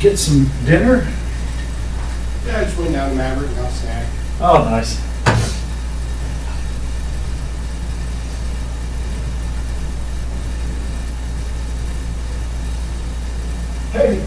Get some dinner? Yeah, I just went down to Maverick and got a snack. Oh, nice. Hey.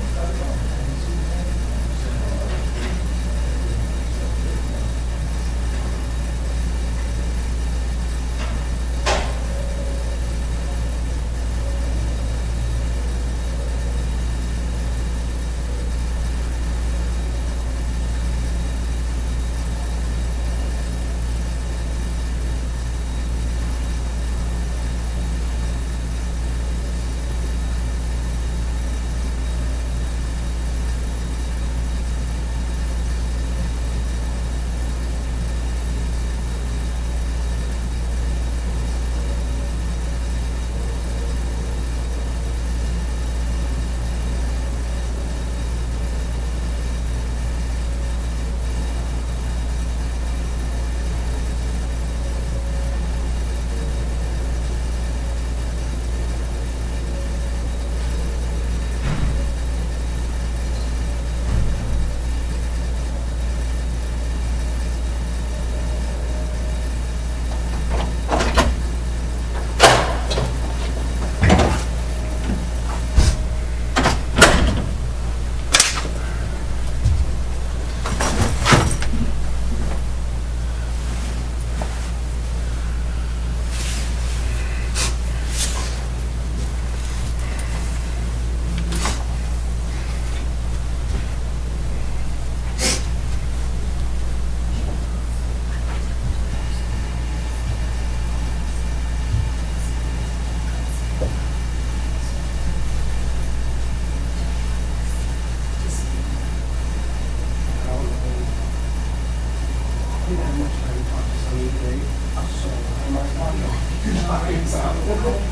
Didn't have much time to talk to Sonny today, so I might not know what you're talking about.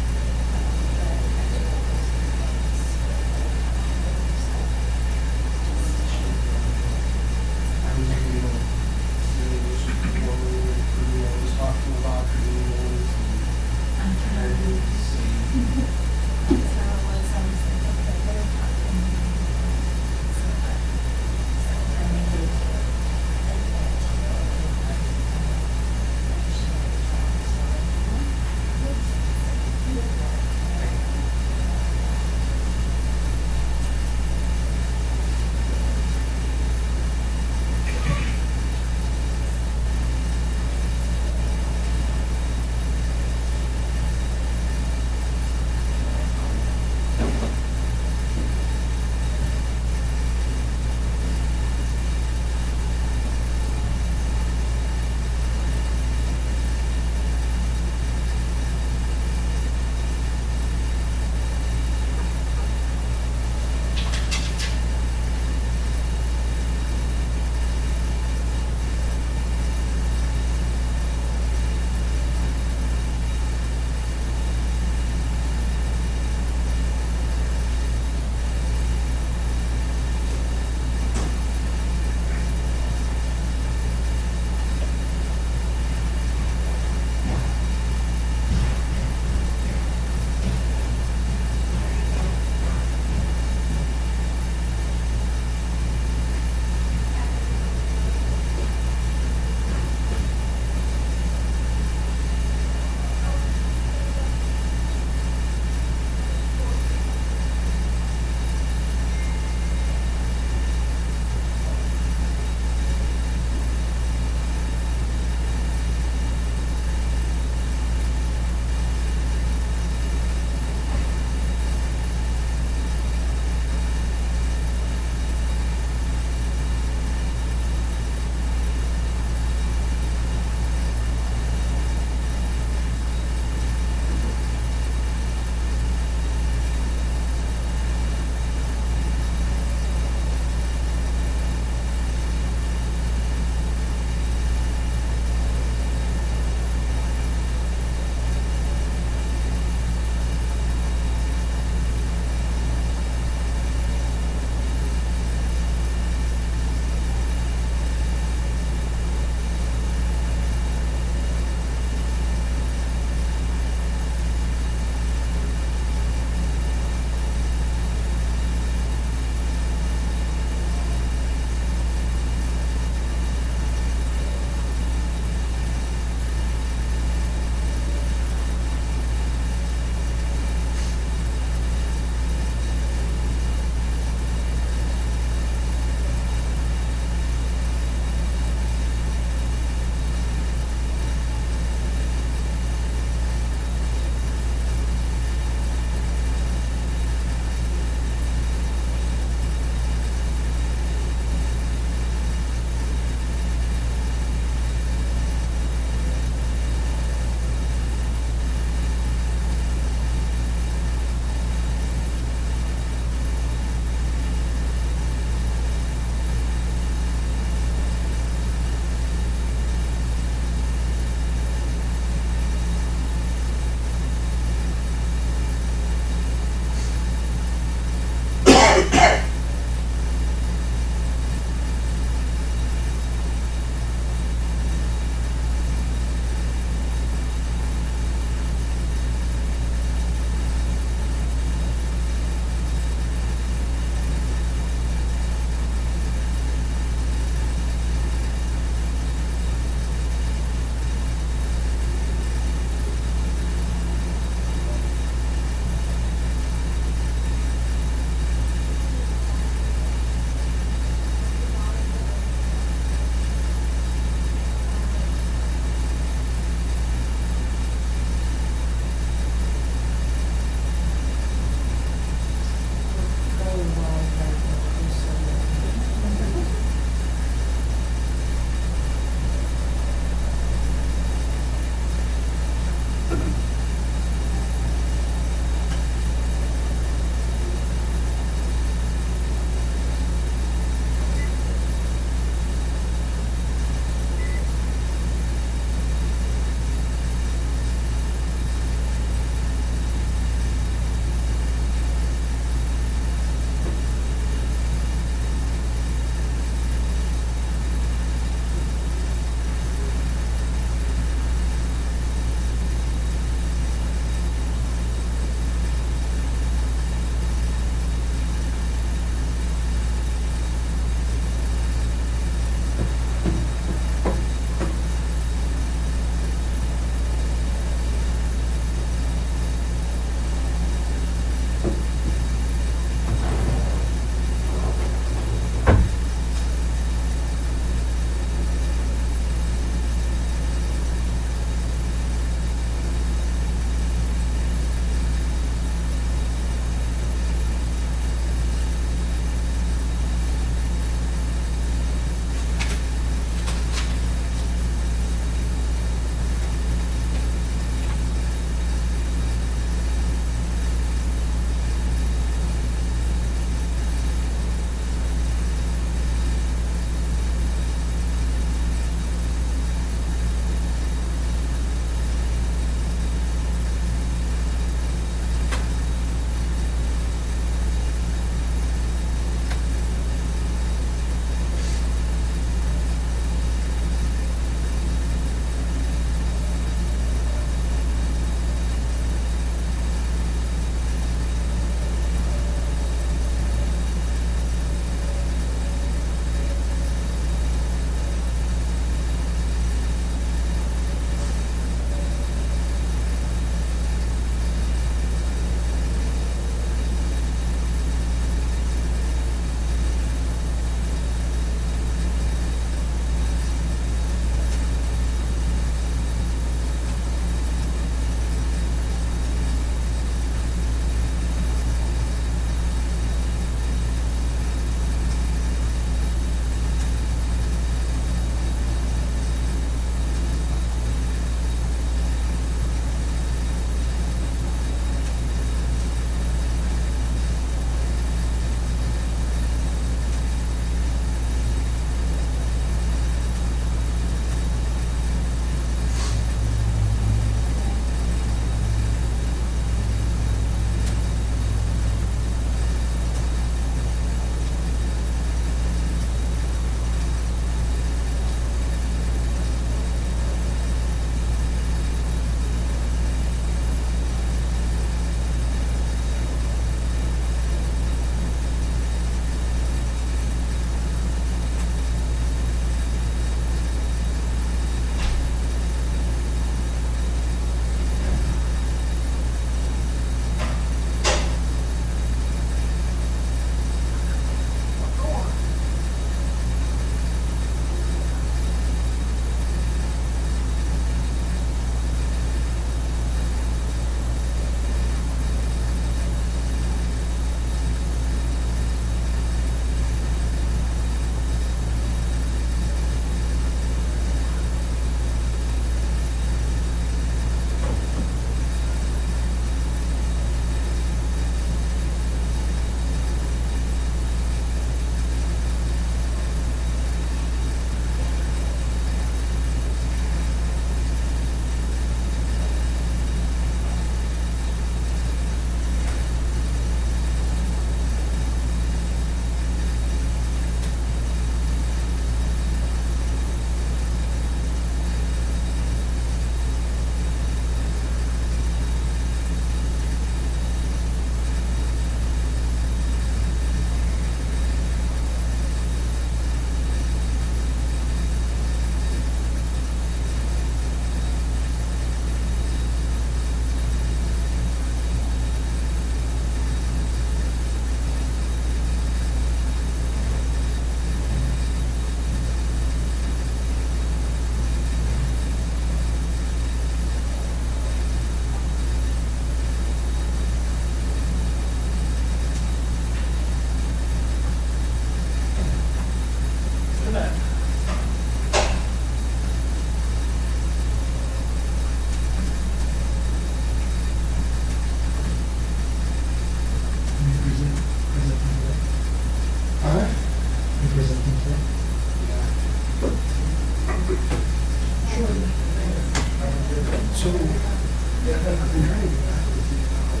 Yeah, I've been trying to get back with you about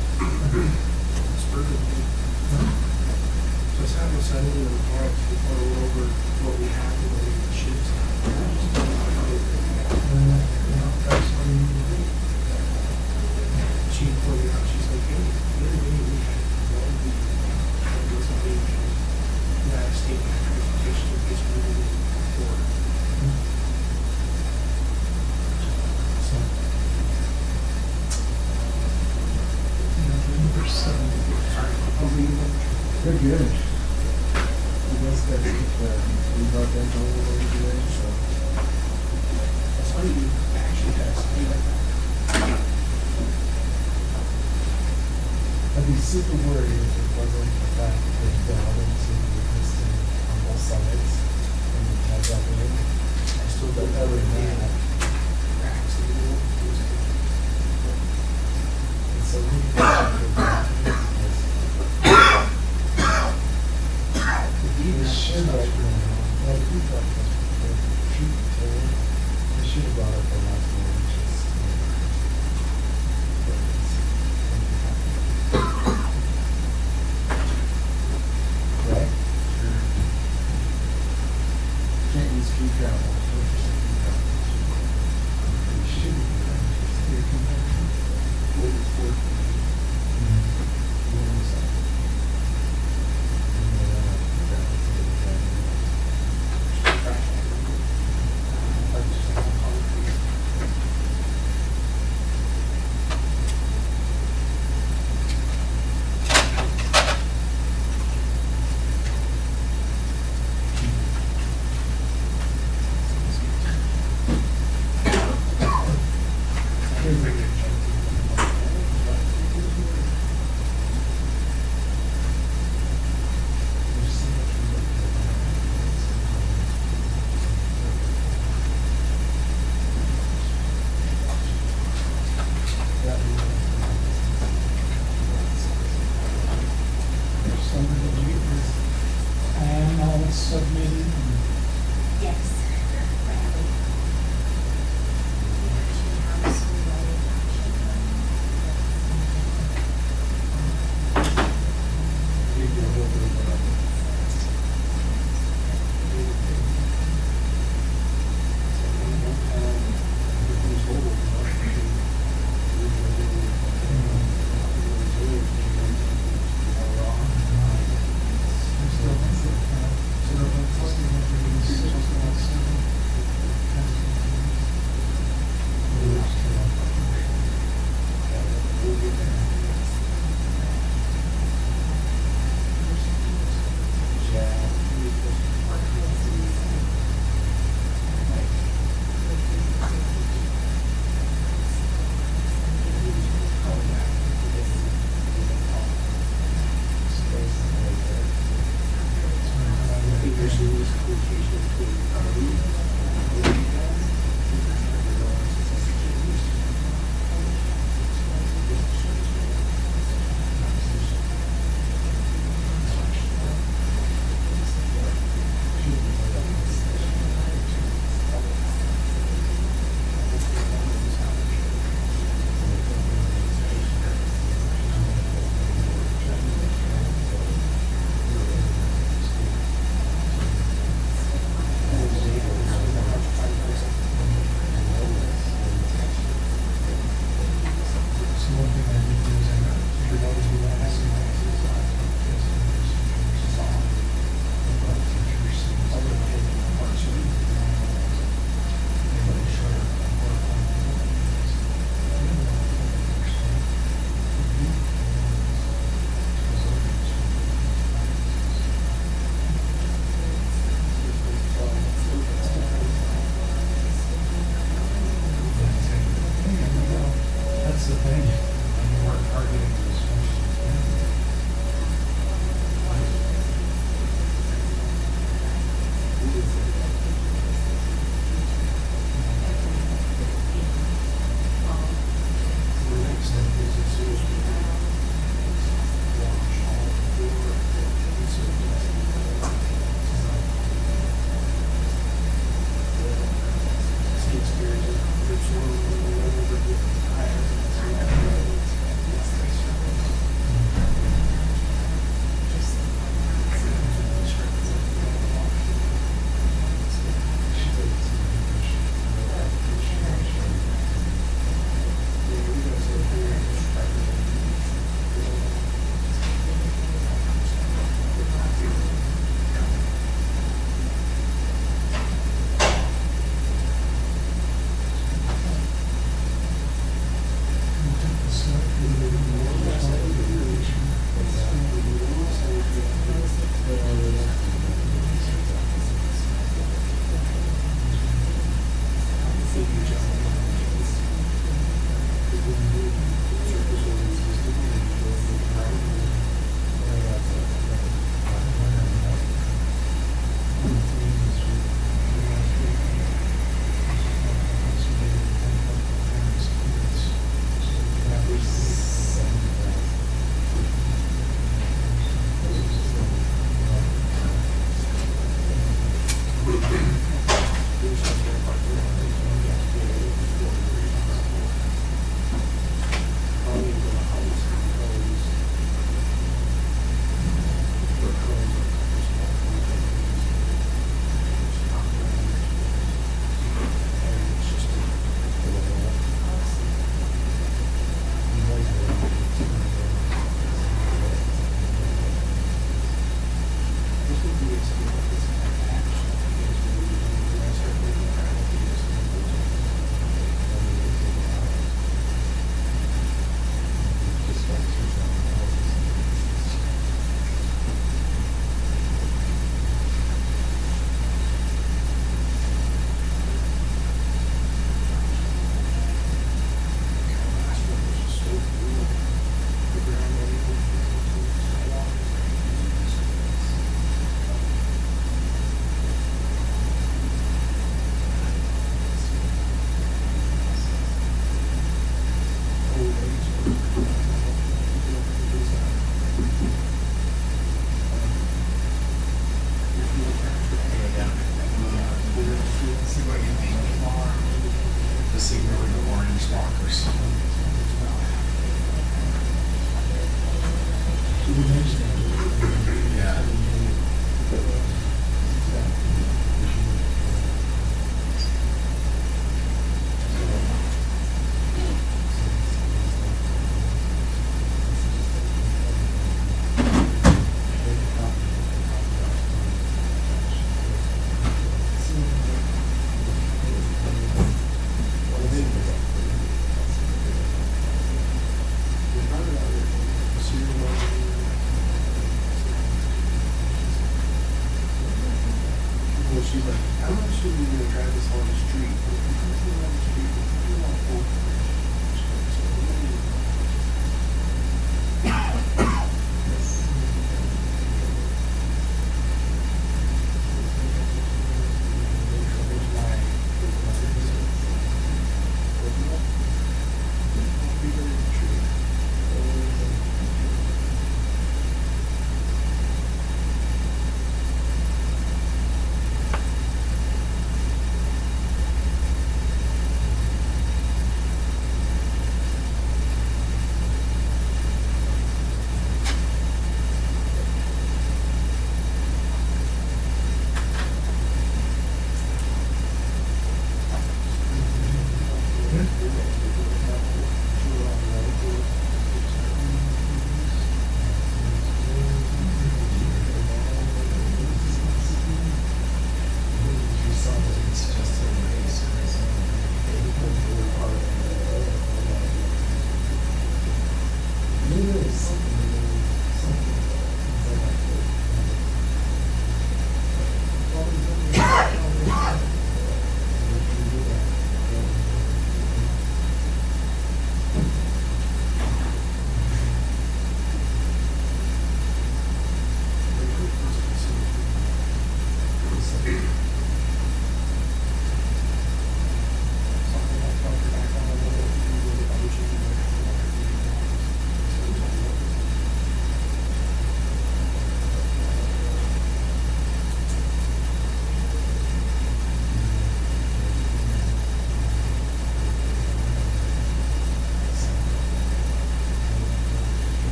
this burger thing. So I was having a Sunday in the mechanics before we went over what we have and what we should. She pointed out, she's like, hey, the other day we had one United States transportation is moving forward. Sorry, unbelievable. They're good. You guys got to keep we brought them over today, so. That's funny, you actually had something like that. I'd be super worried if it wasn't the fact that there's balance and resistance on both sides and the type of it. I still But don't other know than that, cracks in the middle. and so we can The should right now, well, we got the treat tool. They should have brought up the last one, which is. Right? Can't use tree gravel. 100% tree gravel. We should be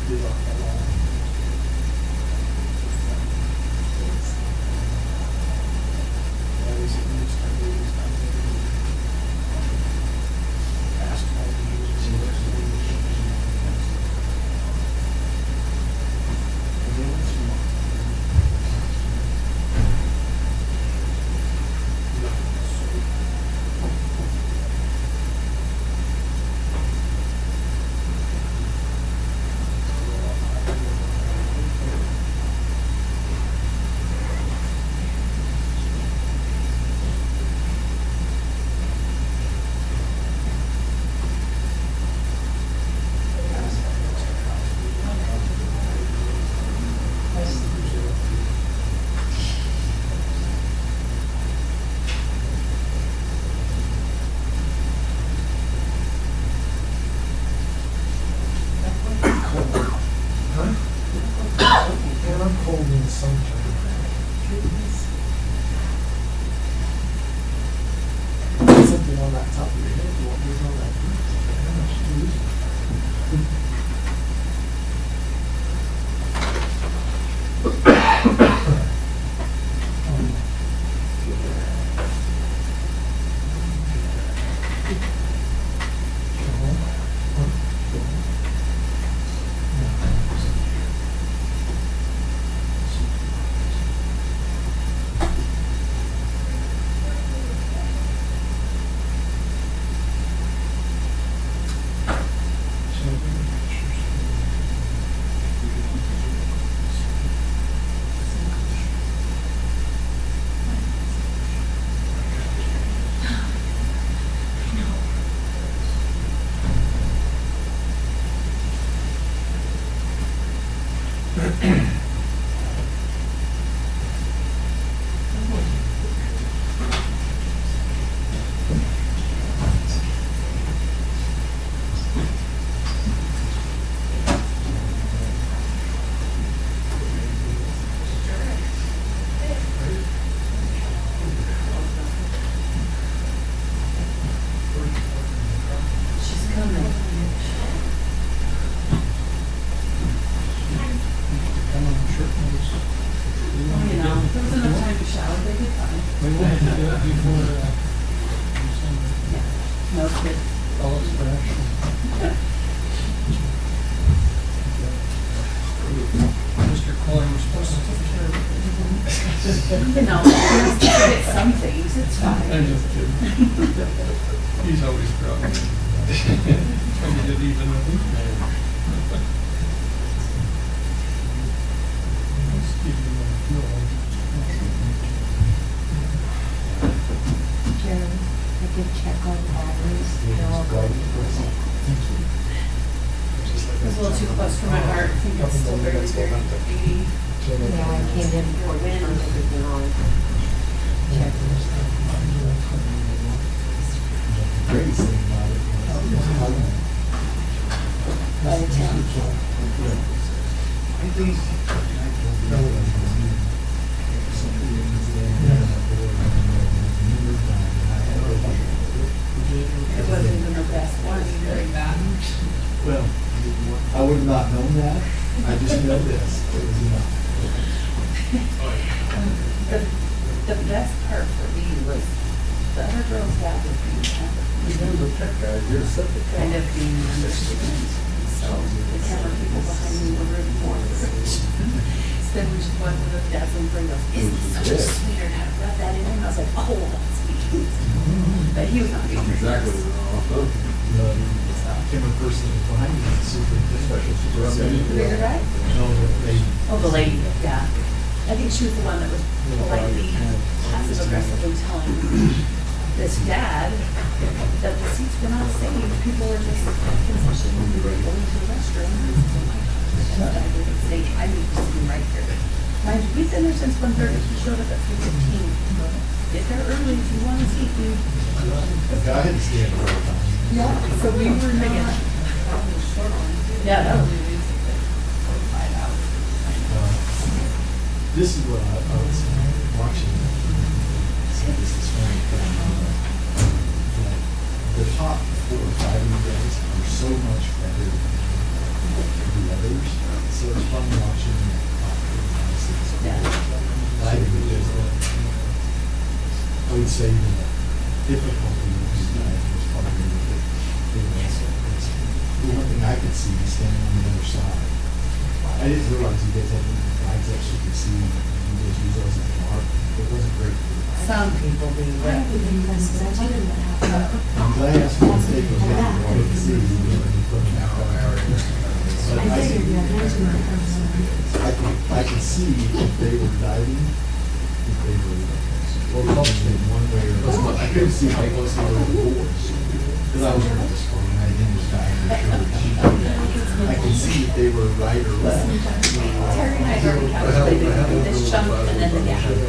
Is on the wall. And I'm cold in the summertime. Something on that top of your head, what was on that? She's coming. Oh, you know, there was enough time to shower, they did fine. We wanted to do it before, No kid. all is fresh. Mr. Coyne was supposed to take care of it. You know, you have to forget some things, it's I'm fine. just kidding. He's always grumbling. Trying to get even with him. Let's give him a feel. Jeremy, I did check on batteries, they're all good. It was a little too close for my heart, I think it's still very, very beating. Yeah, I came in for wind, everything on. Checked. Greatest thing about it is how By the town. It wasn't even her best one, very bad. Well, I would have not known that. I just know this. It was enough. The best part for me was the other girls dad was being kind of being understatement. So the camera people behind me were rooting for her. Then when she went to the dad's and bring us, isn't he such a sweetheart? I rub that in him. I was like, oh, that's sweet. But he was not being Exactly. Camera person behind me, super special, super. Bigger guy? No, they. Oh, the lady, yeah. I think she was the one that was politely, passive aggressively telling this dad that the seats were not safe. People were just concession when we were going to the restroom. And I didn't say, I need to be right here. Mind you, we've been there since 1:30. He showed up at 3:15. Get there early if you want to see me. The guy had to stand for a time. Yeah, so we were thinking. Yeah, that was. This is what I was watching. So this is funny. The top 4 or 5 of you guys are so much better than the others. would say the difficulty was probably the one thing I could see standing on the other side. I didn't realize you guys had lights up so you could see, you guys use those in the dark. It wasn't great for you. Some people do, but. I'm glad I asked you to take those out so I could see. But I could see if they were diving, if they were, or functioning one way or another. I couldn't see how close they were to the boards. Because I was hearing this phone, and I didn't just dive for sure. I could see if they were right or left. Terry and I already calculated this chunk and then the gap. You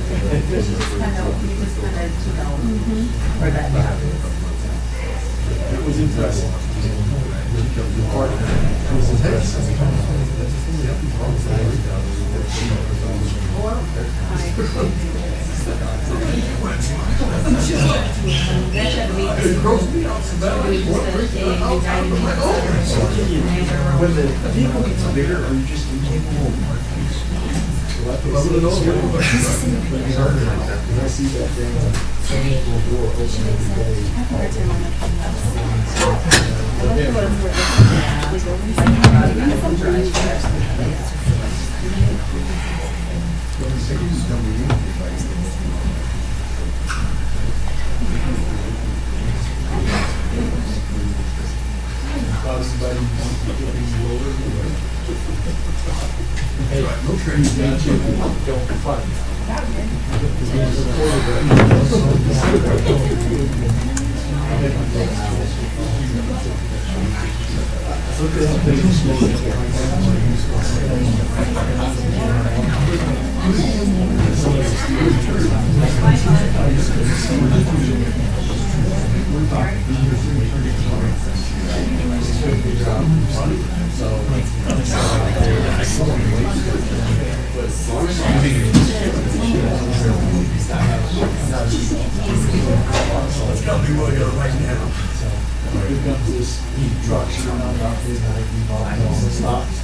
just kind of, where that gap is. It was impressive. The part was impressive. When the vehicle gets bigger, are you just incapable of parking? When I see that thing, little door open every day. Somebody wants to get these lower. Hey, no training, don't fight. It's got to be what I got right now. Here comes this truck, stops.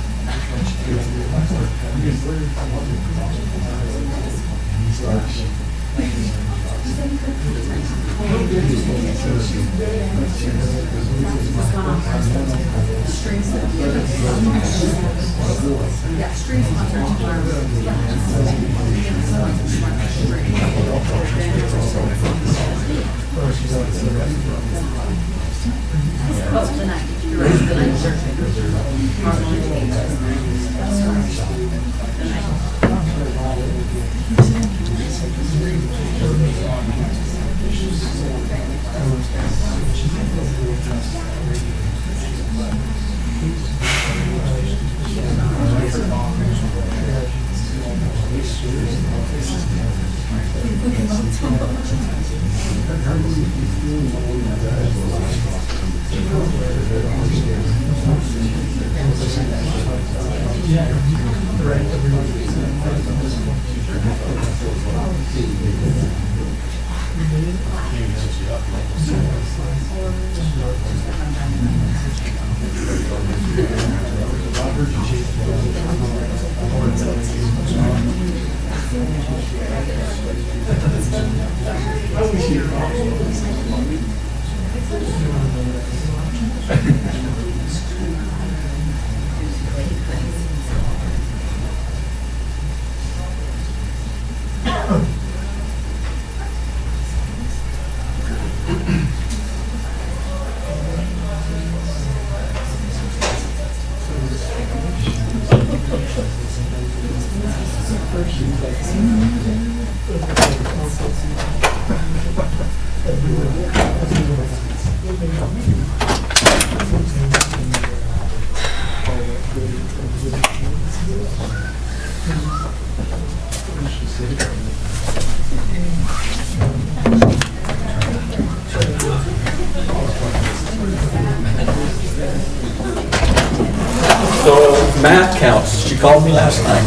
Math counts. She called me last night,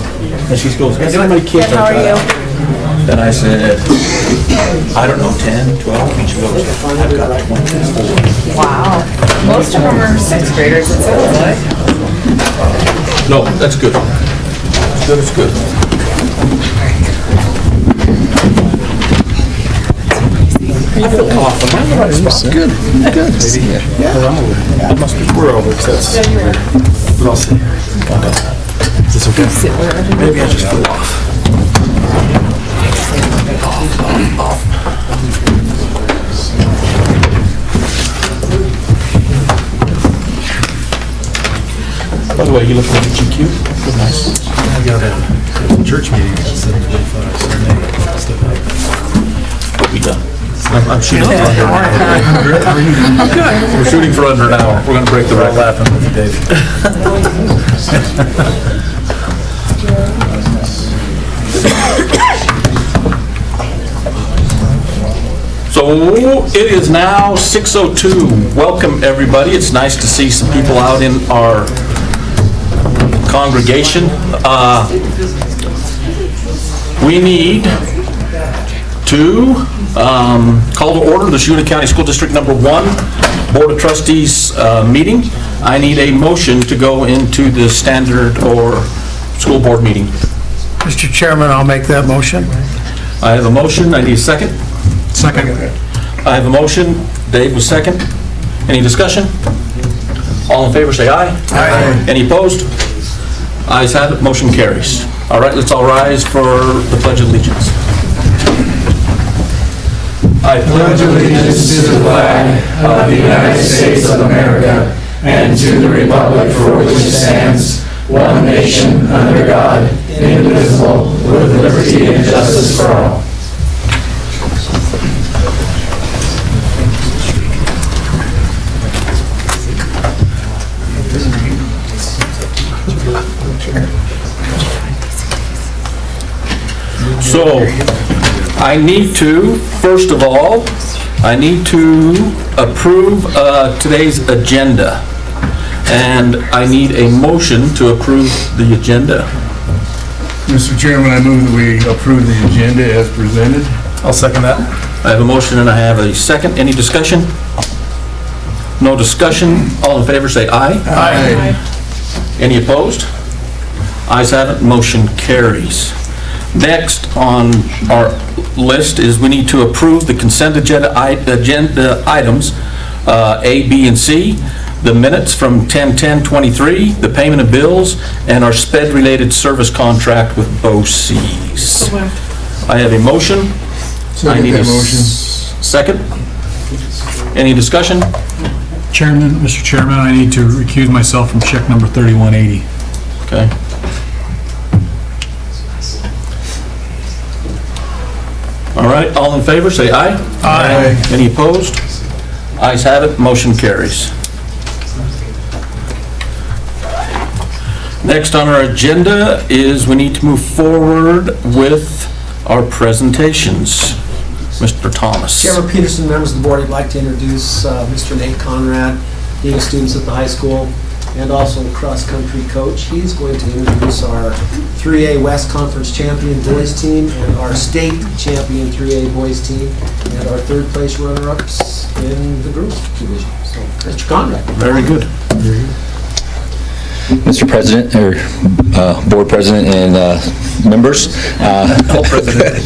and she goes, "Guess how many kids How are are you? Then I said, "I don't know, 10, 12." And she goes, "I've got 24." Wow. Most of them are sixth graders, it sounds like. No, that's good. It's good. It's good. Good, good. We're over, so that's, but I'll see. Is this okay? Maybe I just flew off. By the way, you look like GQ. Look nice. I got a church meeting at 7:45, so I may step out. What we done? I'm shooting for under an hour. We're shooting for under an hour. We're gonna break the record. Laughing with you, David. So it is now 6:02. Welcome, everybody. It's nice to see some people out in our congregation. We need to call to order the Sheboygan County School District Number 1 Board of Trustees meeting. I need a motion to go into the standard or school board meeting. Mr. Chairman, I'll make that motion. I have a motion. I need a second. Second. I have a motion. Dave was second. Any discussion? All in favor, say aye. Aye. Any opposed? Ayes have it, motion carries. All right, let's all rise for the Pledge of Allegiance. I pledge allegiance to the flag of the United States of America and to the republic for which it stands, one nation, under God, indivisible, with liberty and justice for all. So, I need to, first of all, I need to approve today's agenda. And I need a motion to approve the agenda. Mr. Chairman, I move that we approve the agenda as presented. I'll second that. I have a motion and I have a second. Any discussion? No discussion. All in favor say aye. Aye. Any opposed? Ayes have it, motion carries. Next on our list is we need to approve the consent agenda items, A, B, and C, the minutes from 10/10/23, the payment of bills, and our SPED-related service contract with BOCES. I have a motion. I need a second. Any discussion? Mr. Chairman, I need to recuse myself from check number 3180. Okay. All right, all in favor, say aye. Aye. Any opposed? Ayes have it, motion carries. Next on our agenda is we need to move forward with our presentations. Mr. Thomas. Chairman Peterson, members of the board, I'd like to introduce Mr. Nate Conrad, Dean of Students at the high school, and also cross-country coach. He's going to introduce our 3A West Conference champion boys team and our state champion 3A boys team and our third place runner-ups in the girls division. So, Mr. Conrad. Very good. Mr. President, or Board President and members. Co-president.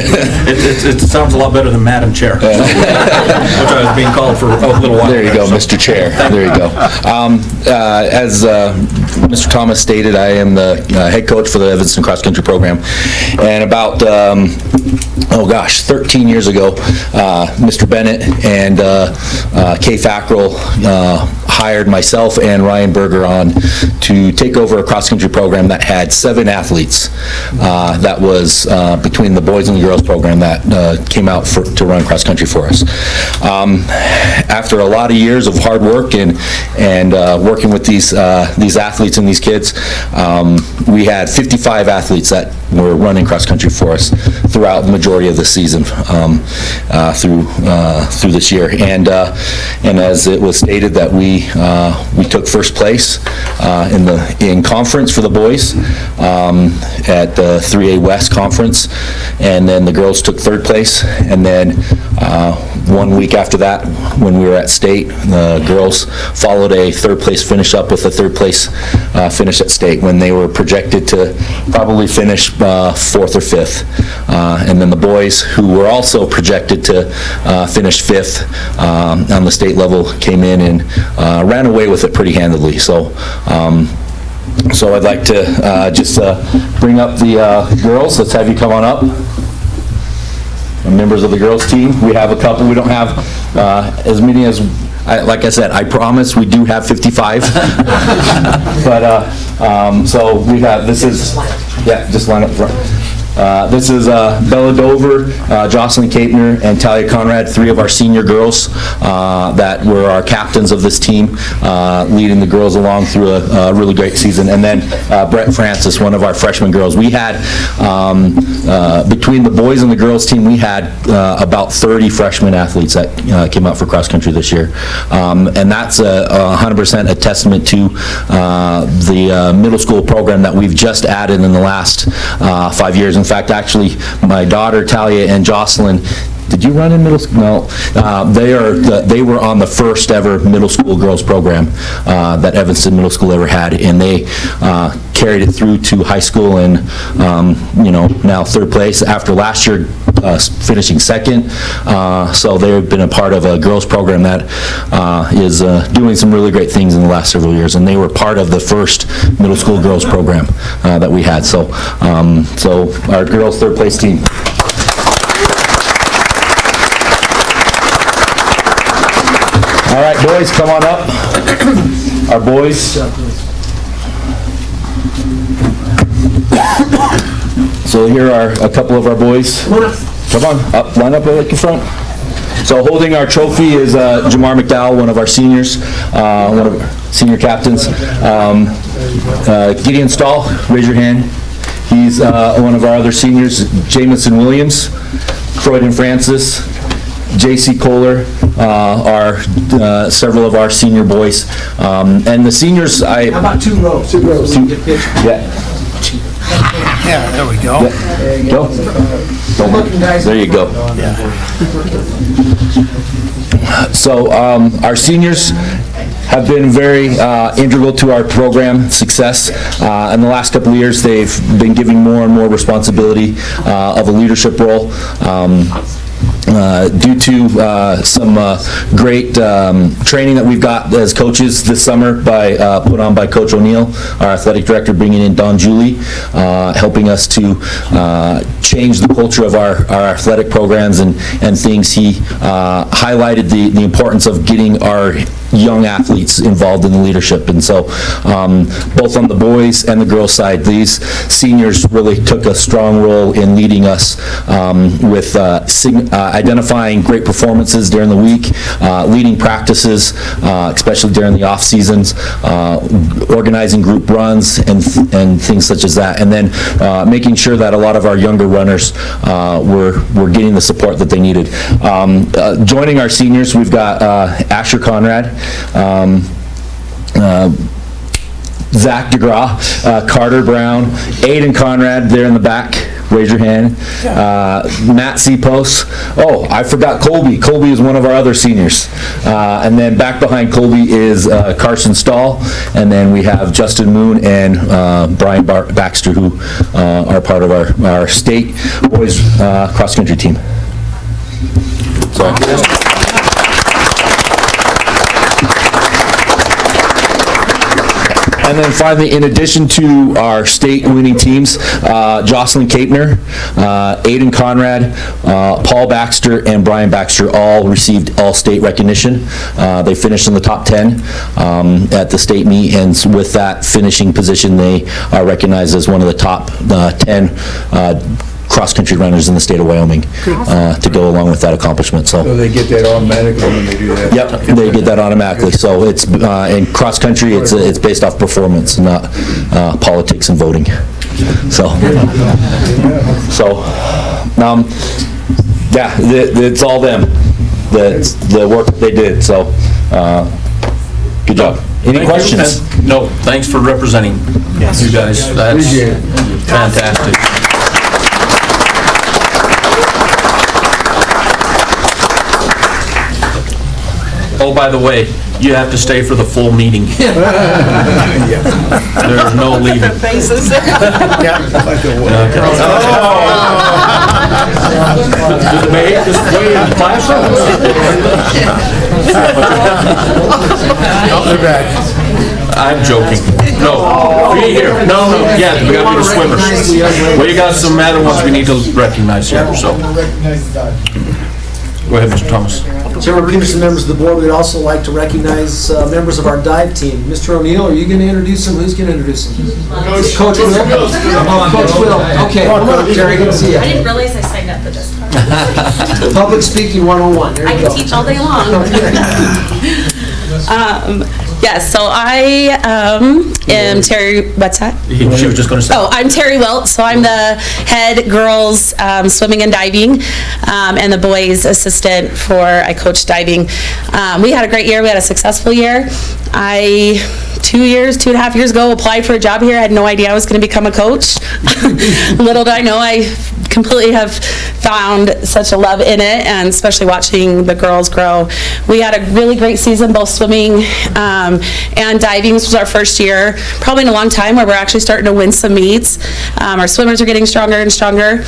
It sounds a lot better than Madam Chair, which I was being called for a little while. There you go, so. Mr. Chair. There you go. As Mr. Thomas stated, I am the head coach for the Evanston Cross Country program. And about, 13 years ago, Mr. Bennett and Kay Fackrell hired myself and Ryan Berger on to take over a cross-country program that had 7 athletes. That was between the boys and the girls program that came out to run cross-country for us. After a lot of years of hard work and working with these athletes and these kids, we had 55 athletes that were running cross-country for us throughout the majority of the season through this year. And as it was stated that we took first place in conference for the boys at the 3A West Conference, and then the girls took third place. And then 1 week after that, when we were at state, the girls followed a third place finish up with a third place finish at state, when they were projected to probably finish 4th or 5th. And then the boys, who were also projected to finish 5th on the state level, came in and ran away with it pretty handily. So I'd like to just bring up the girls. Let's have you come on up. Members of the girls team. We have a couple. We don't have as many as, like I said, I promise we do have 55. But, so we have, this is, yeah, just line up front. This is Bella Dover, Jocelyn Kapner, and Talia Conrad, 3 of our senior girls that were our captains of this team, leading the girls along through a really great season. And then Brett Francis, one of our freshman girls. We had, between the boys and the girls team, we had about 30 freshman athletes that came out for cross country this year. And that's 100% a testament to the middle school program that we've just added in the last 5 years. In fact, actually, my daughter Talia and Jocelyn, did you run in middle school? No. They were on the first ever middle school girls program that Evanston Middle School ever had, and they carried it through to high school and, now 3rd place after last year finishing 2nd. So they've been a part of a girls program that is doing some really great things in the last several years, and they were part of the first middle school girls program that we had. So, so our girls 3rd place team. All right, boys, come on up. Our boys. So here are a couple of our boys. Come on, up, line up like in front. So holding our trophy is Jamar McDowell, one of our seniors, one of our senior captains. Gideon Stahl, raise your hand. He's one of our other seniors. Jamison Williams, Croydon Francis, J.C. Kohler are several of our senior boys. And the seniors, How about 2 rows? 2 rows. Yeah. Yeah, there we go. Yeah. Go. There you go. So our seniors have been very integral to our program success. In the last couple of years, they've been giving more and more responsibility of a leadership role. Due to some great training that we've got as coaches this summer put on by Coach O'Neill, our athletic director, bringing in Don Julie, helping us to change the culture of our athletic programs and things. He highlighted the importance of getting our young athletes involved in the leadership. And so both on the boys and the girls side, these seniors really took a strong role in leading us with identifying great performances during the week, leading practices, especially during the off seasons, organizing group runs and things such as that, and then making sure that a lot of our younger runners were getting the support that they needed. Joining our seniors, we've got Asher Conrad, Zach DeGraw, Carter Brown, Aiden Conrad there in the back. Raise your hand. Matt Seapos. Oh, I forgot Colby. Colby is one of our other seniors. And then back behind Colby is Carson Stahl. And then we have Justin Moon and Brian Baxter, who are part of our state boys cross-country team. So. And then finally, in addition to our state winning teams, Jocelyn Kapner, Aiden Conrad, Paul Baxter, and Brian Baxter all received all-state recognition. They finished in the top 10 at the state meet, and with that finishing position, they are recognized as one of the top 10 cross-country runners in the state of Wyoming to go along with that accomplishment. So they get that automatically when they do that? Yep, they get that automatically. So it's in cross-country, it's based off performance, not politics and voting. So yeah, it's all them. The work that they did. So good job. Any questions? No, thanks for representing you guys. That's fantastic. Oh, by the way, you have to stay for the full meeting. There's no leaving. Faces. The debate is way in classrooms. I'm joking. No, be here. No, yeah, we got to be the swimmers. Well, you got some other ones we need to recognize here, so. Go ahead, Mr. Thomas. Chairman Peterson, members of the board, we'd also like to recognize members of our dive team. Mr. O'Neill, are you going to introduce them? Who's going to introduce them? Coach Will? Oh, Coach Will. Okay, come on up, Terry, good to see you. I didn't realize I signed up for this. Public speaking 101. There I you can go. teach all day long. Yes, so I am Terry, what's that? She was just going to say. Oh, I'm Terry Wilt, so I'm the head girls swimming and diving, and the boys assistant I coach diving. We had a great year, we had a successful year. I, 2.5 years ago, applied for a job here. I had no idea I was going to become a coach. Little did I know, I completely have found such a love in it, and especially watching the girls grow. We had a really great season, both swimming and diving. This was our first year, probably in a long time, where we're actually starting to win some meets. Our swimmers are getting stronger and stronger.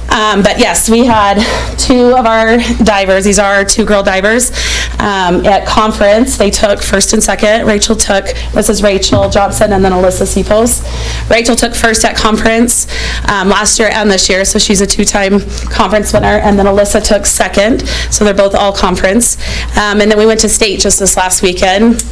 But yes, we had 2 of our divers. These are our 2 girl divers. At conference, they took first and second. This is Rachel Johnson and then Alyssa Seapos. Rachel took first at conference last year and this year, so she's a 2-time conference winner. And then Alyssa took second, so they're both all conference. And then we went to state just this last weekend.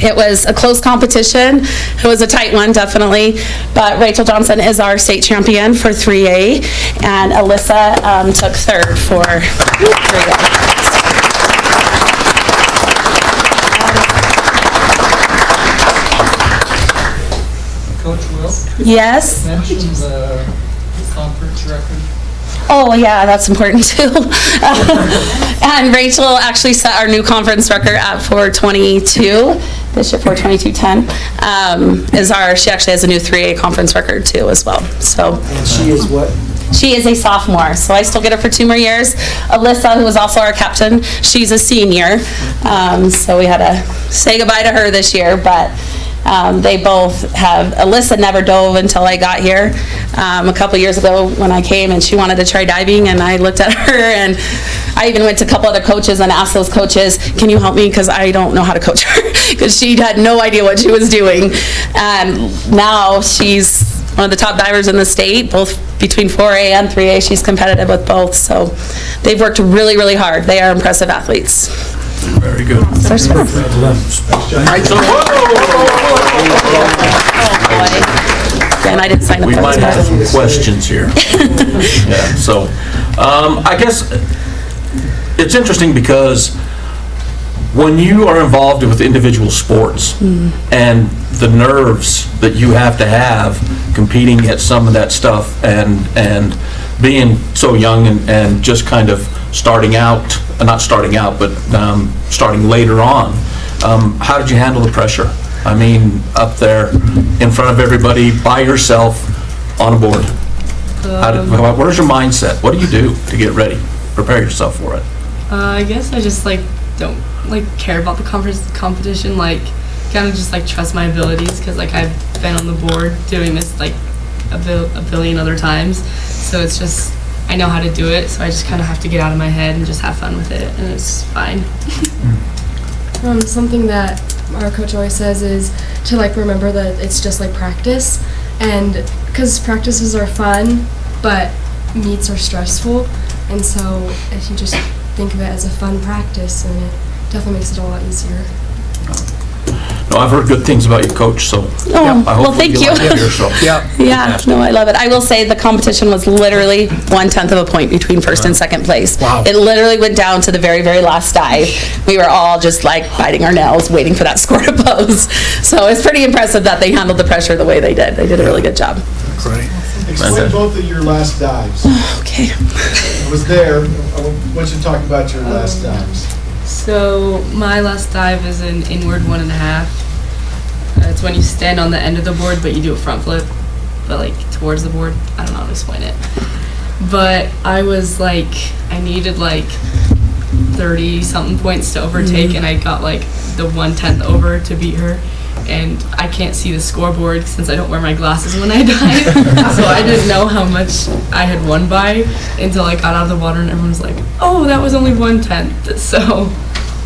It was a close competition. It was a tight one, definitely. But Rachel Johnson is our state champion for 3A, and Alyssa took third for 3A. Coach Will, Yes? mention the conference record. Oh, yeah, that's important too. And Rachel actually set our new conference record at 4:22. This year, 4:22:10 she actually has a new 3A conference record too as well. So. And she is what? She is a sophomore, so I still get her for 2 more years. Alyssa, who was also our captain, she's a senior. So we had to say goodbye to her this year, but they both have. Alyssa never dove until I got here a couple years ago when I came, and she wanted to try diving, and I looked at her, and I even went to a couple other coaches and asked those coaches, can you help me, because I don't know how to coach her, because she had no idea what she was doing. And now she's one of the top divers in the state, both between 4A and 3A. She's competitive with both, so they've worked really, really hard. They are impressive athletes. Very good. So smart. And I didn't sign up We for might this. have a few questions here. Yeah, so, I guess it's interesting because when you are involved with individual sports and the nerves that you have to have competing at some of that stuff and being so young and just kind of starting out, not starting out, but starting later on, how did you handle the pressure? I mean, up there in front of everybody, by yourself, on a board. What is your mindset? What do you do to get ready, prepare yourself for it? I guess I just don't care about the competition, kind of just trust my abilities, because I've been on the board doing this a billion other times, so it's just I know how to do it, so I just kind of have to get out of my head and just have fun with it, and it's fine. Something that our coach always says is to remember that it's just practice, and because practices are fun but meets are stressful, and so if you just think of it as a fun practice, and it definitely makes it a lot easier. No, I've heard good things about you, Coach, so I hope thank you. Like it here, so. Yeah, no, I love it. I will say the competition was literally 1/10 of a point between first and second place. Wow. It literally went down to the very, very last dive. We were all just biting our nails, waiting for that score to post. So it's pretty impressive that they handled the pressure the way they did. They did a really good job. Great. Explain both of your last dives. Okay. I was there. I want you to talk about your last dives. So my last dive is an inward 1.5. It's when you stand on the end of the board, but you do a front flip, but towards the board. I don't know how to explain it. But I was I needed 30 something points to overtake, and I got the 1/10 over to beat her. and I can't see the scoreboard since I don't wear my glasses when I dive. So I didn't know how much I had won by until I got out of the water and everyone was like, oh, that was only 1/10. So.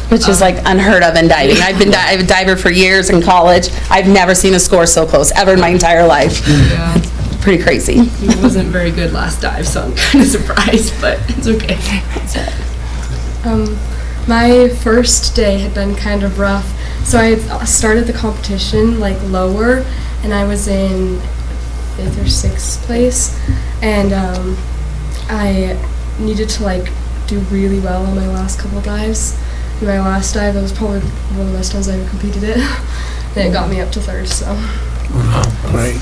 Which is like unheard of in diving. I've been a diver for years in college. I've never seen a score so close ever in my entire life. Yeah. It's pretty crazy. It wasn't very good last dive, so I'm kind of surprised, but it's okay. My first day had been kind of rough, so I started the competition like lower, and I was in 5th or 6th place, and I needed to like do really well on my last couple dives. In my last dive, that was probably one of the best times I ever competed it, and it got me up to 3rd. So. Great.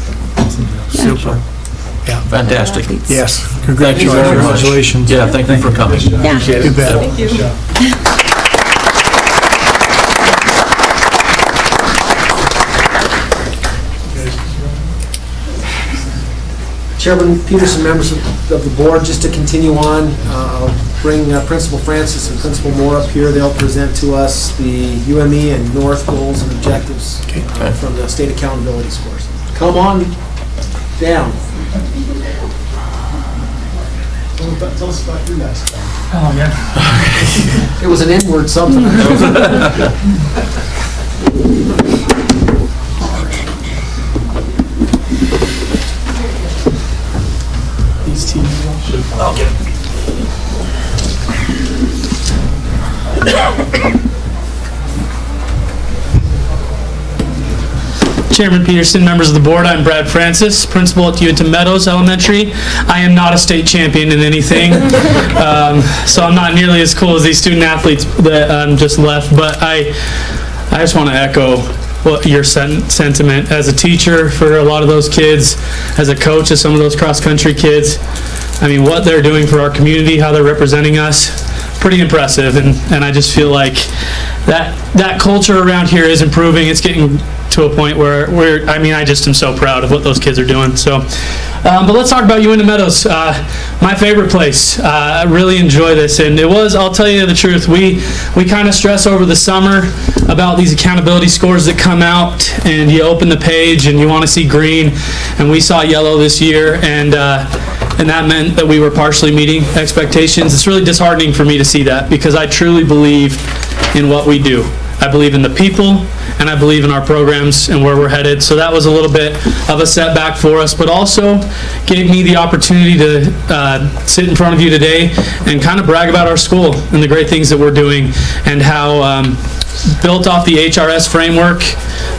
Super. Yeah. Fantastic. Yes. Thank you very much. Congratulations. Yeah, thank you for coming. Yeah. You bet. Thank you. Chairman Peterson, members of the board, just to continue on, I'll bring Principal Francis and Principal Moore up here. They'll present to us the UME and North goals and objectives from the state accountability scores. Come on down. Tell us about your last time. Oh, yeah. It was an N-word something. These teams should. Chairman Peterson, members of the board, I'm Brad Francis, principal at Uinta Meadows Elementary. I am not a state champion in anything, so I'm not nearly as cool as these student athletes that just left, but I just want to echo what your sentiment as a teacher for a lot of those kids, as a coach of some of those cross-country kids. I mean, what they're doing for our community, how they're representing us, pretty impressive, and I just feel like that culture around here is improving. It's getting to a point where I just am so proud of what those kids are doing. So, but let's talk about Uinta Meadows, my favorite place. I really enjoy this, and I'll tell you the truth, we kind of stress over the summer about these accountability scores that come out, and you open the page and you want to see green, and we saw yellow this year, and that meant that we were partially meeting expectations. It's really disheartening for me to see that, because I truly believe in what we do. I believe in the people, and I believe in our programs and where we're headed. So that was a little bit of a setback for us, but also gave me the opportunity to sit in front of you today and kind of brag about our school and the great things that we're doing, and how built off the HRS framework,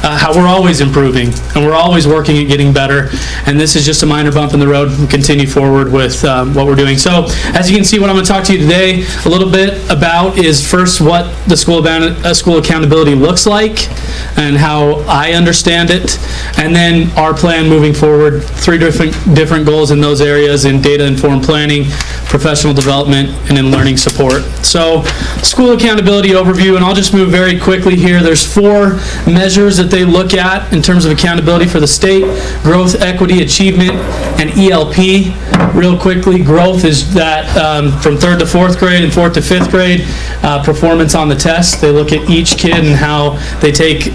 how we're always improving and we're always working at getting better, and this is just a minor bump in the road. We continue forward with what we're doing. So as you can see, what I'm going to talk to you today a little bit about is first what the school accountability looks like and how I understand it, and then our plan moving forward, 3 different goals in those areas: in data-informed planning, professional development, and in learning support. So school accountability overview, and I'll just move very quickly here. There's 4 measures that they look at in terms of accountability for the state: growth, equity, achievement, and ELP. Real quickly, growth is that from 3rd to 4th grade and 4th to 5th grade, performance on the test. They look at each kid and how they take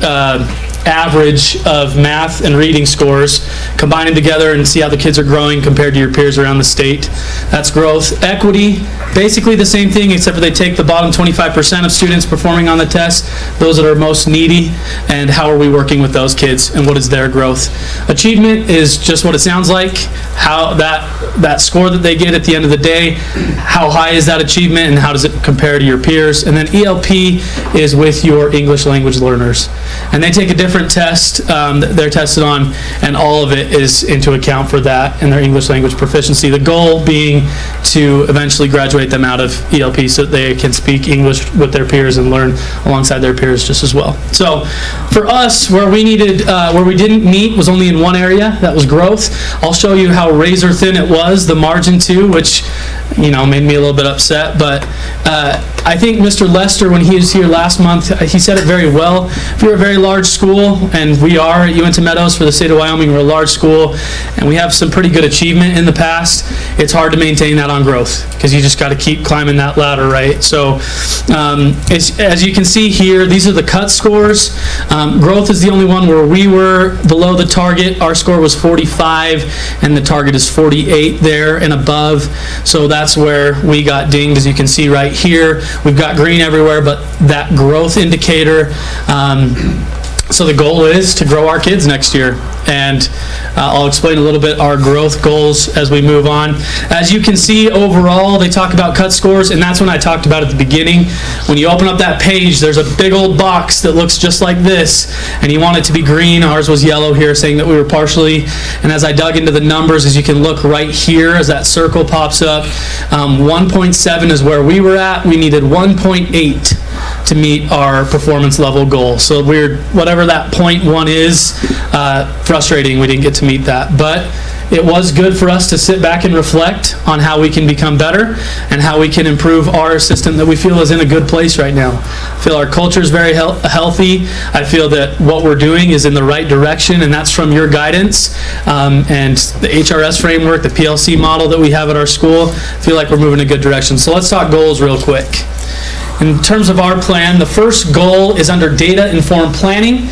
average of math and reading scores, combine them together and see how the kids are growing compared to your peers around the state. That's growth. Equity, basically the same thing, except for they take the bottom 25% of students performing on the test, those that are most needy, and how are we working with those kids and what is their growth. Achievement is just what it sounds like, how that score that they get at the end of the day, how high is that achievement and how does it compare to your peers. And then ELP is with your English language learners, and they take a different test that they're tested on, and all of it is into account for that and their English language proficiency. The goal being to eventually graduate them out of ELP so that they can speak English with their peers and learn alongside their peers just as well. So for us, where we didn't meet was only in one area, that was growth. I'll show you how razor thin it was, the margin too, which made me a little bit upset, but I think Mr. Lester, when he was here last month, he said it very well. If you're a very large school, and we are at UNT Meadows for the state of Wyoming, we're a large school, and we have some pretty good achievement in the past, it's hard to maintain that on growth, because you just got to keep climbing that ladder, right? So as you can see here, these are the cut scores. Growth is the only one where we were below the target. Our score was 45, and the target is 48 there and above. So that's where we got dinged, as you can see right here. We've got green everywhere, but that growth indicator, so the goal is to grow our kids next year. And I'll explain a little bit our growth goals as we move on. As you can see, overall, they talk about cut scores, and that's when I talked about at the beginning. When you open up that page, there's a big old box that looks just like this, and you want it to be green. Ours was yellow here, saying that we were partially. And as I dug into the numbers, as you can look right here, as that circle pops up, 1.7 is where we were at. We needed 1.8 to meet our performance level goal. So whatever that 0.1 is, frustrating we didn't get to meet that. But it was good for us to sit back and reflect on how we can become better and how we can improve our system that we feel is in a good place right now. I feel our culture is very healthy. I feel that what we're doing is in the right direction, and that's from your guidance. And the HRS framework, the PLC model that we have at our school, I feel like we're moving in a good direction. So let's talk goals real quick. In terms of our plan, the first goal is under data-informed planning.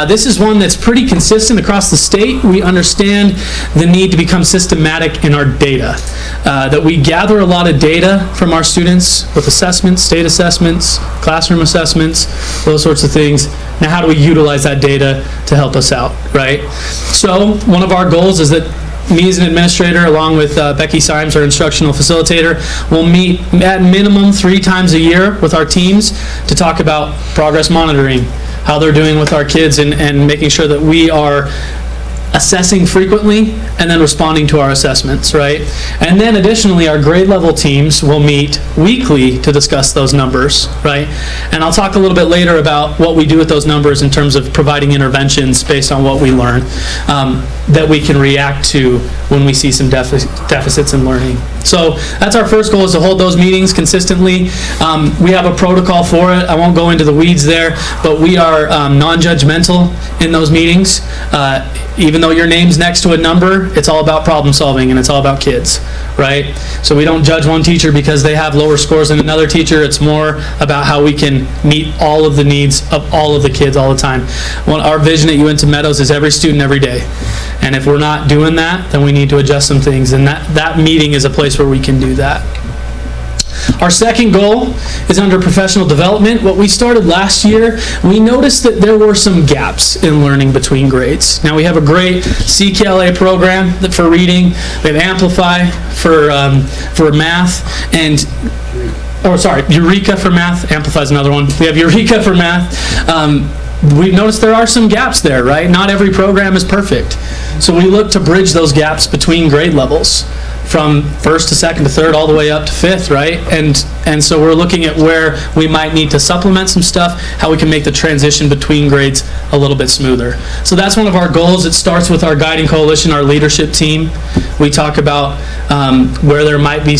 This is one that's pretty consistent across the state. We understand the need to become systematic in our data, that we gather a lot of data from our students with assessments, state assessments, classroom assessments, those sorts of things. Now, how do we utilize that data to help us out, right? So one of our goals is that me as an administrator, along with Becky Symes, our instructional facilitator, will meet at minimum 3 times a year with our teams to talk about progress monitoring, how they're doing with our kids, and making sure that we are assessing frequently and then responding to our assessments, right? And then additionally, our grade level teams will meet weekly to discuss those numbers, right? And I'll talk a little bit later about what we do with those numbers in terms of providing interventions based on what we learn that we can react to when we see some deficits in learning. So that's our first goal, is to hold those meetings consistently. We have a protocol for it. I won't go into the weeds there, but we are non-judgmental in those meetings. Even though your name's next to a number, it's all about problem solving and it's all about kids, right? So we don't judge one teacher because they have lower scores than another teacher. It's more about how we can meet all of the needs of all of the kids all the time. Our vision at UNT Meadows is every student every day. And if we're not doing that, then we need to adjust some things. And that meeting is a place where we can do that. Our second goal is under professional development. What we started last year, we noticed that there were some gaps in learning between grades. Now, we have a great CKLA program for reading. We have Amplify for math, and Eureka for math. Amplify is another one. We have Eureka for math. We've noticed there are some gaps there, right? Not every program is perfect. So we look to bridge those gaps between grade levels, from first to second to third, all the way up to fifth, right? And so we're looking at where we might need to supplement some stuff, how we can make the transition between grades a little bit smoother. So that's one of our goals. It starts with our guiding coalition, our leadership team. We talk about where there might be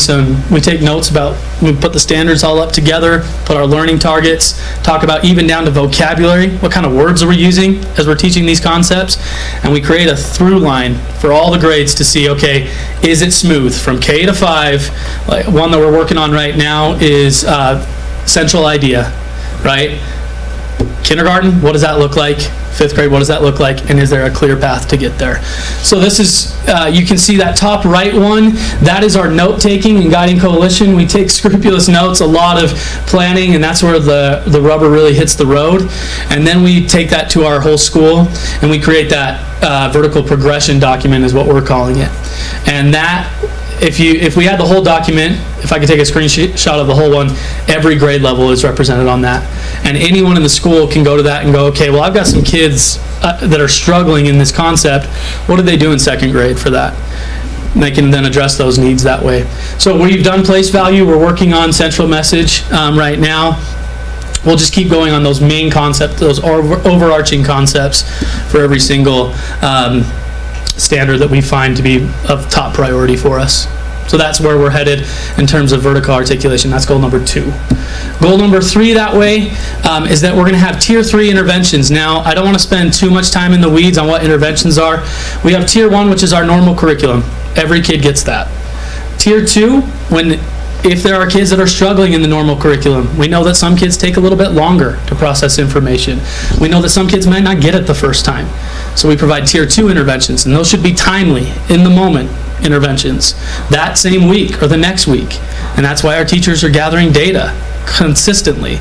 we take notes about, we put the standards all up together, put our learning targets, talk about even down to vocabulary, what kind of words are we using as we're teaching these concepts, and we create a through line for all the grades to see, okay, is it smooth from K to 5? Like one that we're working on right now is central idea, right? Kindergarten, what does that look like? 5th grade, what does that look like? And is there a clear path to get there? So this is, you can see that top right one, that is our note-taking and guiding coalition. We take scrupulous notes, a lot of planning, and that's where the rubber really hits the road. And then we take that to our whole school, and we create that vertical progression document is what we're calling it. And that, if we had the whole document, if I could take a screenshot of the whole one, every grade level is represented on that. And anyone in the school can go to that and go, okay, well, I've got some kids that are struggling in this concept. What did they do in 2nd grade for that? And they can then address those needs that way. So we've done place value. We're working on central message right now. We'll just keep going on those main concepts, those overarching concepts for every single standard that we find to be of top priority for us. So that's where we're headed in terms of vertical articulation. That's goal number 2. Goal number 3 that way is that we're going to have Tier 3 interventions. Now, I don't want to spend too much time in the weeds on what interventions are. We have Tier 1, which is our normal curriculum. Every kid gets that. Tier 2, if there are kids that are struggling in the normal curriculum, we know that some kids take a little bit longer to process information. We know that some kids might not get it the first time. So we provide Tier 2 interventions, and those should be timely, in the moment interventions, that same week or the next week. And that's why our teachers are gathering data consistently.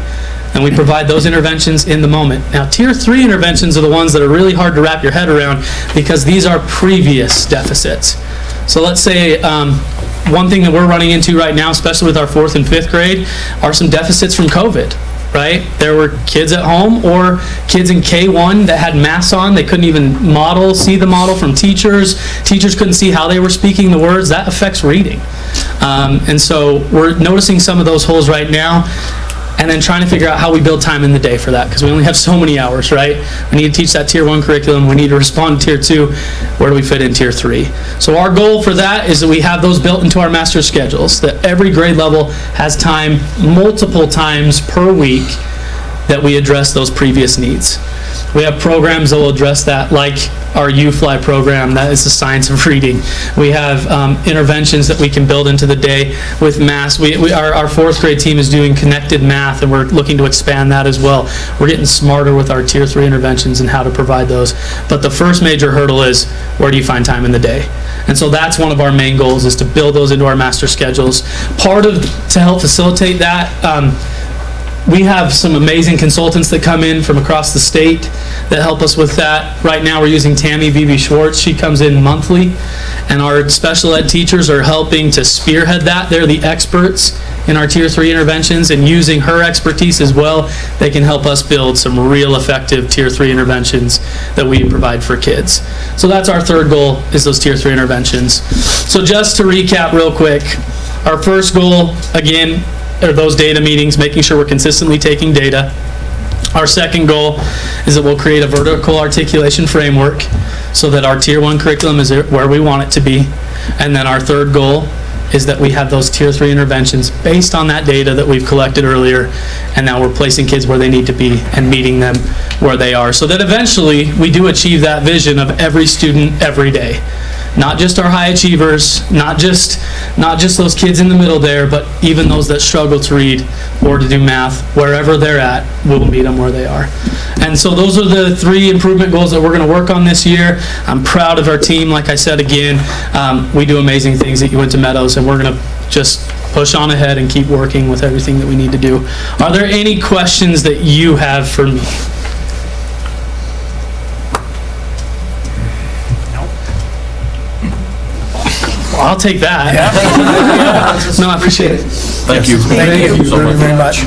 And we provide those interventions in the moment. Now, Tier 3 interventions are the ones that are really hard to wrap your head around because these are previous deficits. So let's say one thing that we're running into right now, especially with our 4th and 5th grade, are some deficits from COVID, right? There were kids at home or kids in K1 that had masks on. They couldn't even see the model from teachers. Teachers couldn't see how they were speaking the words. That affects reading. And so we're noticing some of those holes right now, and then trying to figure out how we build time in the day for that, because we only have so many hours, right? We need to teach that Tier 1 curriculum. We need to respond to Tier 2. Where do we fit in Tier 3? So our goal for that is that we have those built into our master schedules, that every grade level has time multiple times per week that we address those previous needs. We have programs that will address that, like our U-Fly program, that is the science of reading. We have interventions that we can build into the day with math. Our 4th grade team is doing connected math, and we're looking to expand that as well. We're getting smarter with our Tier 3 interventions and how to provide those. But the first major hurdle is, where do you find time in the day? And so that's one of our main goals, is to build those into our master schedules. To help facilitate that, we have some amazing consultants that come in from across the state that help us with that. Right now we're using Tammy Beebe Schwartz. She comes in monthly, and our special ed teachers are helping to spearhead that. They're the experts in our Tier 3 interventions, and using her expertise as well, they can help us build some real effective Tier 3 interventions that we provide for kids. So that's our 3rd goal, is those Tier 3 interventions. So just to recap real quick, our first goal, again, are those data meetings, making sure we're consistently taking data. Our second goal is that we'll create a vertical articulation framework so that our Tier 1 curriculum is where we want it to be. And then our 3rd goal is that we have those Tier 3 interventions based on that data that we've collected earlier, and now we're placing kids where they need to be and meeting them where they are, so that eventually we do achieve that vision of every student every day. Not just our high achievers, not just those kids in the middle there, but even those that struggle to read or to do math, wherever they're at, we'll meet them where they are. And so those are the 3 improvement goals that we're going to work on this year. I'm proud of our team. Like I said again, we do amazing things at UNT Meadows, and we're going to just push on ahead and keep working with everything that we need to do. Are there any questions that you have for me? Well, I'll take that. Yeah. No, I appreciate it. Thank you. Thank you so much. very much.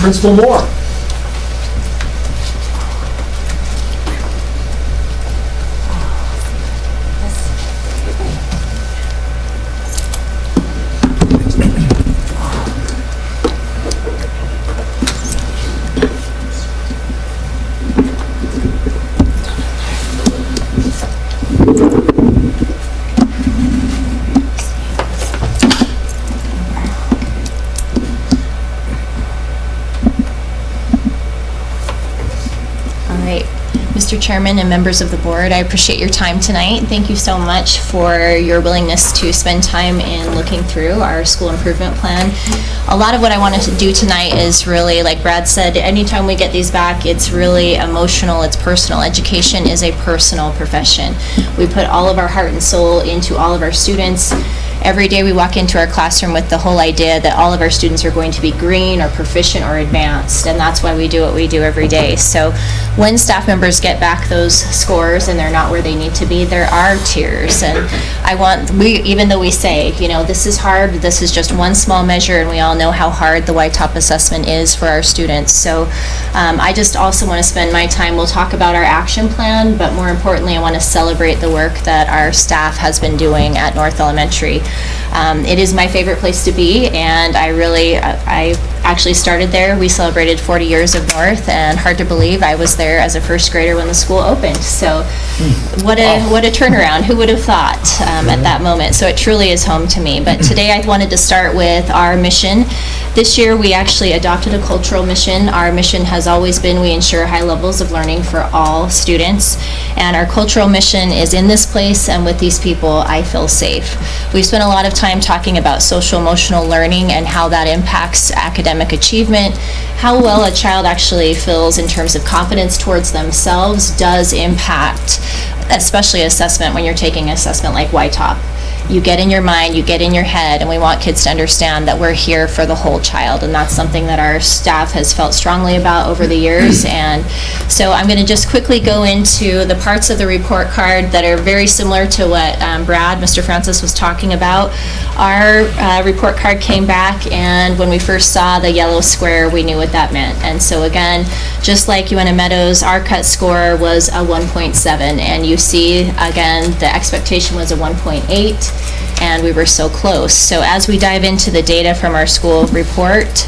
Principal Moore. Mr. Chairman and members of the board, I appreciate your time tonight. Thank you so much for your willingness to spend time in looking through our school improvement plan. A lot of what I wanted to do tonight is really, like Brad said, anytime we get these back, it's really emotional, it's personal. Education is a personal profession. We put all of our heart and soul into all of our students. Every day we walk into our classroom with the whole idea that all of our students are going to be green or proficient or advanced, and that's why we do what we do every day. So when staff members get back those scores and they're not where they need to be, there are tiers. And even though we say, you know, this is hard, this is just one small measure, and we all know how hard the YTOP assessment is for our students. So I just also want to spend my time, we'll talk about our action plan, but more importantly, I want to celebrate the work that our staff has been doing at North Elementary. It is my favorite place to be, and I actually started there. We celebrated 40 years of North, and hard to believe I was there as a first grader when the school opened. So What a turnaround. Who would have thought at that moment? So it truly is home to me. But today I wanted to start with our mission. This year we actually adopted a cultural mission. Our mission has always been we ensure high levels of learning for all students. And our cultural mission is in this place and with these people I feel safe. We've spent a lot of time talking about social emotional learning and how that impacts academic achievement. How well a child actually feels in terms of confidence towards themselves does impact, especially assessment when you're taking an assessment like YTOP. You get in your mind, you get in your head, and we want kids to understand that we're here for the whole child, and that's something that our staff has felt strongly about over the years. And so I'm going to just quickly go into the parts of the report card that are very similar to what Mr. Francis was talking about. Our report card came back, and when we first saw the yellow square, we knew what that meant. And so again, just like UNM Meadows, our cut score was a 1.7, and you see, again, the expectation was a 1.8. And we were so close. So as we dive into the data from our school report,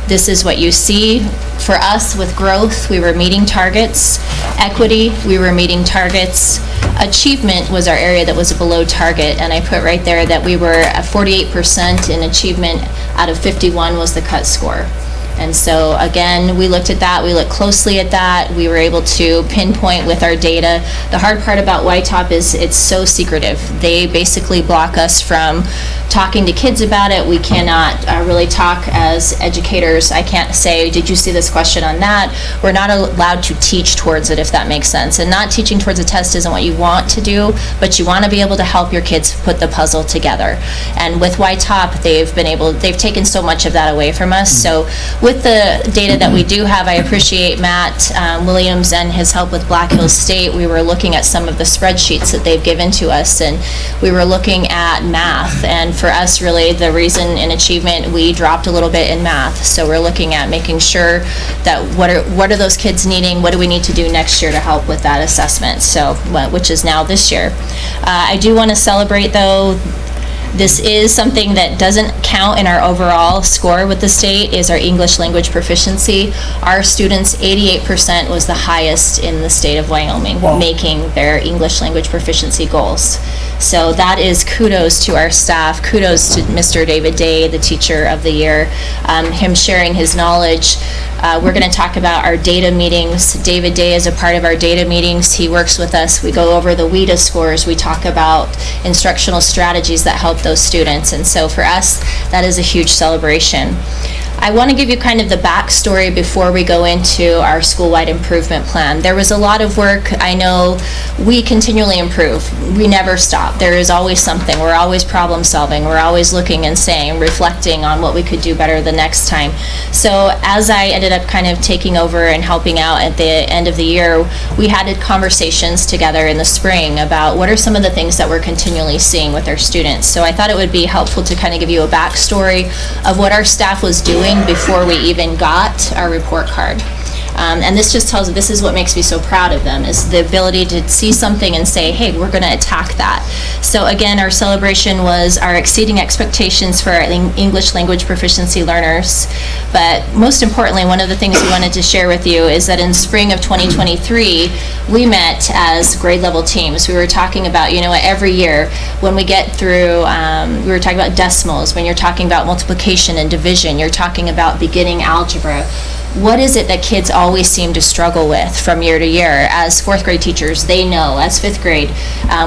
this is what you see. For us, with growth, we were meeting targets. Equity, we were meeting targets. Achievement was our area that was below target, and I put right there that we were at 48% in achievement out of 51 was the cut score. And so again, we looked at that, we looked closely at that, we were able to pinpoint with our data. The hard part about YTOP is it's so secretive. They basically block us from talking to kids about it. We cannot really talk as educators. I can't say, did you see this question on that? We're not allowed to teach towards it, if that makes sense. And not teaching towards a test isn't what you want to do, but you want to be able to help your kids put the puzzle together. And with YTOP, they've taken so much of that away from us. So with the data that we do have, I appreciate Matt Williams and his help with Black Hills State. We were looking at some of the spreadsheets that they've given to us, and we were looking at math. And for us, really, the reason in achievement, we dropped a little bit in math. So we're looking at making sure that what are those kids needing? What do we need to do next year to help with that assessment? So, which is now this year. I do want to celebrate, though. This is something that doesn't count in our overall score with the state, is our English language proficiency. Our students, 88% was the highest in the state of Wyoming, making their English language proficiency goals. So that is kudos to our staff, kudos to Mr. David Day, the teacher of the year, him sharing his knowledge. We're going to talk about our data meetings. David Day is a part of our data meetings. He works with us. We go over the WIDA scores. We talk about instructional strategies that help those students. And so for us, that is a huge celebration. I want to give you kind of the backstory before we go into our school-wide improvement plan. There was a lot of work. I know we continually improve. We never stop. There is always something. We're always problem solving. We're always looking and saying, reflecting on what we could do better the next time. So as I ended up kind of taking over and helping out at the end of the year, we had conversations together in the spring about what are some of the things that we're continually seeing with our students. So I thought it would be helpful to kind of give you a backstory of what our staff was doing before we even got our report card. And this just tells, this is what makes me so proud of them, is the ability to see something and say, hey, we're going to attack that. So again, our celebration was our exceeding expectations for our English language proficiency learners. But most importantly, one of the things we wanted to share with you is that in spring of 2023, we met as grade level teams. We were talking about, every year when we get through, we were talking about decimals, when you're talking about multiplication and division, you're talking about beginning algebra. What is it that kids always seem to struggle with from year to year? As fourth grade teachers, they know. As fifth grade,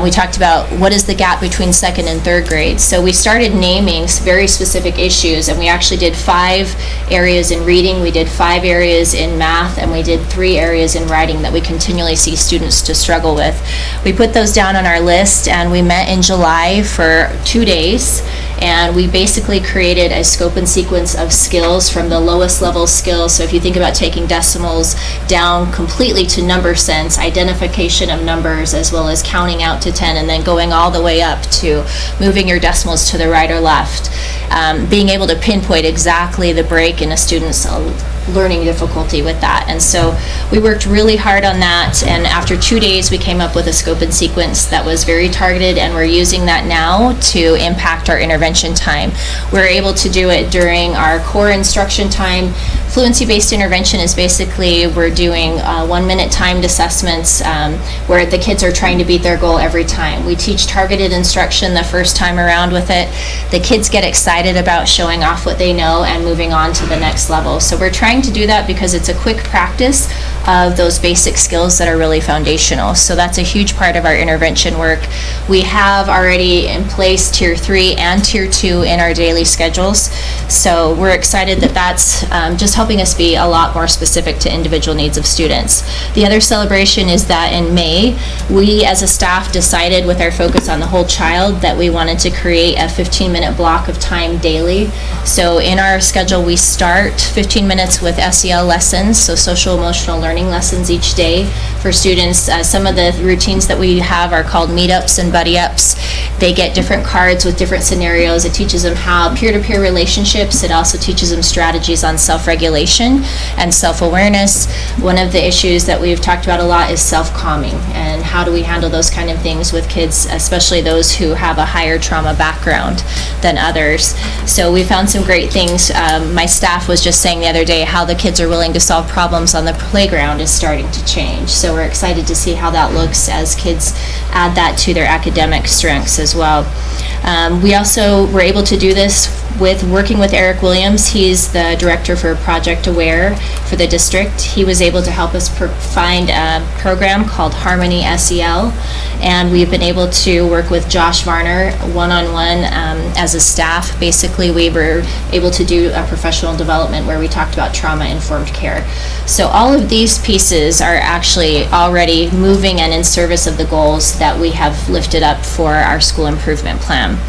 we talked about what is the gap between second and third grade. So we started naming very specific issues, and we actually did 5 areas in reading, we did 5 areas in math, and we did 3 areas in writing that we continually see students to struggle with. We put those down on our list, and we met in July for 2 days, and we basically created a scope and sequence of skills from the lowest level skills. So if you think about taking decimals down completely to number sense, identification of numbers, as well as counting out to 10, and then going all the way up to moving your decimals to the right or left, being able to pinpoint exactly the break in a student's learning difficulty with that. And so we worked really hard on that, and after 2 days we came up with a scope and sequence that was very targeted, and we're using that now to impact our intervention time. We're able to do it during our core instruction time Fluency-based intervention is basically we're doing 1-minute timed assessments where the kids are trying to beat their goal every time. We teach targeted instruction the first time around with it. The kids get excited about showing off what they know and moving on to the next level. So we're trying to do that because it's a quick practice of those basic skills that are really foundational. So that's a huge part of our intervention work. We have already in place Tier 3 and Tier 2 in our daily schedules. So we're excited that that's just helping us be a lot more specific to individual needs of students. The other celebration is that in May, we as a staff decided with our focus on the whole child that we wanted to create a 15-minute block of time daily. So in our schedule, we start 15 minutes with SEL lessons, so social emotional learning lessons each day for students. Some of the routines that we have are called meetups and buddy ups. They get different cards with different scenarios. It teaches them how peer-to-peer relationships. It also teaches them strategies on self-regulation and self-awareness. One of the issues that we've talked about a lot is self-calming, and how do we handle those kind of things with kids, especially those who have a higher trauma background than others. So we found some great things. My staff was just saying the other day how the kids are willing to solve problems on the playground is starting to change. So we're excited to see how that looks as kids add that to their academic strengths as well. We also were able to do this with working with Eric Williams. He's the director for Project Aware for the district. He was able to help us find a program called Harmony SEL, and we've been able to work with Josh Varner one-on-one as a staff. Basically, we were able to do a professional development where we talked about trauma-informed care. So all of these pieces are actually already moving and in service of the goals that we have lifted up for our school improvement plan.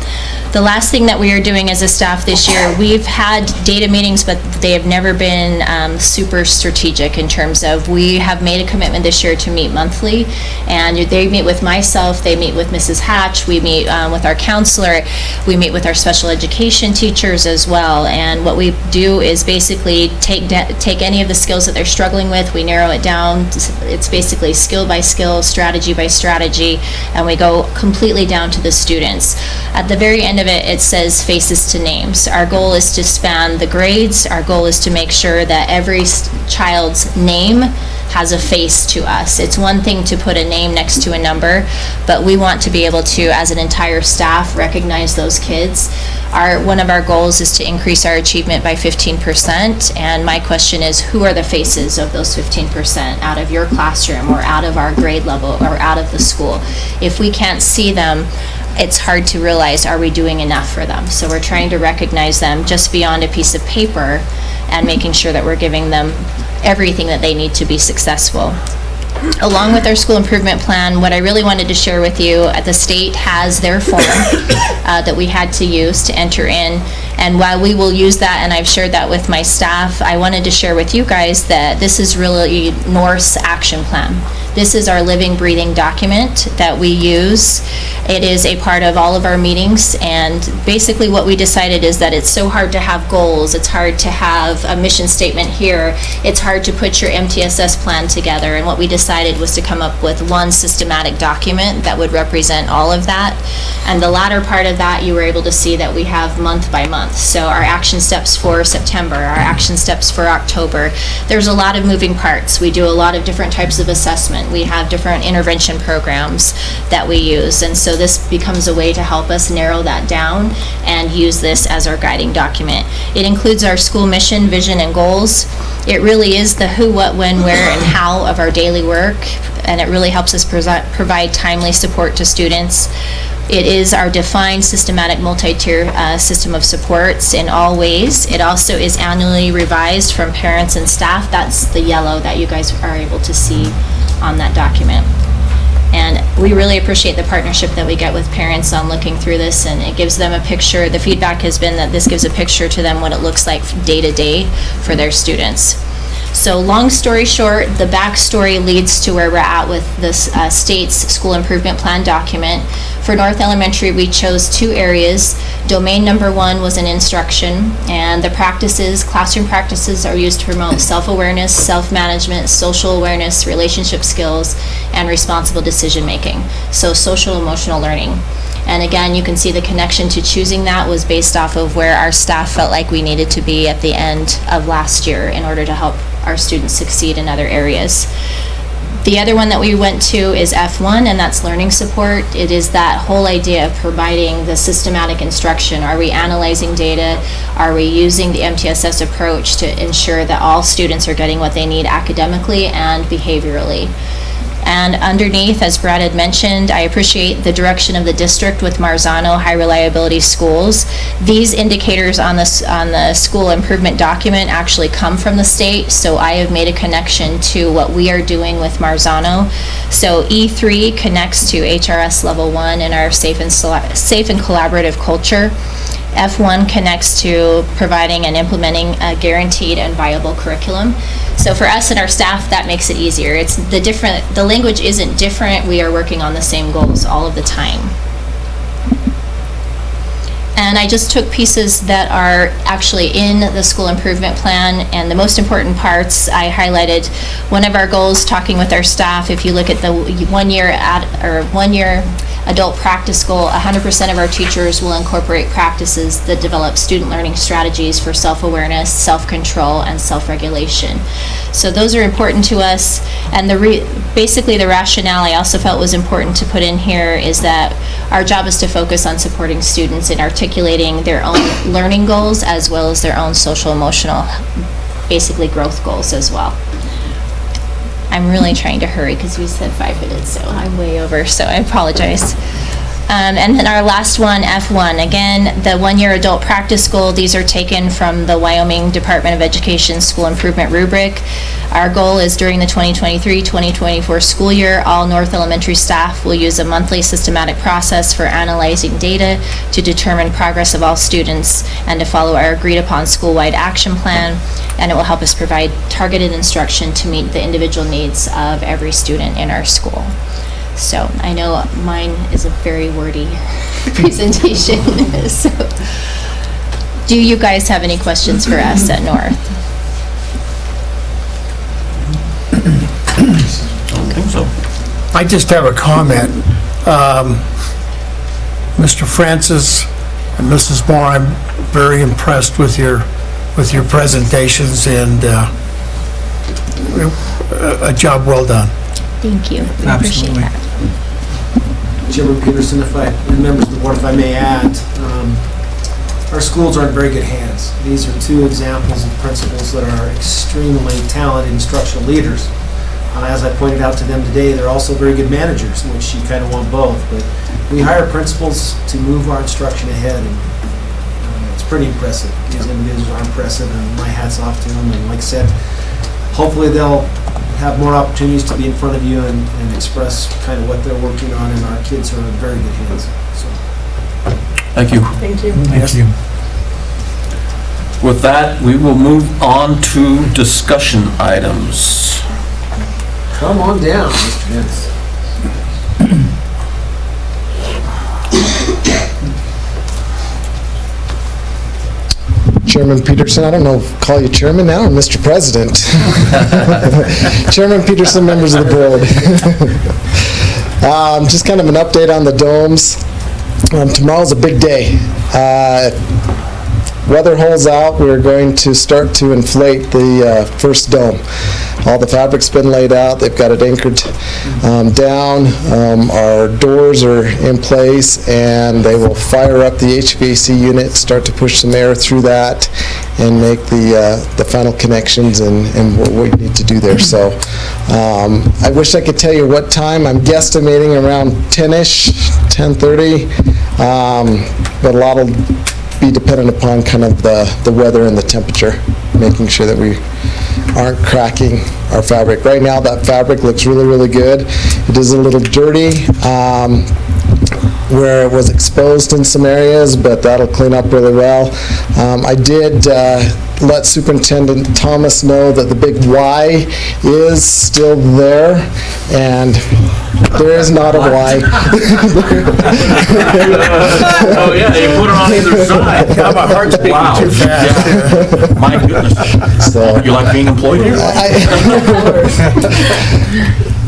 The last thing that we are doing as a staff this year, we've had data meetings, but they have never been super strategic in terms of, we have made a commitment this year to meet monthly, and they meet with myself, they meet with Mrs. Hatch, we meet with our counselor, we meet with our special education teachers as well, and what we do is basically take any of the skills that they're struggling with, we narrow it down. It's basically skill by skill, strategy by strategy, and we go completely down to the students. At the very end of it says faces to names. Our goal is to span the grades. Our goal is to make sure that every child's name has a face to us. It's one thing to put a name next to a number, but we want to be able to, as an entire staff, recognize those kids. One of our goals is to increase our achievement by 15%, and my question is, who are the faces of those 15% out of your classroom or out of our grade level or out of the school? If we can't see them, it's hard to realize, are we doing enough for them? So we're trying to recognize them just beyond a piece of paper and making sure that we're giving them everything that they need to be successful. Along with our school improvement plan, what I really wanted to share with you, the state has their form that we had to use to enter in. And while we will use that, and I've shared that with my staff, I wanted to share with you guys that this is really North's action plan. This is our living, breathing document that we use. It is a part of all of our meetings, and basically what we decided is that it's so hard to have goals, it's hard to have a mission statement here, it's hard to put your MTSS plan together, and what we decided was to come up with one systematic document that would represent all of that. And the latter part of that, you were able to see that we have month by month. So our action steps for September, our action steps for October. There's a lot of moving parts. We do a lot of different types of assessment. We have different intervention programs that we use, and so this becomes a way to help us narrow that down and use this as our guiding document. It includes our school mission, vision, and goals. It really is the who, what, when, where, and how of our daily work, and it really helps us provide timely support to students. It is our defined systematic multi-tier system of supports in all ways. It also is annually revised from parents and staff. That's the yellow that you guys are able to see on that document. And we really appreciate the partnership that we get with parents on looking through this, and it gives them a picture. The feedback has been that this gives a picture to them what it looks like day to day for their students. So long story short, the backstory leads to where we're at with this state's school improvement plan document. For North Elementary, we chose two areas. Domain number one was in instruction, and the practices, classroom practices, are used to promote self-awareness, self-management, social awareness, relationship skills, and responsible decision-making. So social emotional learning. And again, you can see the connection to choosing that was based off of where our staff felt like we needed to be at the end of last year in order to help our students succeed in other areas. The other one that we went to is F1, and that's learning support. It is that whole idea of providing the systematic instruction. Are we analyzing data? Are we using the MTSS approach to ensure that all students are getting what they need academically and behaviorally? And underneath, as Brad had mentioned, I appreciate the direction of the district with Marzano High Reliability Schools. These indicators on the school improvement document actually come from the state, so I have made a connection to what we are doing with Marzano. So E3 connects to HRS Level 1 in our safe and collaborative culture. F1 connects to providing and implementing a guaranteed and viable curriculum. So for us and our staff, that makes it easier. The language isn't different. We are working on the same goals all of the time. And I just took pieces that are actually in the school improvement plan, and the most important parts I highlighted. One of our goals, talking with our staff, if you look at the one year adult practice goal, 100% of our teachers will incorporate practices that develop student learning strategies for self-awareness, self-control, and self-regulation. So those are important to us, and basically the rationale I also felt was important to put in here is that our job is to focus on supporting students in articulating their own learning goals as well as their own social-emotional, basically growth goals as well. I'm really trying to hurry because we said 5 minutes, so I'm way over, so I apologize. And then our last one, F1, again, the one-year adult practice goal, these are taken from the Wyoming Department of Education School Improvement Rubric. Our goal is during the 2023-2024 school year, all North Elementary staff will use a monthly systematic process for analyzing data to determine progress of all students and to follow our agreed-upon school-wide action plan, and it will help us provide targeted instruction to meet the individual needs of every student in our school. So I know mine is a very wordy presentation. So, do you guys have any questions for us at North? I think so. I just have a comment. Mr. Francis and Mrs. Moore, I'm very impressed with your presentations, and a job well done. Thank you. We appreciate that. Chairman Peterson, and members of the board, if I may add, our schools are in very good hands. These are two examples of principals that are extremely talented instructional leaders. As I pointed out to them today, they're also very good managers, which you kind of want both. But we hire principals to move our instruction ahead, and it's pretty impressive. These individuals are impressive, and my hat's off to them. And like I said, hopefully they'll have more opportunities to be in front of you and express kind of what they're working on, and our kids are in very good hands. So. Thank you. Thank you. Thank you. With that, we will move on to discussion items. Come on down, Mr. Vince. Chairman Peterson, I don't know, call you chairman now or Mr. President? Chairman Peterson, members of the board. Just kind of an update on the domes. Tomorrow's a big day. Weather holds out, we're going to start to inflate the first dome. All the fabric's been laid out, they've got it anchored down. Our doors are in place, and they will fire up the HVAC unit, start to push some air through that, and make the final connections and what we need to do there. So I wish I could tell you what time. I'm guesstimating around 10-ish, 10:30, but a lot will be dependent upon kind of the weather and the temperature, making sure that we aren't cracking our fabric. Right now, that fabric looks really, really good. It is a little dirty where it was exposed in some areas, but that'll clean up really well. I did let Superintendent Thomas know that the big Y is still there, and there is not a Y. Oh, yeah, you put it on either side. Yeah, my heart's beating too fast. Yeah. My goodness. So, you like being employed here?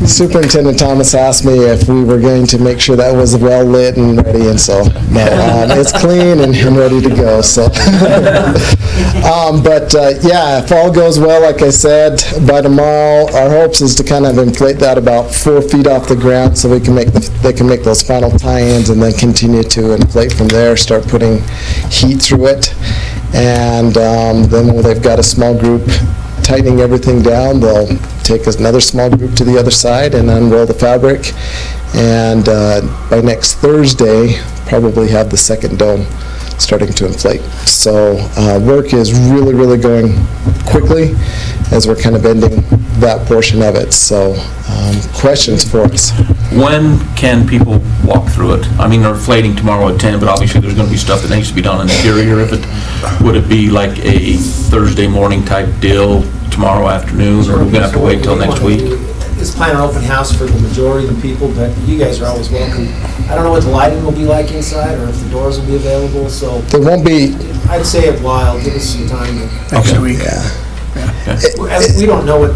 Superintendent Thomas asked me if we were going to make sure that was well lit getting ready, and so, it's clean and ready to go, so. Yeah, if all goes well, like I said, by tomorrow, our hopes is to kind of inflate that about 4 feet off the ground so they can make those final tie-ins and then continue to inflate from there, start putting heat through it. And then when they've got a small group tightening everything down, they'll take another small group to the other side and unroll the fabric. And by next Thursday, probably have the second dome starting to inflate. So work is really, really going quickly as we're kind of ending that portion of it. So questions for us? When can people walk through it? I mean, they're inflating tomorrow at 10, but obviously there's going to be stuff that needs to be done on the interior. Would it be like a Thursday morning type deal tomorrow afternoon, or we're going to have to wait till next week? It's plan an open house for the majority of the people, but you guys are always welcome. I don't know what the lighting will be like inside, or if the doors will be available, so. There won't be. I'd say a while, give us some time. Next week. We don't know what.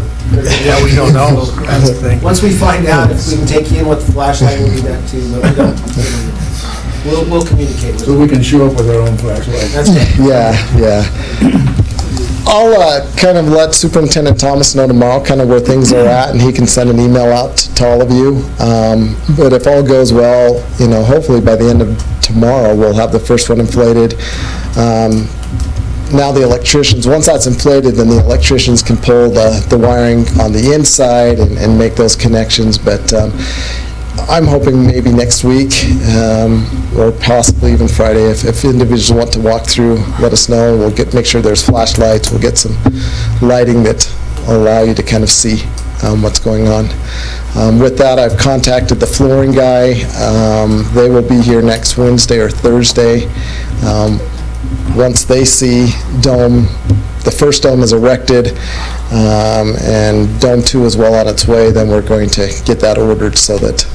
Yeah, we don't know. That's the thing. Once we find out if we can take you in with the flashlight, we'll do that too, but we don't. We'll communicate with you. So we can show up with our own flashlight. That's right. Yeah. I'll kind of let Superintendent Thomas know tomorrow kind of where things are at, and he can send an email out to all of you. But if all goes well, hopefully by the end of tomorrow, we'll have the first one inflated. Now the electricians, once that's inflated, then the electricians can pull the wiring on the inside and make those connections. But I'm hoping maybe next week, or possibly even Friday. If individuals want to walk through, let us know. We'll make sure there's flashlights. We'll get some lighting that will allow you to kind of see what's going on. With that, I've contacted the flooring guy. They will be here next Wednesday or Thursday. Once they see the first dome is erected, and Dome 2 is well on its way, then we're going to get that ordered so that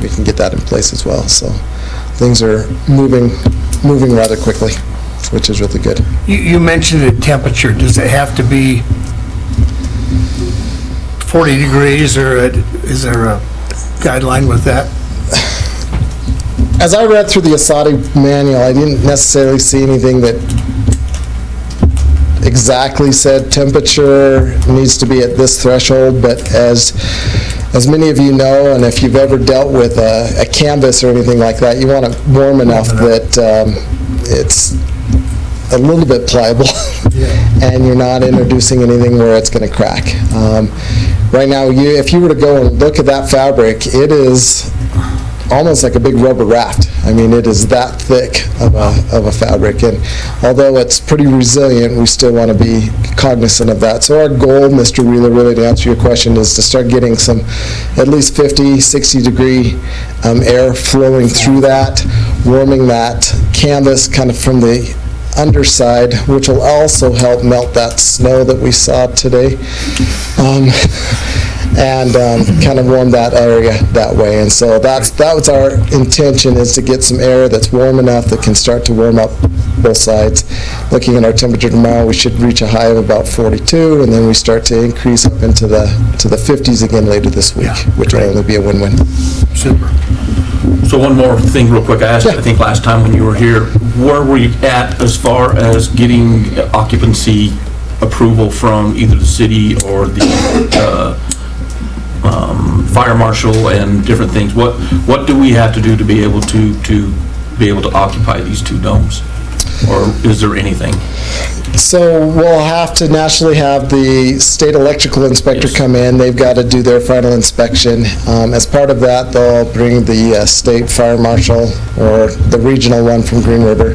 we can get that in place as well. So things are moving rather quickly, which is really good. You mentioned the temperature. Does it have to be 40 degrees, or is there a guideline with that? As I read through the ASADI manual, I didn't necessarily see anything that exactly said temperature needs to be at this threshold, but as many of you know, and if you've ever dealt with a canvas or anything like that, you want it warm enough that it's a little bit pliable, and you're not introducing anything where it's going to crack. Right now, if you were to go and look at that fabric, it is almost like a big rubber raft. I mean, it is that thick of a fabric, and although it's pretty resilient, we still want to be cognizant of that. So our goal, Mr. Wheeler, really to answer your question, is to start getting some at least 50, 60 degree air flowing through that, warming that canvas kind of from the underside, which will also help melt that snow that we saw today. And kind of warm that area that way. And so that was our intention, is to get some air that's warm enough that can start to warm up both sides. Looking at our temperature tomorrow, we should reach a high of about 42, and then we start to increase up into the 50s again later this week, which will only be a win-win. Super. So one more thing real quick. I asked, I think last time when you were here, where were you at as far as getting occupancy approval from either the city or the fire marshal and different things? What do we have to do to be able to occupy these two domes, or is there anything? So we'll have to nationally have the state electrical inspector come in. They've got to do their final inspection. As part of that, they'll bring the state fire marshal, or the regional one from Green River.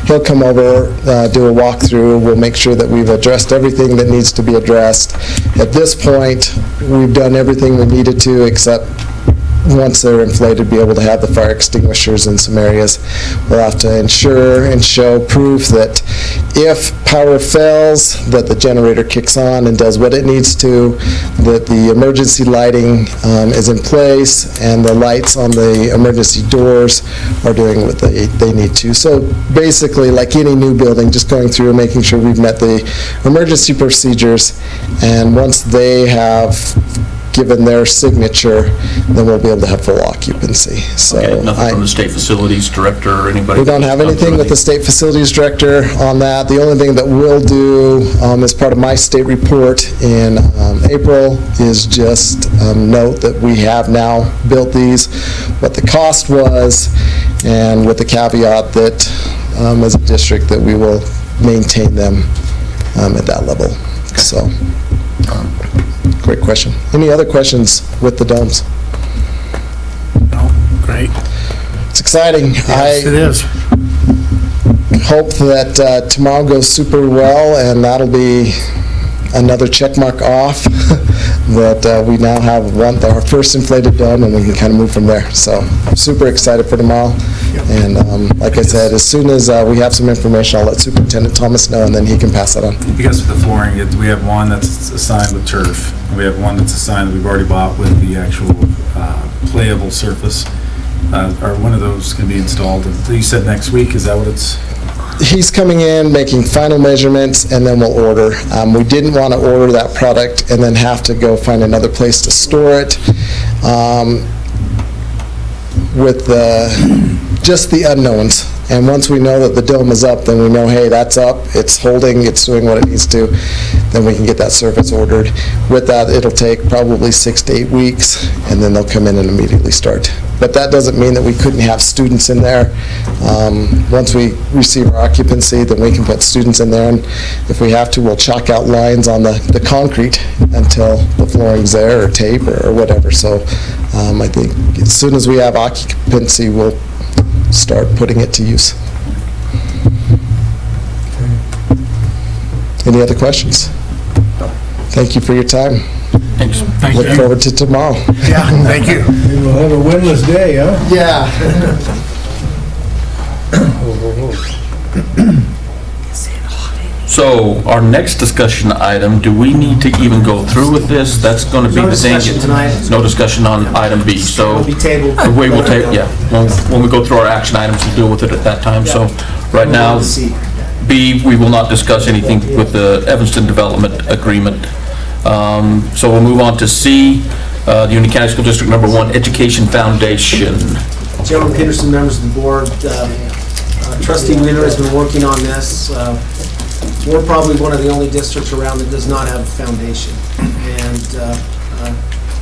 He'll come over, do a walkthrough. We'll make sure that we've addressed everything that needs to be addressed. At this point, we've done everything we needed to, except once they're inflated, be able to have the fire extinguishers in some areas. We'll have to ensure and show proof that if power fails, that the generator kicks on and does what it needs to, that the emergency lighting is in place, and the lights on the emergency doors are doing what they need to. So basically, like any new building, just going through and making sure we've met the emergency procedures, and once they have given their signature, then we'll be able to have full occupancy. So Okay, nothing from the state facilities director or anybody? we don't have anything with the state facilities director on that. The only thing that we'll do as part of my state report in April is just note that we have now built these, what the cost was, and with the caveat that as a district that we will maintain them at that level. So, great question. Any other questions with the domes? Great. It's exciting. Yes, it is. Hope that tomorrow goes super well, and that'll be another check mark off that we now have our first inflated dome, and we can kind of move from there. So I'm super excited for tomorrow. And like I said, as soon as we have some information, I'll let Superintendent Thomas know, and then he can pass that on. Because for the flooring, we have one that's assigned with turf. We have one that's assigned that we've already bought with the actual playable surface. Are one of those going to be installed? You said next week, is that what it's? He's coming in, making final measurements, and then we'll order. We didn't want to order that product and then have to go find another place to store it. With just the unknowns. And once we know that the dome is up, then we know, hey, that's up, it's holding, it's doing what it needs to, then we can get that surface ordered. With that, it'll take probably 6 to 8 weeks, and then they'll come in and immediately start. But that doesn't mean that we couldn't have students in there. Once we receive our occupancy, then we can put students in there, and if we have to, we'll chalk out lines on the concrete until the flooring's there, or tape, or whatever. So I think as soon as we have occupancy, we'll start putting it to use. Any other questions? Thank you for your time. Thanks. Look forward to tomorrow. Yeah, thank you. We'll have a winless day, huh? Yeah. So our next discussion item, do we need to even go through with this? That's going to be No the thing. discussion tonight. No discussion on item B, so. It'll be tabled. We will take, yeah, when we go through our action items, we'll deal with it at that time. So right now, B, we will not discuss anything with the Evanston Development Agreement. So we'll move on to C, the Union County School District Number 1 Education Foundation. Chairman Peterson, members of the board, Trustee Wheeler has been working on this. We're probably one of the only districts around that does not have a foundation. And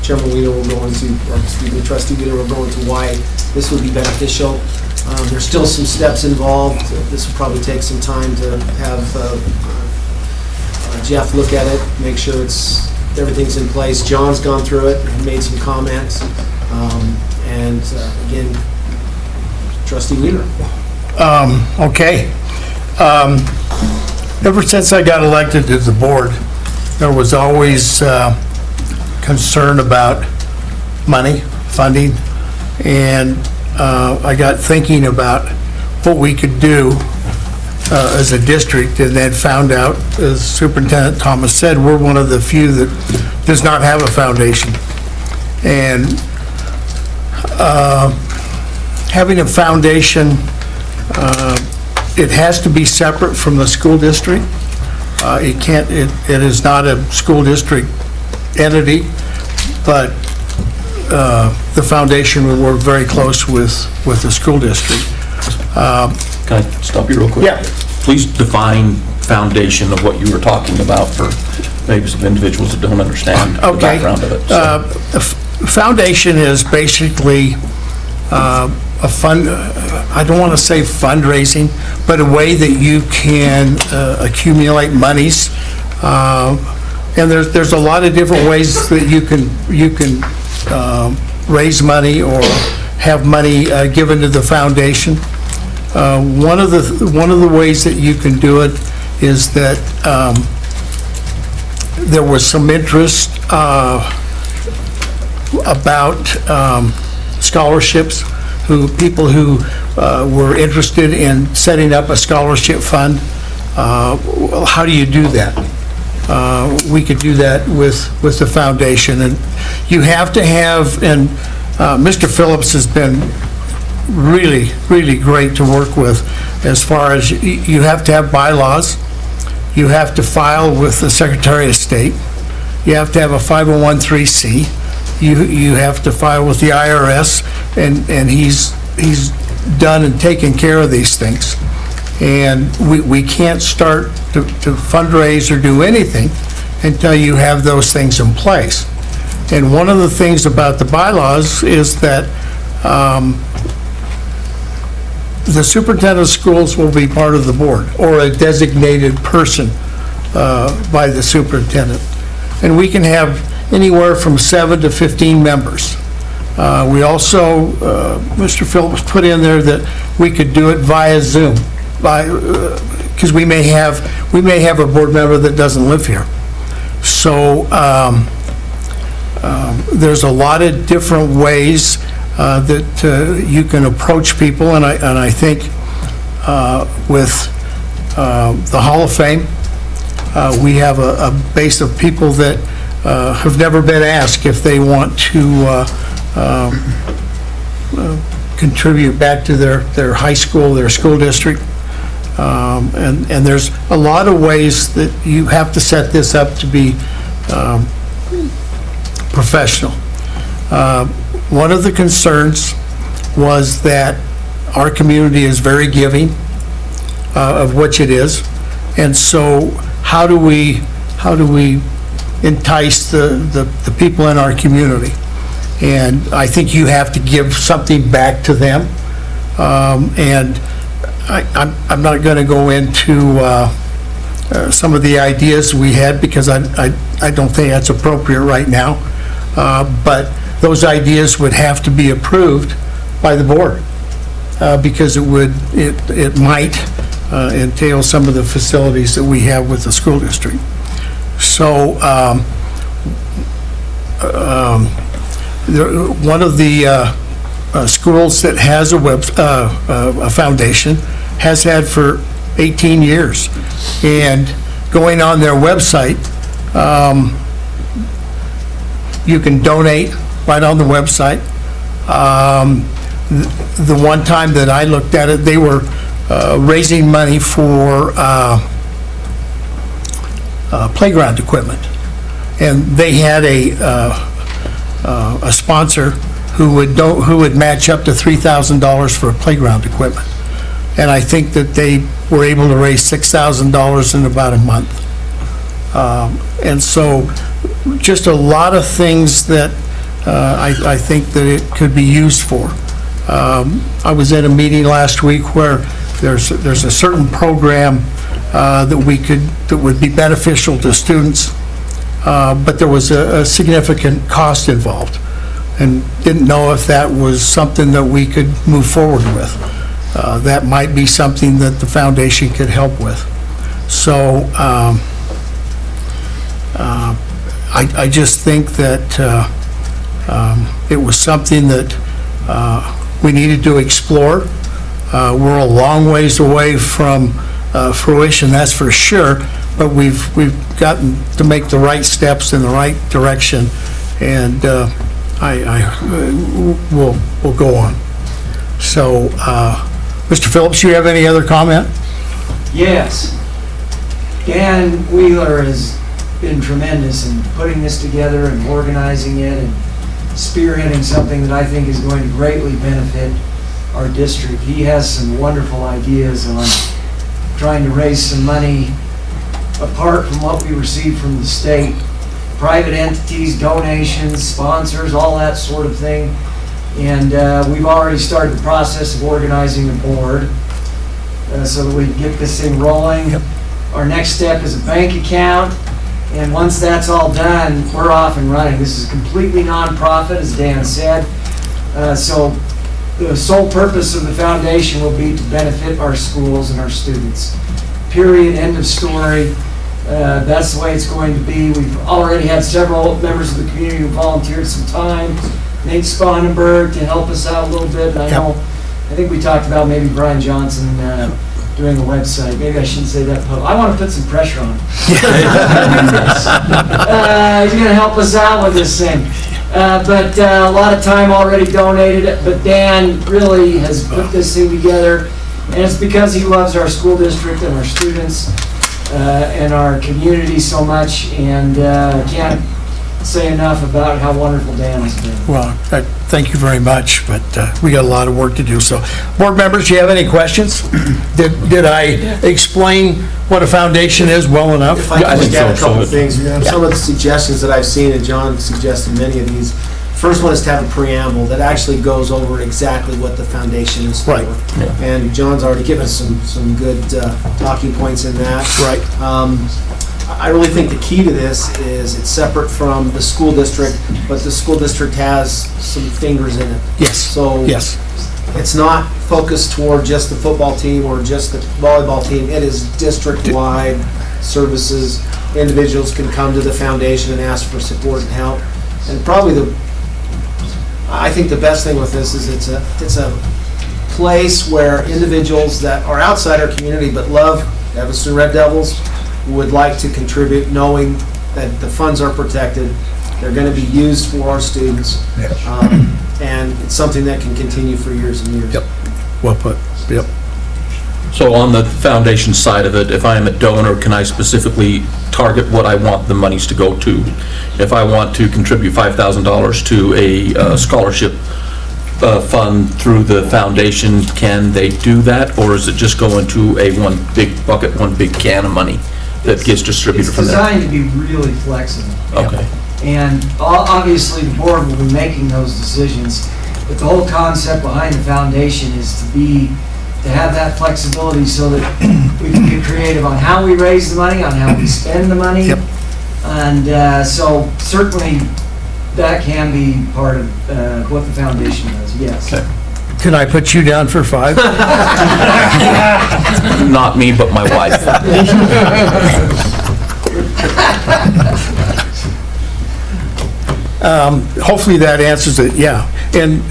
Chairman Wheeler will go into, or excuse me, Trustee Wheeler will go into why this would be beneficial. There's still some steps involved. This will probably take some time to have Jeff look at it, make sure everything's in place. John's gone through it and made some comments. And again, Trustee Wheeler. Okay. Ever since I got elected to the board, there was always concern about money, funding, and I got thinking about what we could do as a district, and then found out, as Superintendent Thomas said, we're one of the few that does not have a foundation. And having a foundation, it has to be separate from the school district. It is not a school district entity, but the foundation will work very close with the school district. Can I stop you real quick? Yeah. Please define foundation of what you were talking about for maybe some individuals that don't understand the background of it. So. Foundation is basically a fund, I don't want to say fundraising, but a way that you can accumulate monies. And there's a lot of different ways that you can raise money or have money given to the foundation. One of the ways that you can do it is that there was some interest about scholarships, people who were interested in setting up a scholarship fund. How do you do that? We could do that with the foundation, and you have to have, and Mr. Phillips has been really, really great to work with, as far as you have to have bylaws, you have to file with the Secretary of State, you have to have a 501(c)(3), you have to file with the IRS, and he's done and taken care of these things. And we can't start to fundraise or do anything until you have those things in place. And one of the things about the bylaws is that the superintendent of schools will be part of the board, or a designated person by the superintendent. And we can have anywhere from 7 to 15 members. We also, Mr. Phillips put in there that we could do it via Zoom, because we may have a board member that doesn't live here. So there's a lot of different ways that you can approach people, and I think with the Hall of Fame, we have a base of people that have never been asked if they want to contribute back to their high school, their school district. And there's a lot of ways that you have to set this up to be professional. One of the concerns was that our community is very giving of which it is, and so how do we entice the people in our community? And I think you have to give something back to them. And I'm not going to go into some of the ideas we had, because I don't think that's appropriate right now. But those ideas would have to be approved by the board, because it might entail some of the facilities that we have with the school district. So one of the schools that has a foundation has had for 18 years. And going on their website, you can donate right on the website. The one time that I looked at it, they were raising money for playground equipment. And they had a sponsor who would match up to $3,000 for playground equipment. And I think that they were able to raise $6,000 in about a month. And so just a lot of things that I think that it could be used for. I was in a meeting last week where there's a certain program that would be beneficial to students, but there was a significant cost involved, and didn't know if that was something that we could move forward with. That might be something that the foundation could help with. So I just think that it was something that we needed to explore. We're a long ways away from fruition, that's for sure, but we've gotten to make the right steps in the right direction, and we'll go on. So, Mr. Phillips, you have any other comment? Yes. Dan Wheeler has been tremendous in putting this together and organizing it and spearheading something that I think is going to greatly benefit our district. He has some wonderful ideas on trying to raise some money apart from what we receive from the state. Private entities, donations, sponsors, all that sort of thing. And we've already started the process of organizing a board so that we can get this thing rolling. Yep. Our next step is a bank account, and once that's all done, we're off and running. This is completely nonprofit, as Dan said. So the sole purpose of the foundation will be to benefit our schools and our students. Period, end of story. That's the way it's going to be. We've already had several members of the community who volunteered some time. Nate Spanenberg to help us out a little bit. And I think we talked about maybe Brian Johnson doing a website. Maybe I shouldn't say that. I want to put some pressure on him. He's going to help us out with this thing. But a lot of time already donated. But Dan really has put this thing together. And it's because he loves our school district and our students and our community so much. And can't say enough about how wonderful Dan has been. Well, thank you very much, but we got a lot of work to do. So, board members, do you have any questions? Did I explain what a foundation is well enough? If I could just add a couple of things, some of the suggestions that I've seen, and John suggested many of these. First one is to have a preamble that actually goes over exactly what the foundation is for. Right. And John's already given some good talking points in that. Right. I really think the key to this is it's separate from the school district, but the school district has some fingers in it. Yes. So Yes. it's not focused toward just the football team or just the volleyball team. It is district-wide services. Individuals can come to the foundation and ask for support and help. And probably I think the best thing with this is it's a place where individuals that are outside our community but love Evanston Red Devils would like to contribute, knowing that the funds are protected, they're going to be used for our students, and it's something that can continue for years and years. Yep. Well put. Yep. So on the foundation side of it, if I am a donor, can I specifically target what I want the monies to go to? If I want to contribute $5,000 to a scholarship fund through the foundation, can they do that? Or is it just go into a one big bucket, one big can of money that gets distributed from It's there? designed to be really flexible. Okay. And obviously, the board will be making those decisions, but the whole concept behind the foundation is to have that flexibility so that we can get creative on how we raise the money, on how we spend the money. Yep. And so certainly, that can be part of what the foundation does, yes. Okay. Can I put you down for 5? Not me, but my wife. Hopefully that answers it, yeah. And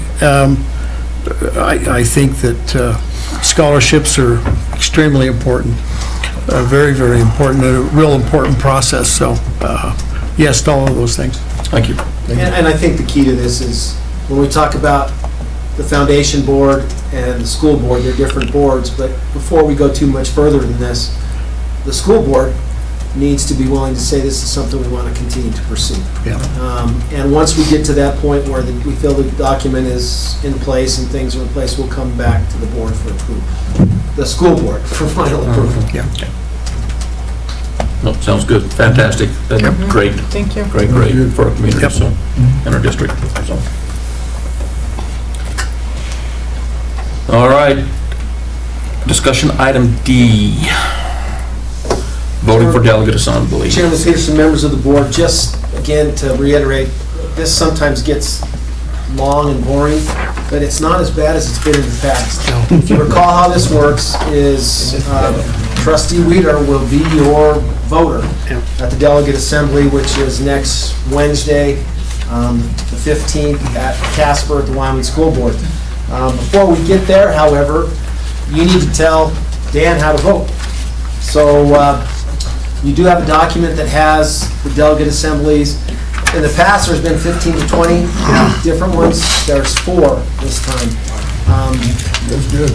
I think that scholarships are extremely important, very, very important, a real important process. So, yes to all of those things. Thank you. And I think the key to this is, when we talk about the foundation board and the school board, they're different boards, but before we go too much further than this, the school board needs to be willing to say this is something we want to continue to pursue. Yeah. And once we get to that point where we feel the document is in place and things are in place, we'll come back to the board for approval. The school board for final approval. Yeah. No, sounds good. Fantastic. That's great. Thank you. Great for our community, so, and our district, so. All right. Discussion item D. Voting for delegate assembly. Chairman Peterson, members of the board, just again to reiterate, this sometimes gets long and boring, but it's not as bad as it's been in the past. If you recall how this works is Trustee Weeder will be your voter at the delegate assembly, which is next Wednesday, the 15th at Casper at the Wyoming School Board. Before we get there, however, you need to tell Dan how to vote. So you do have a document that has the delegate assemblies. In the past, there's been 15 to 20 different ones. There's 4 this time.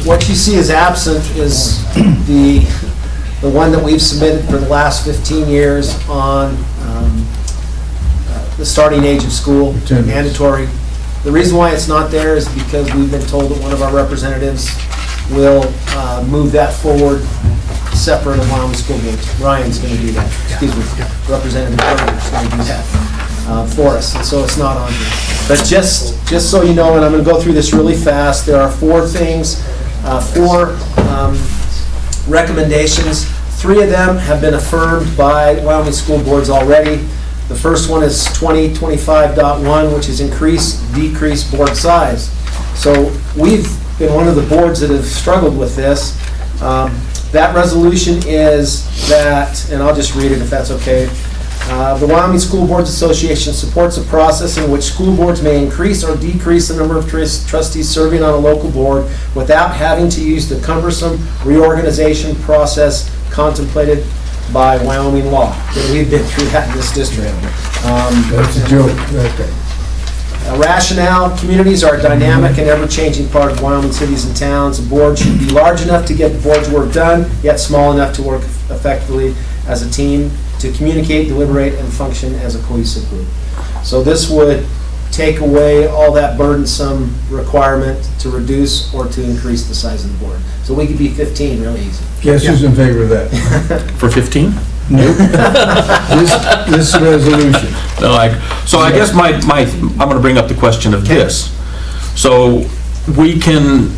What you see is absent is the one that we've submitted for the last 15 years on the starting age of school, mandatory. The reason why it's not there is because we've been told that one of our representatives will move that forward separate of Wyoming School Board. Ryan's going to do that. Excuse me. Representative Berger's going to do that for us, and so it's not on here. But just so you know, and I'm going to go through this really fast, there are 4 things, 4 recommendations. 3 of them have been affirmed by Wyoming School Boards already. The first one is 2025.1, which is decrease board size. So we've been one of the boards that have struggled with this. That resolution is that, and I'll just read it if that's okay. The Wyoming School Boards Association supports a process in which school boards may increase or decrease the number of trustees serving on a local board without having to use the cumbersome reorganization process contemplated by Wyoming law. And we've been through that in this district. That's a joke. Okay. Rationale, communities are a dynamic and ever-changing part of Wyoming cities and towns. A board should be large enough to get the board's work done, yet small enough to work effectively as a team, to communicate, deliberate, and function as a cohesive group. So this would take away all that burdensome requirement to reduce or to increase the size of the board. So we could be 15 really easy. Guess who's in favor of that? For 15? Nope. This resolution. No, so I guess I'm going to bring up the question of this. So we can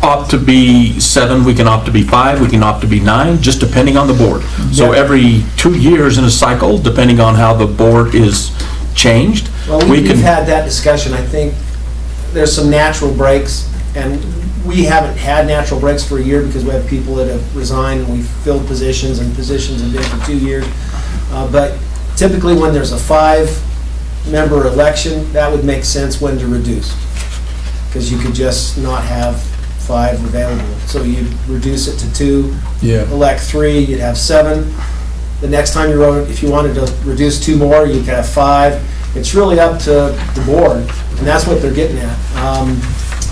opt to be 7, we can opt to be 5, we can opt to be 9, just depending on the board. So every 2 years in a cycle, depending on how the board is changed, Well, we've had that discussion. I think there's some natural breaks, and we haven't had natural breaks for a year because we have people that have resigned and we've filled positions, and positions have been for 2 years. But typically when there's a 5-member election, that would make sense when to reduce, because you could just not have 5 available. So you'd reduce it to 2, elect 3, you'd have 7. The next time you wrote, if you wanted to reduce 2 more, you could have 5. It's really up to the board, and that's what they're getting at.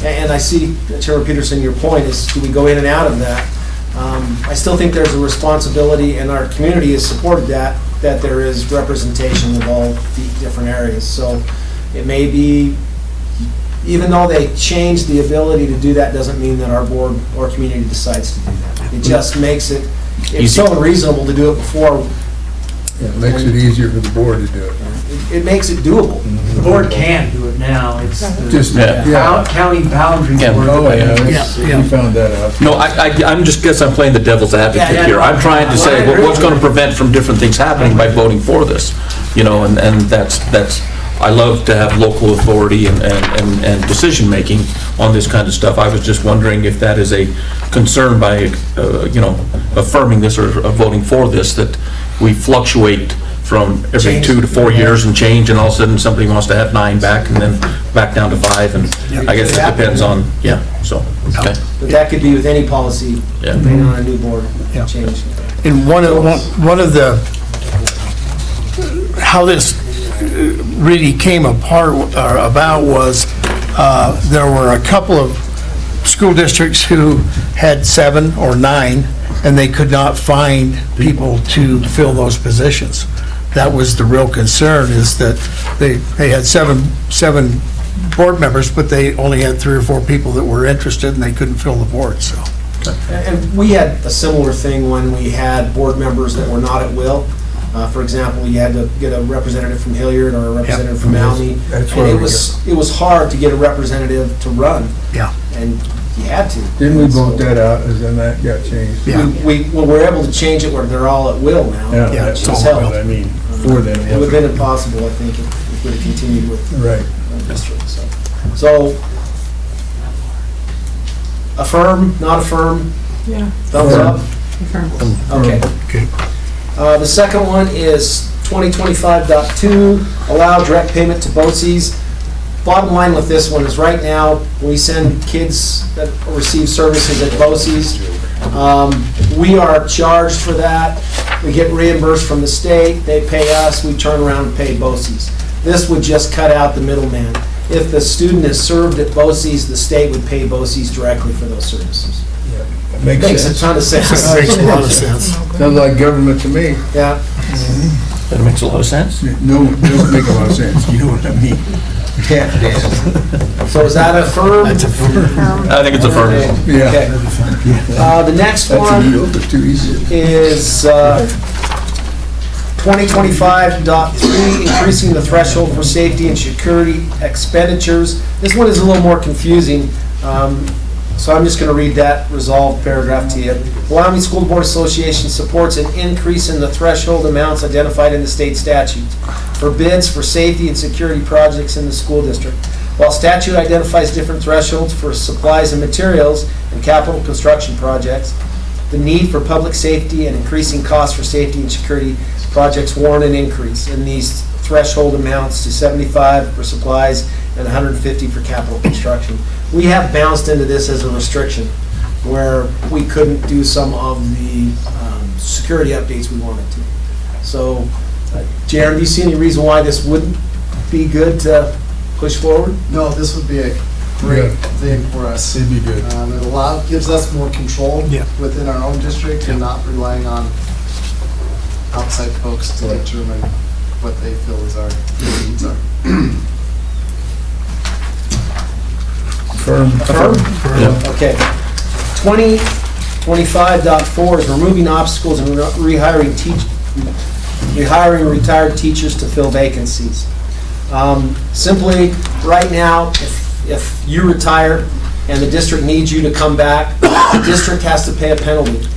And I see, Chairman Peterson, your point is, do we go in and out of that? I still think there's a responsibility, and our community has supported that there is representation of all the different areas. So it may be, even though they changed the ability to do that, doesn't mean that our board or community decides to do that. It just makes it, it's so unreasonable to do it before. Yeah, it makes it easier for the board to do it. It makes it doable. The board can do it now. It's Just, the county boundary board. Oh, yeah, we found that out. No, I'm just guess I'm playing the devil's advocate here. I'm trying to say what's going to prevent from different things happening by voting for this, and that's I love to have local authority and decision-making on this kind of stuff. I was just wondering if that is a concern by, affirming this or voting for this, that we fluctuate from every 2 to 4 years and change, and all of a sudden somebody wants to have 9 back and then back down to 5, and I guess it depends on, okay. But that could be with any policy, depending on a new board change. And one of the, how this really came apart or about was there were a couple of school districts who had 7 or 9, and they could not find people to fill those positions. That was the real concern, is that they had seven board members, but they only had 3 or 4 people that were interested, and they couldn't fill the board, so. And we had a similar thing when we had board members that were not at will. For example, you had to get a representative from Hilliard or a representative from Almy. And it was hard to get a representative to run. Yeah. And you had to. Didn't we vote that out, and then that got changed? Yeah. We're able to change it where they're all at will now. Yeah, which that's has all, helped. I mean, before then It would have been impossible, I think, if we'd have continued with Right. district. So, affirm, not affirm? Yeah. Thumbs up? Affirm. Okay. The second one is 2025.2, allow direct payment to BOCES. Bottom line with this one is right now, we send kids that receive services at BOCES. We are charged for that. We get reimbursed from the state, they pay us, we turn around and pay BOCES. This would just cut out the middleman. If the student is served at BOCES, the state would pay BOCES directly for those services. Makes a ton of sense. Makes a lot of sense. Sounds like government to me. Yeah. That makes a lot of sense. No, it doesn't make a lot of sense, you know what I mean? Yeah, Dan. So is that affirmed? That's affirmed. I think it's affirmative. Yeah. Okay. The next one is 2025.3, increasing the threshold for safety and security expenditures. This one is a little more confusing, so I'm just going to read that resolved paragraph to you. Wyoming School Board Association supports an increase in the threshold amounts identified in the state statutes for bids for safety and security projects in the school district. While statute identifies different thresholds for supplies and materials and capital construction projects, the need for public safety and increasing costs for safety and security projects warrant an increase in these threshold amounts to 75 for supplies and 150 for capital construction. We have bounced into this as a restriction where we couldn't do some of the security updates we wanted to. So, Jaron, do you see any reason why this wouldn't be good to push forward? No, this would be a great thing for us. It'd be good. It gives us more control within our own district and not relying on outside folks to determine what they feel is our needs are. Affirm. Okay. 2025.4 is removing obstacles and rehiring retired teachers to fill vacancies. Simply, right now, if you retire and the district needs you to come back, the district has to pay a penalty.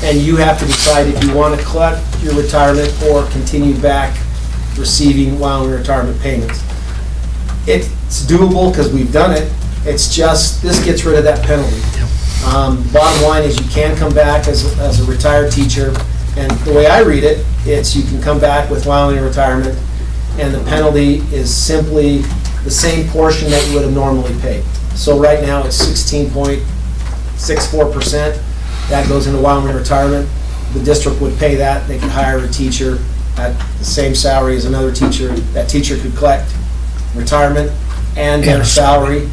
And you have to decide if you want to collect your retirement or continue back receiving Wyoming retirement payments. It's doable because we've done it. It's just, this gets rid of that penalty. Bottom line is you can come back as a retired teacher, and the way I read it, it's you can come back with Wyoming retirement, and the penalty is simply the same portion that you would have normally paid. So right now it's 16.64%. That goes into Wyoming retirement. The district would pay that. They could hire a teacher at the same salary as another teacher. That teacher could collect retirement and their salary.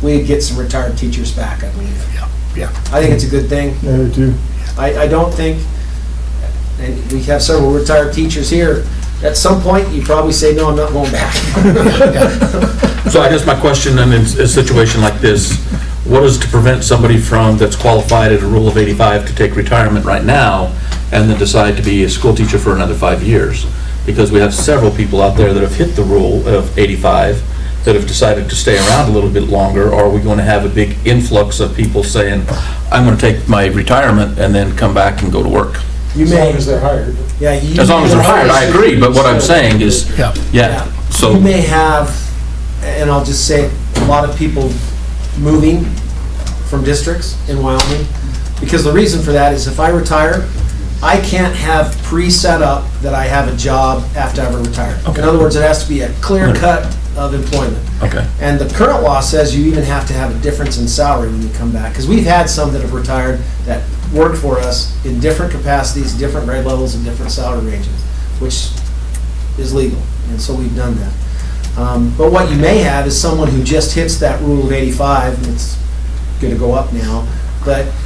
We'd get some retired teachers back, I believe. Yeah. I think it's a good thing. Yeah, I do. I don't think, and we have several retired teachers here, at some point, you probably say, no, I'm not going back. So I guess my question then in a situation like this, what is to prevent somebody from, that's qualified at a rule of 85 to take retirement right now and then decide to be a school teacher for another 5 years? Because we have several people out there that have hit the rule of 85 that have decided to stay around a little bit longer, or are we going to have a big influx of people saying, I'm going to take my retirement and then come back and go to work? You may, As they're hired. yeah. As long as they're hired, I agree, but what I'm saying is, yeah, so. You may have, and I'll just say, a lot of people moving from districts in Wyoming, because the reason for that is if I retire, I can't have pre-set up that I have a job after I've retired. In other words, it has to be a clear cut of employment. Okay. And the current law says you even have to have a difference in salary when you come back, because we've had some that have retired that worked for us in different capacities, different grade levels, and different salary ranges, which is legal, and so we've done that. But what you may have is someone who just hits that rule of 85, and it's going to go up now,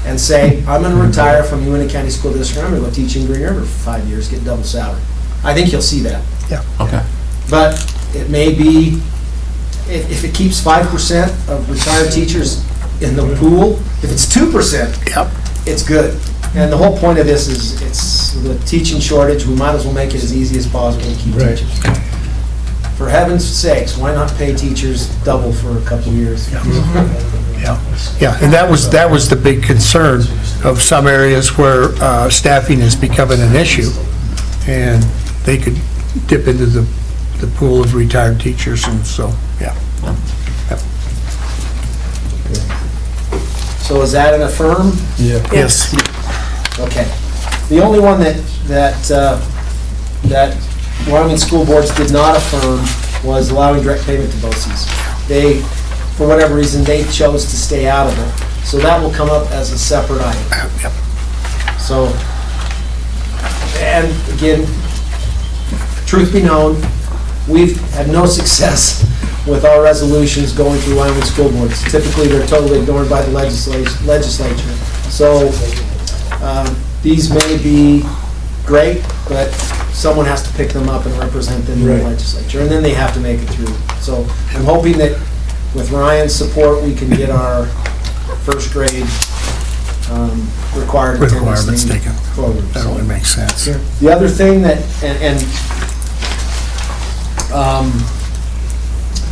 and say, I'm going to retire from UNT County School District, I'm going to go teach in Green River for 5 years, get double salary. I think you'll see that. Yeah. Okay. But it may be, if it keeps 5% of retired teachers in the pool, if it's 2%, it's good. And the whole point of this is, it's the teaching shortage, we might as well make it as easy as possible to keep teachers. For heaven's sakes, why not pay teachers double for a couple of years? Yeah, and that was the big concern of some areas where staffing is becoming an issue, and they could dip into the pool of retired teachers, and so, yeah. So is that an affirm? Yeah. Yes. Okay. The only one that Wyoming school boards did not affirm was allowing direct payment to BOCES. They, for whatever reason, they chose to stay out of it. So that will come up as a separate item. So, and again, truth be known, we've had no success with our resolutions going through Wyoming school boards. Typically, they're totally ignored by the legislature. So these may be great, but someone has to pick them up and represent them in the legislature, and then they have to make it through. So I'm hoping that with Ryan's support, we can get our first grade required Requirements taken forward. That only makes sense. The other thing that,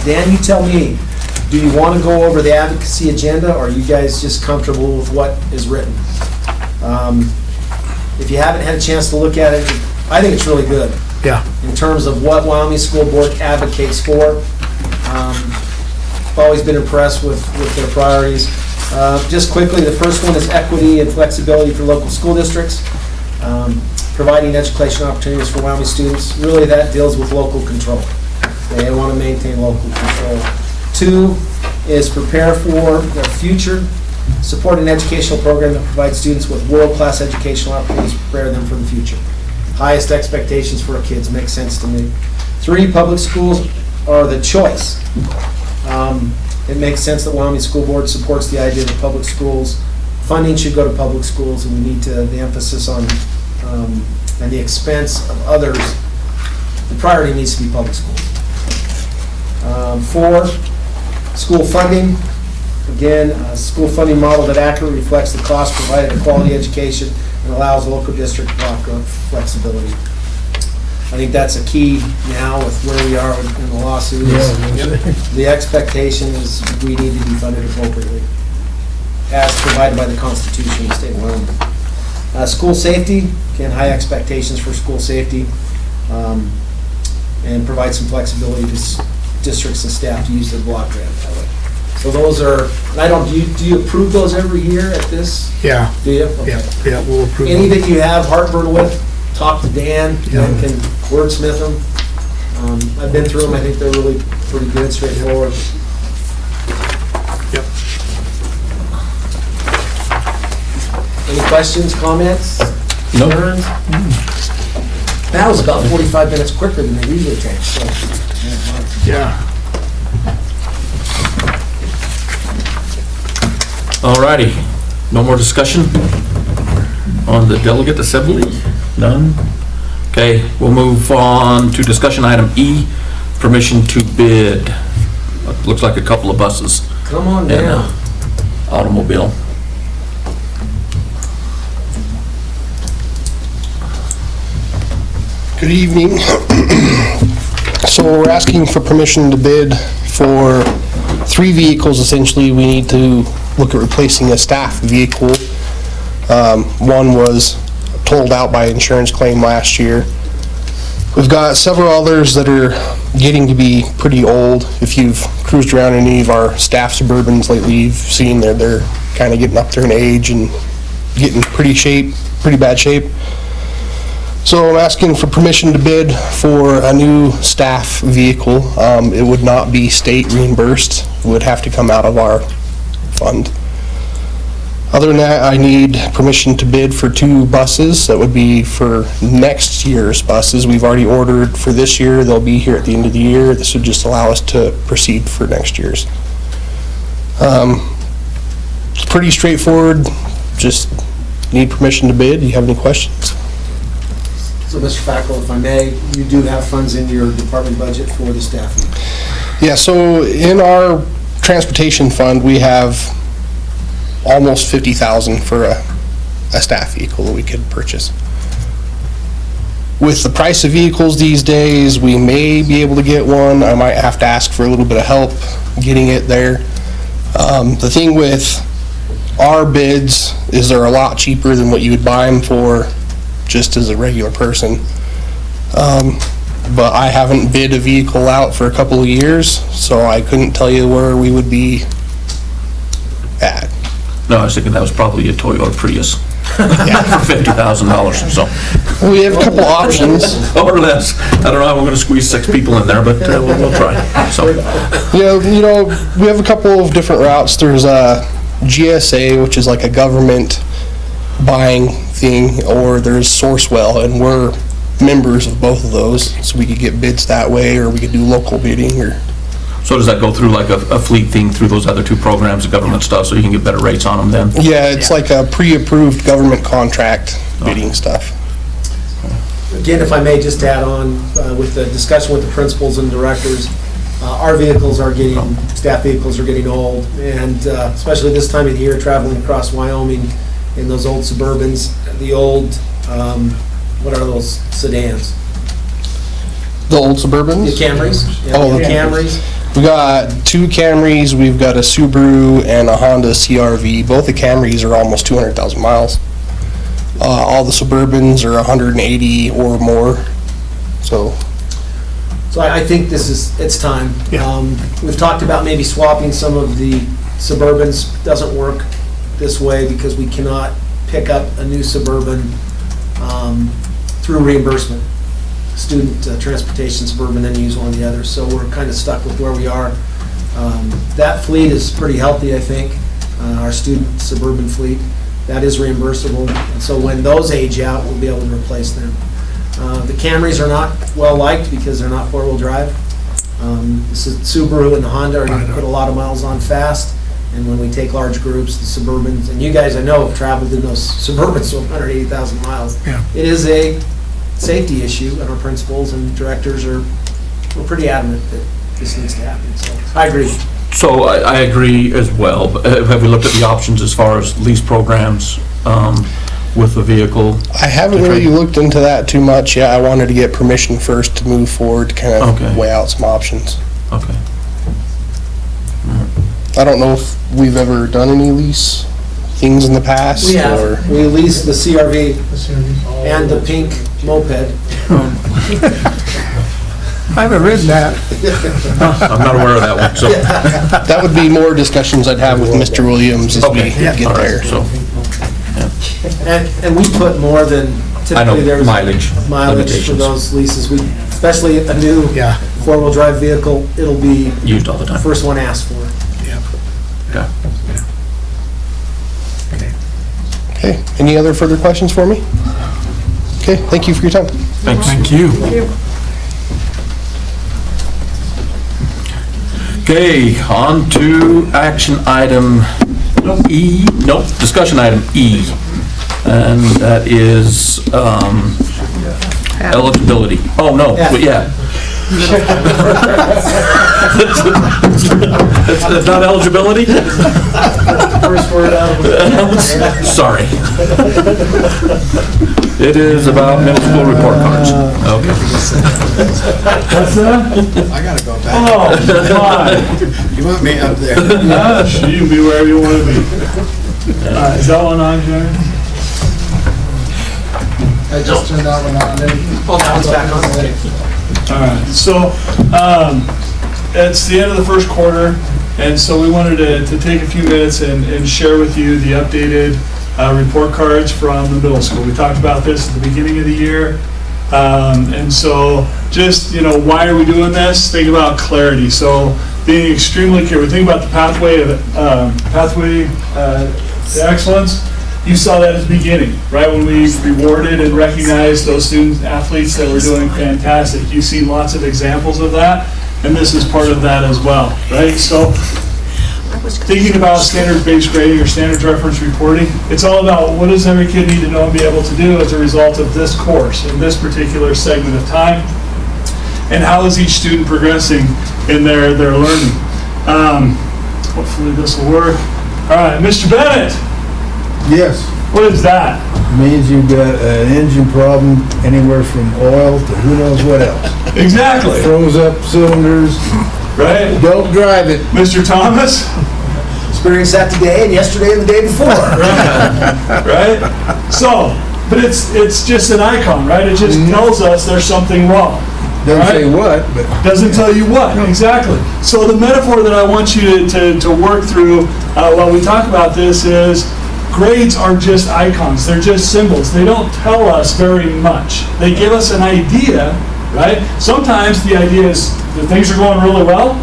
Dan, you tell me, do you want to go over the advocacy agenda, or are you guys just comfortable with what is written? If you haven't had a chance to look at it, I think it's really good. Yeah. In terms of what Wyoming School Board advocates for. I've always been impressed with their priorities. Just quickly, the first one is equity and flexibility for local school districts. Providing educational opportunities for Wyoming students. Really, that deals with local control. They want to maintain local control. 2 is prepare for the future. Support an educational program that provides students with world-class educational opportunities to prepare them for the future. Highest expectations for our kids, makes sense to me. 3, public schools are the choice. It makes sense that Wyoming School Board supports the idea that public schools, funding should go to public schools, and we need to, the emphasis on, and the expense of others the priority needs to be public schools. 4, school funding. Again, a school funding model that accurately reflects the cost provided a quality education and allows local district block growth flexibility. I think that's a key now with where we are in the lawsuit. The expectation is we need to be funded appropriately, as provided by the Constitution of the state of Wyoming. School safety, again, high expectations for school safety, and provide some flexibility to districts and staff to use their block grant that way. So those are, and I don't, do you approve those every year at this? Yeah. Do you? Okay. Yeah, we'll approve Any them. that you have heartburn with, talk to Dan, Dan can wordsmith them. I've been through them, I think they're really pretty good, straightforward. Yep. Any questions, comments? No. Concerns? That was about 45 minutes quicker than they usually take, so. Yeah. All righty. No more discussion on the delegate assembly? None? Okay, we'll move on to discussion item E, permission to bid. Looks like a couple of buses. Come on and down. automobile. Good evening. So we're asking for permission to bid for 3 vehicles. Essentially, we need to look at replacing a staff vehicle. One was totaled out by insurance claim last year. We've got several others that are getting to be pretty old. If you've cruised around any of our staff Suburbans lately, you've seen they're kind of getting up there in age and getting pretty bad shape. So I'm asking for permission to bid for a new staff vehicle. It would not be state reimbursed. It would have to come out of our fund. Other than that, I need permission to bid for 2 buses. That would be for next year's buses. We've already ordered for this year. They'll be here at the end of the year. This would just allow us to proceed for next year's. It's pretty straightforward. Just need permission to bid. Do you have any questions? So, Mr. Fackrell, if I may, you do have funds in your department budget for the staffing. Yeah, so in our transportation fund, we have almost $50,000 for a staff vehicle that we could purchase. With the price of vehicles these days, we may be able to get one. I might have to ask for a little bit of help getting it there. The thing with our bids is they're a lot cheaper than what you would buy them for just as a regular person. But I haven't bid a vehicle out for a couple of years, so I couldn't tell you where we would be at. No, I was thinking that was probably a Toyota Prius for $50,000 or so. We have a couple options. Or less. I don't know how we're going to squeeze 6 people in there, but we'll try. So, You know, we have a couple of different routes. There's a GSA, which is like a government buying thing, or there's Sourcewell, and we're members of both of those, so we could get bids that way, or we could do local bidding, or... So does that go through like a fleet thing through those other 2 programs, the government stuff, so you can get better rates on them then? Yeah, it's like a pre-approved government contract bidding stuff. Again, if I may just add on, with the discussion with the principals and directors, our vehicles are getting, staff vehicles are getting old, and especially this time of year, traveling across Wyoming in those old Suburbans, the old, what are those sedans? The old Suburbans? The Camrys? Yeah, Oh, the Camrys. We got 2 Camrys, we've got a Subaru and a Honda CR-V. Both the Camrys are almost 200,000 miles. All the Suburbans are 180 or more, so. So I think it's time. We've talked about maybe swapping some of the Suburbans. Doesn't work this way because we cannot pick up a new Suburban through reimbursement. Student transportation Suburban, then use one of the others. So we're kind of stuck with where we are. That fleet is pretty healthy, I think. Our student Suburban fleet, that is reimbursable. And so when those age out, we'll be able to replace them. The Camrys are not well liked because they're not 4-wheel drive. Subaru and the Honda are going to put a lot of miles on fast. And when we take large groups, the Suburbans, and you guys I know have traveled in those Suburbans to 180,000 miles. Yeah. It is a safety issue, and our principals and directors we're pretty adamant that this needs to happen, so I agree. So I agree as well. But have we looked at the options as far as lease programs with the vehicle? I haven't really looked into that too much yet. I wanted to get permission first to move forward, to kind of weigh out some options. Okay. I don't know if we've ever done any lease things in the past. We have. Or We leased the CRV and the pink moped. I haven't ridden that. I'm not aware of that one, so. that would be more discussions I'd have with Mr. Williams as we get All right, there. so, And we put more than I know, typically there's mileage for limitations. those leases. We, especially a new four-wheel drive vehicle, it'll be Used all the time. first one asked for. Okay. Okay, any other further questions for me? Okay, thank you for your time. Thanks. Thank you. Okay, on to action item E, nope, discussion item E. And that is eligibility. Oh, no, but yeah. It's not eligibility? First word out. Sorry. It is about middle school report cards. Okay. What's that? I gotta go back. Oh, my. You want me up there? Gosh, you can be wherever you want to be. Is that one on, Sharon? I just turned that one on. Oh, that one's back on. All right, so it's the end of the first quarter, and so we wanted to take a few minutes and share with you the updated report cards from the middle school. We talked about this at the beginning of the year, and so just, why are we doing this? Think about clarity. So being extremely clear, we think about the pathway to excellence. You saw that at the beginning, right? When we rewarded and recognized those student athletes that were doing fantastic. You've seen lots of examples of that, and this is part of that as well, right? So thinking about standards-based grading or standards reference reporting, it's all about what does every kid need to know and be able to do as a result of this course in this particular segment of time, and how is each student progressing in their learning. Hopefully this will work. All right, Mr. Bennett. Yes. What is that? Means you've got an engine problem anywhere from oil to who knows what else. Exactly. Throws up cylinders. Right? Don't drive it. Mr. Thomas? Experienced that today and yesterday and the day before. Right? So, but it's just an icon, right? It just tells us there's something wrong. Doesn't say what, but... Doesn't tell you what, exactly. So the metaphor that I want you to work through while we talk about this is grades are just icons. They're just symbols. They don't tell us very much. They give us an idea, right? Sometimes the idea is that things are going really well,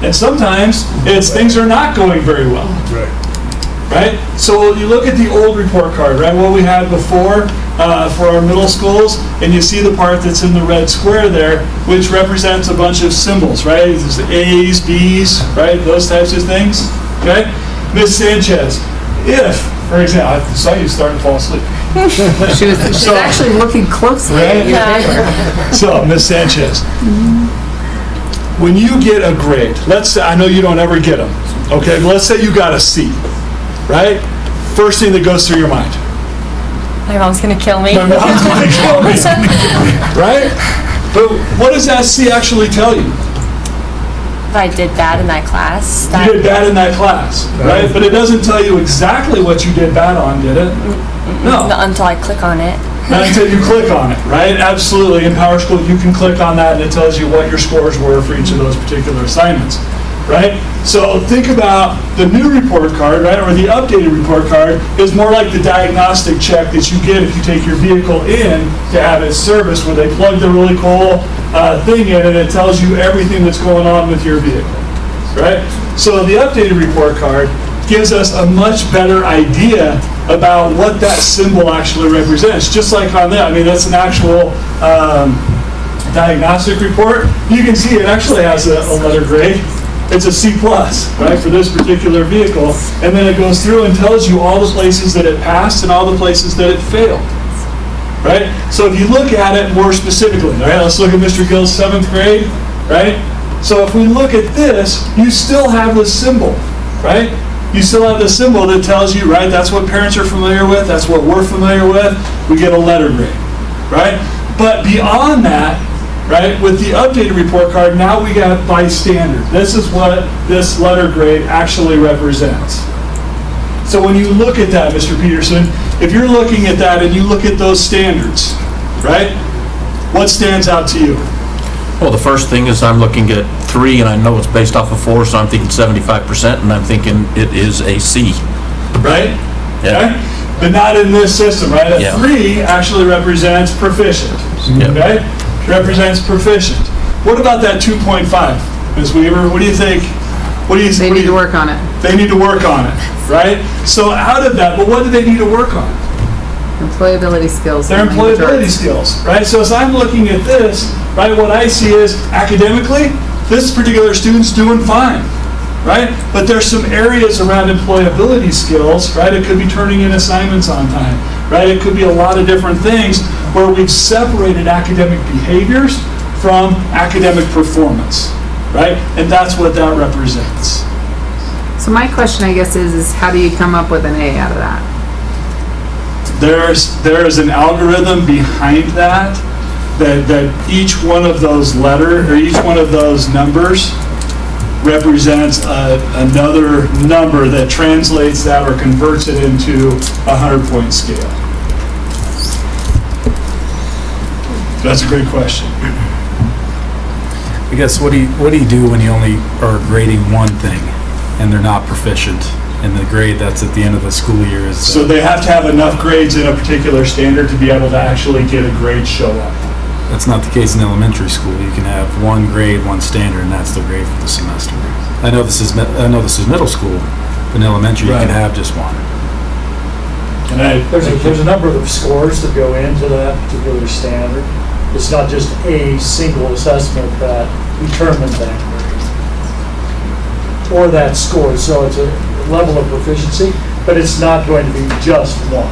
and sometimes it's things are not going very well. Right? So you look at the old report card, right? What we had before for our middle schools, and you see the part that's in the red square there, which represents a bunch of symbols, right? There's the A's, B's, right? Those types of things, okay? Miss Sanchez, if, for example, I saw you starting to fall asleep. She's actually looking closely at your paper. So, Miss Sanchez, when you get a grade, let's say, I know you don't ever get them, okay? But let's say you got a C, right? First thing that goes through your mind. My mom's gonna kill me. My mom's gonna kill me. Right? But what does that C actually tell you? I did bad in that class. You did bad in that class, right? But it doesn't tell you exactly what you did bad on, did it? No. Not until I click on it. Not until you click on it, right? Absolutely. In Power School, you can click on that and it tells you what your scores were for each of those particular assignments, right? So think about the new report card, right, or the updated report card is more like the diagnostic check that you get if you take your vehicle in to have it serviced, where they plug the really cool thing in and it tells you everything that's going on with your vehicle, right? So the updated report card gives us a much better idea about what that symbol actually represents. Just like on that, I mean, that's an actual diagnostic report. You can see it actually has a letter grade. It's a C+, right, for this particular vehicle. And then it goes through and tells you all the places that it passed and all the places that it failed, right? So if you look at it more specifically, all right, let's look at Mr. Gill's 7th grade, right? So if we look at this, you still have the symbol, right? You still have the symbol that tells you, right, that's what parents are familiar with, that's what we're familiar with, we get a letter grade, right? But beyond that, right, with the updated report card, now we got by standard. This is what this letter grade actually represents. So when you look at that, Mr. Peterson, if you're looking at that and you look at those standards, right, what stands out to you? Well, the first thing is I'm looking at 3, and I know it's based off of 4, so I'm thinking 75%, and I'm thinking it is a C. Right? Yeah. Okay? But not in this system, right? A Yeah. 3 actually represents proficient. Yeah. Okay? Represents proficient. What about that 2.5, Ms. Weaver? What do you think? They need to work on it. They need to work on it, right? So out of that, but what do they need to work on? Employability skills. Their employability skills, right? So as I'm looking at this, right, what I see is academically, this particular student's doing fine, right? But there's some areas around employability skills, right? It could be turning in assignments on time, right? It could be a lot of different things where we've separated academic behaviors from academic performance, right? And that's what that represents. So my question, I guess, is how do you come up with an A out of that? There is an algorithm behind that each one of those each one of those numbers represents another number that translates that or converts it into a 100-point scale. That's a great question. I guess what do you do when you only are grading one thing and they're not proficient? And the grade that's at the end of the school year is... So they have to have enough grades in a particular standard to be able to actually get a grade show up. That's not the case in elementary school. You can have one grade, one standard, and that's the grade for the semester. I know this is middle school, but in elementary you can have just one. And there's a number of scores that go into that particular standard. It's not just a single assessment that determines that grade or that score. So it's a level of proficiency, but it's not going to be just one.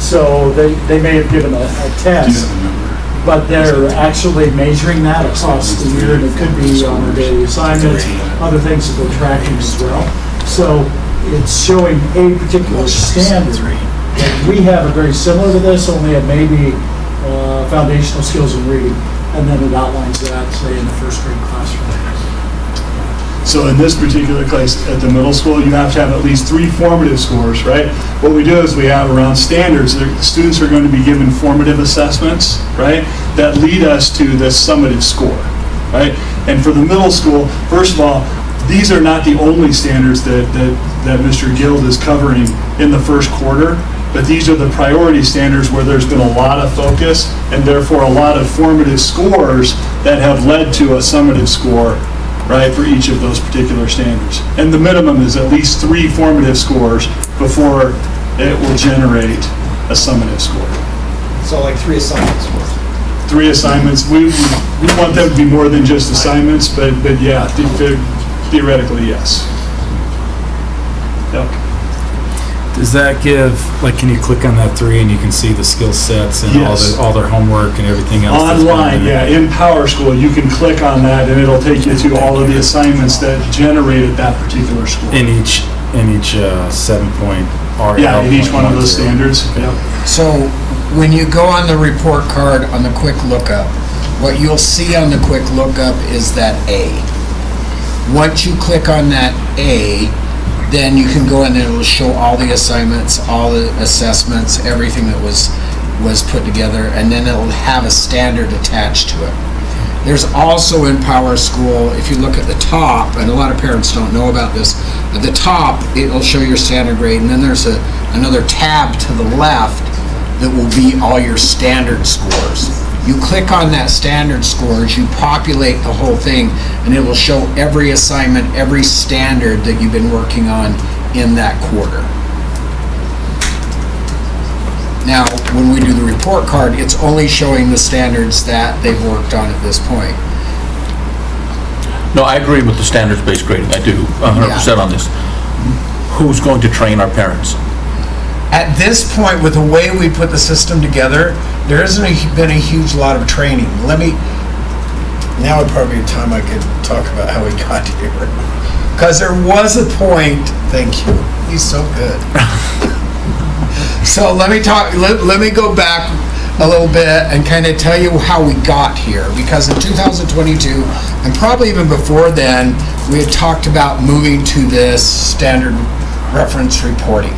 So they may have given a test, but they're actually measuring that across the year, and it could be on their daily assignments, other things that they're tracking as well. So it's showing a particular standard. And we have a very similar to this, only it may be foundational skills in reading, and then it outlines that, say, in the first grade classroom. So in this particular case, at the middle school, you have to have at least 3 formative scores, right? What we do is we have around standards, students are going to be given formative assessments, right, that lead us to the summative score, right? And for the middle school, first of all, these are not the only standards that Mr. Guild is covering in the first quarter, but these are the priority standards where there's been a lot of focus and therefore a lot of formative scores that have led to a summative score, right, for each of those particular standards. And the minimum is at least 3 formative scores before it will generate a summative score. So like 3 assignments worth. 3 assignments. We want them to be more than just assignments, but yeah, theoretically, yes. Yep. Does that give, like, can you click on that 3 and you can see the skill sets and Yes. all their homework and everything else? that's been Online, in yeah, there? in Power School, you can click on that and it'll take you to all of the assignments that generated that particular score. In each 7-point RL. Yeah, in each one of those standards. Yep. So when you go on the report card on the quick lookup, what you'll see on the quick lookup is that A. Once you click on that A, then you can go in and it'll show all the assignments, all the assessments, everything that was put together, and then it'll have a standard attached to it. There's also in Power School, if you look at the top, and a lot of parents don't know about this, at the top it'll show your standard grade, and then there's another tab to the left that will be all your standard scores. You click on that standard scores, you populate the whole thing, and it will show every assignment, every standard that you've been working on in that quarter. Now, when we do the report card, it's only showing the standards that they've worked on at this point. No, I agree with the standards-based grading. I do, 100% on this. Who's going to train our parents? At this point, with the way we put the system together, there hasn't been a huge lot of training. Now would probably be a time I could talk about how we got here. Because there was a point, thank you, he's so good. So let me go back a little bit and kind of tell you how we got here. Because in 2022, and probably even before then, we had talked about moving to this standard reference reporting.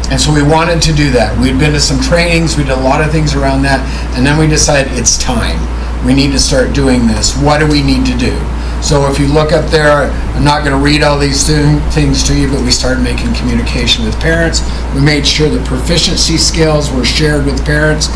And so we wanted to do that. We'd been to some trainings, we did a lot of things around that, and then we decided it's time. We need to start doing this. What do we need to do? So if you look up there, I'm not going to read all these things to you, but we started making communication with parents. We made sure that proficiency skills were shared with parents.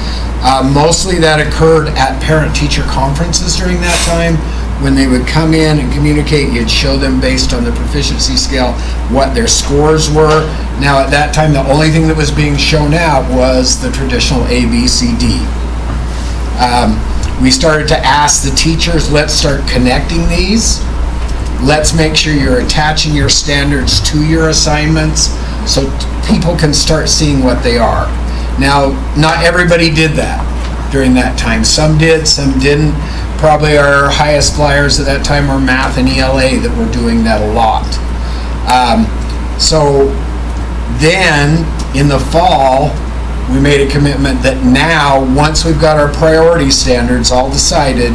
Mostly that occurred at parent-teacher conferences during that time. When they would come in and communicate, you'd show them based on the proficiency scale what their scores were. Now at that time, the only thing that was being shown out was the traditional A, B, C, D. We started to ask the teachers, let's start connecting these. Let's make sure you're attaching your standards to your assignments so people can start seeing what they are. Now, not everybody did that during that time. Some did, some didn't. Probably our highest flyers at that time were math and ELA that were doing that a lot. So then, in the fall, we made a commitment that now, once we've got our priority standards all decided,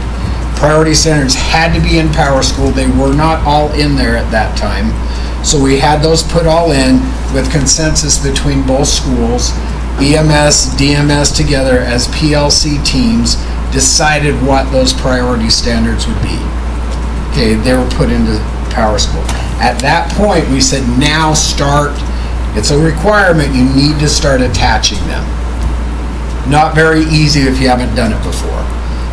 priority standards had to be in Power School. They were not all in there at that time. So we had those put all in with consensus between both schools. EMS, DMS together as PLC teams decided what those priority standards would be. Okay, they were put into Power School. At that point, we said, now start. It's a requirement. You need to start attaching them. Not very easy if you haven't done it before.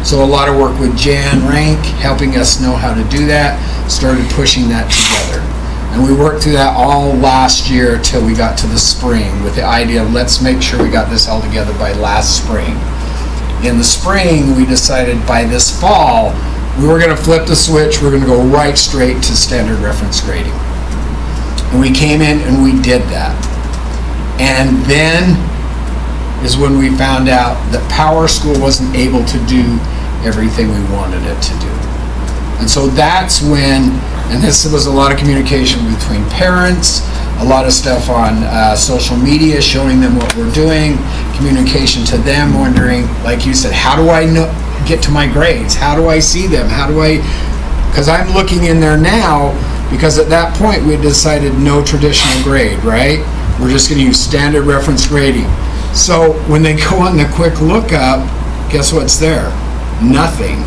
So a lot of work with Jan Rank, helping us know how to do that, started pushing that together. And we worked through that all last year till we got to the spring with the idea of let's make sure we got this all together by last spring. In the spring, we decided by this fall, we were going to flip the switch, we're going to go right straight to standard reference grading. And we came in and we did that. And then is when we found out that Power School wasn't able to do everything we wanted it to do. And so that's when, and this was a lot of communication between parents, a lot of stuff on social media showing them what we're doing, communication to them, wondering, like you said, how do I get to my grades? How do I see them? How do I, because I'm looking in there now, because at that point we decided no traditional grade, right? We're just going to use standard reference grading. So when they go on the quick lookup, guess what's there? Nothing.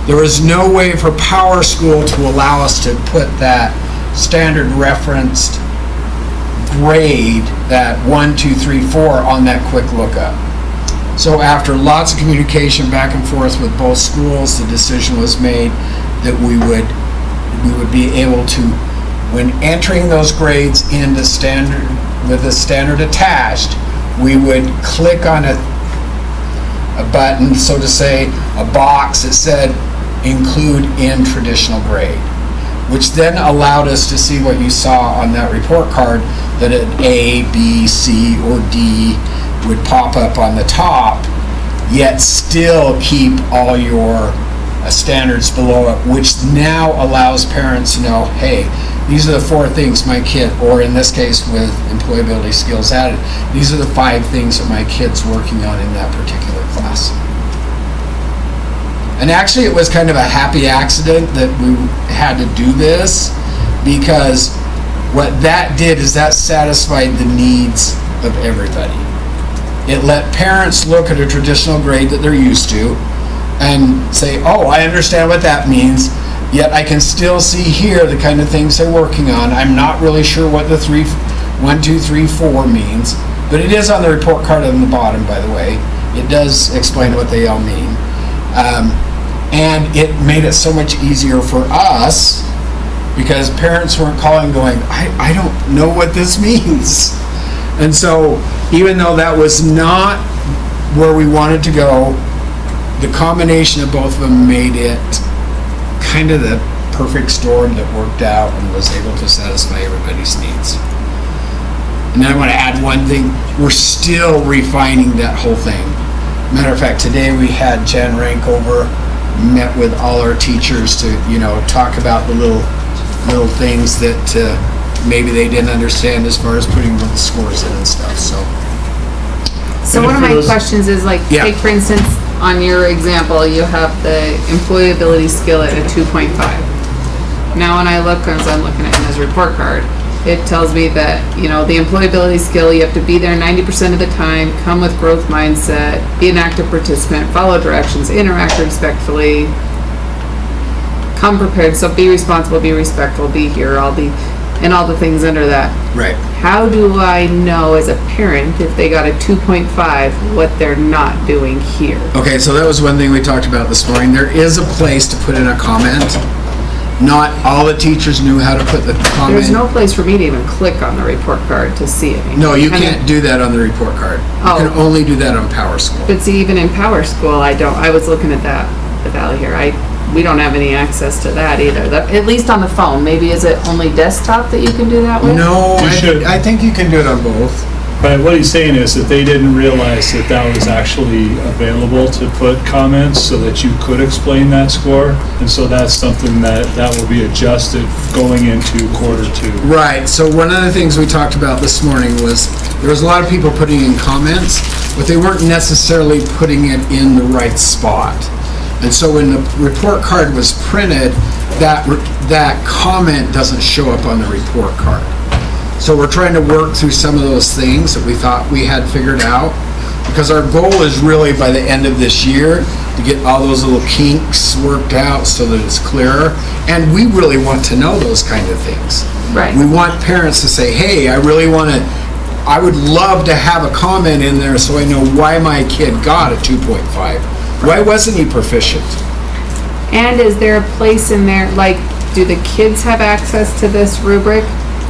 There was no way for Power School to allow us to put that standard referenced grade, that 1, 2, 3, 4 on that quick lookup. So after lots of communication back and forth with both schools, the decision was made that we would be able to, when entering those grades into standard, with a standard attached, we would click on a button, so to say, a box that said include in traditional grade, which then allowed us to see what you saw on that report card, that an A, B, C, or D would pop up on the top, yet still keep all your standards below it, which now allows parents to know, hey, these are the 4 things my kid, or in this case with employability skills added, these are the 5 things that my kid's working on in that particular class. And actually it was kind of a happy accident that we had to do this, because what that did is that satisfied the needs of everybody. It let parents look at a traditional grade that they're used to and say, oh, I understand what that means, yet I can still see here the kind of things they're working on. I'm not really sure what the 1, 2, 3, 4 means, but it is on the report card on the bottom, by the way. It does explain what they all mean. And it made it so much easier for us, because parents weren't calling going, I don't know what this means. And so even though that was not where we wanted to go, the combination of both of them made it kind of the perfect storm that worked out and was able to satisfy everybody's needs. And then I want to add one thing, we're still refining that whole thing. Matter of fact, today we had Jan Rank over, met with all our teachers to, talk about the little things that maybe they didn't understand as far as putting little scores in and stuff, so. So one of my questions is like, Yeah. take for instance, on your example, you have the employability skill at a 2.5. Now when I look, as I'm looking at his report card, it tells me that, the employability skill, you have to be there 90% of the time, come with growth mindset, be an active participant, follow directions, interact respectfully, come prepared, so be responsible, be respectful, be here, all the things under that. Right. How do I know as a parent if they got a 2.5 what they're not doing here? Okay, so that was one thing we talked about this morning. There is a place to put in a comment. Not all the teachers knew how to put the comment. There's no place for me to even click on the report card to see it. No, you can't do that on the report card. You can only do that on Power School. But see, even in Power School, I was looking at the Valley here. We don't have any access to that either. At least on the phone. Maybe is it only desktop that you can do that with? No, You I think you can do it on both. But what he's saying is that they didn't realize that that was actually available to put comments so that you could explain that score. And so that's something that will be adjusted going into quarter 2. Right, so one of the things we talked about this morning was there was a lot of people putting in comments, but they weren't necessarily putting it in the right spot. And so when the report card was printed, that comment doesn't show up on the report card. So we're trying to work through some of those things that we thought we had figured out, because our goal is really by the end of this year to get all those little kinks worked out so that it's clearer. And we really want to know those kind of things. Right. We want parents to say, hey, I would love to have a comment in there so I know why my kid got a 2.5. Why wasn't he proficient? And is there a place in there, like, do the kids have access to this rubric?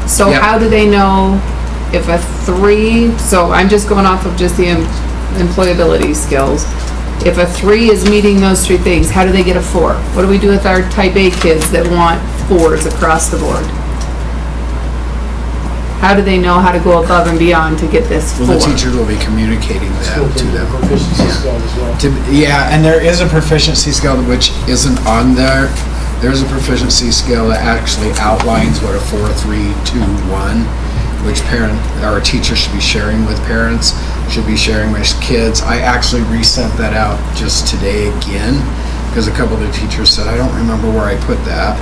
So Yep. how do they know if a 3, so I'm just going off of just the employability skills. If a 3 is meeting those 3 things, how do they get a 4? What do we do with our type A kids that want 4s across the board? How do they know how to go above and beyond to get this 4? Well, the teachers will be communicating that to them. Proficiency skill as well. Yeah, and there is a proficiency scale which isn't on there. There's a proficiency scale that actually outlines what a 4, 3, 2, 1, which our teachers should be sharing with parents, should be sharing with kids. I actually resent that out just today again, because a couple of the teachers said, I don't remember where I put that.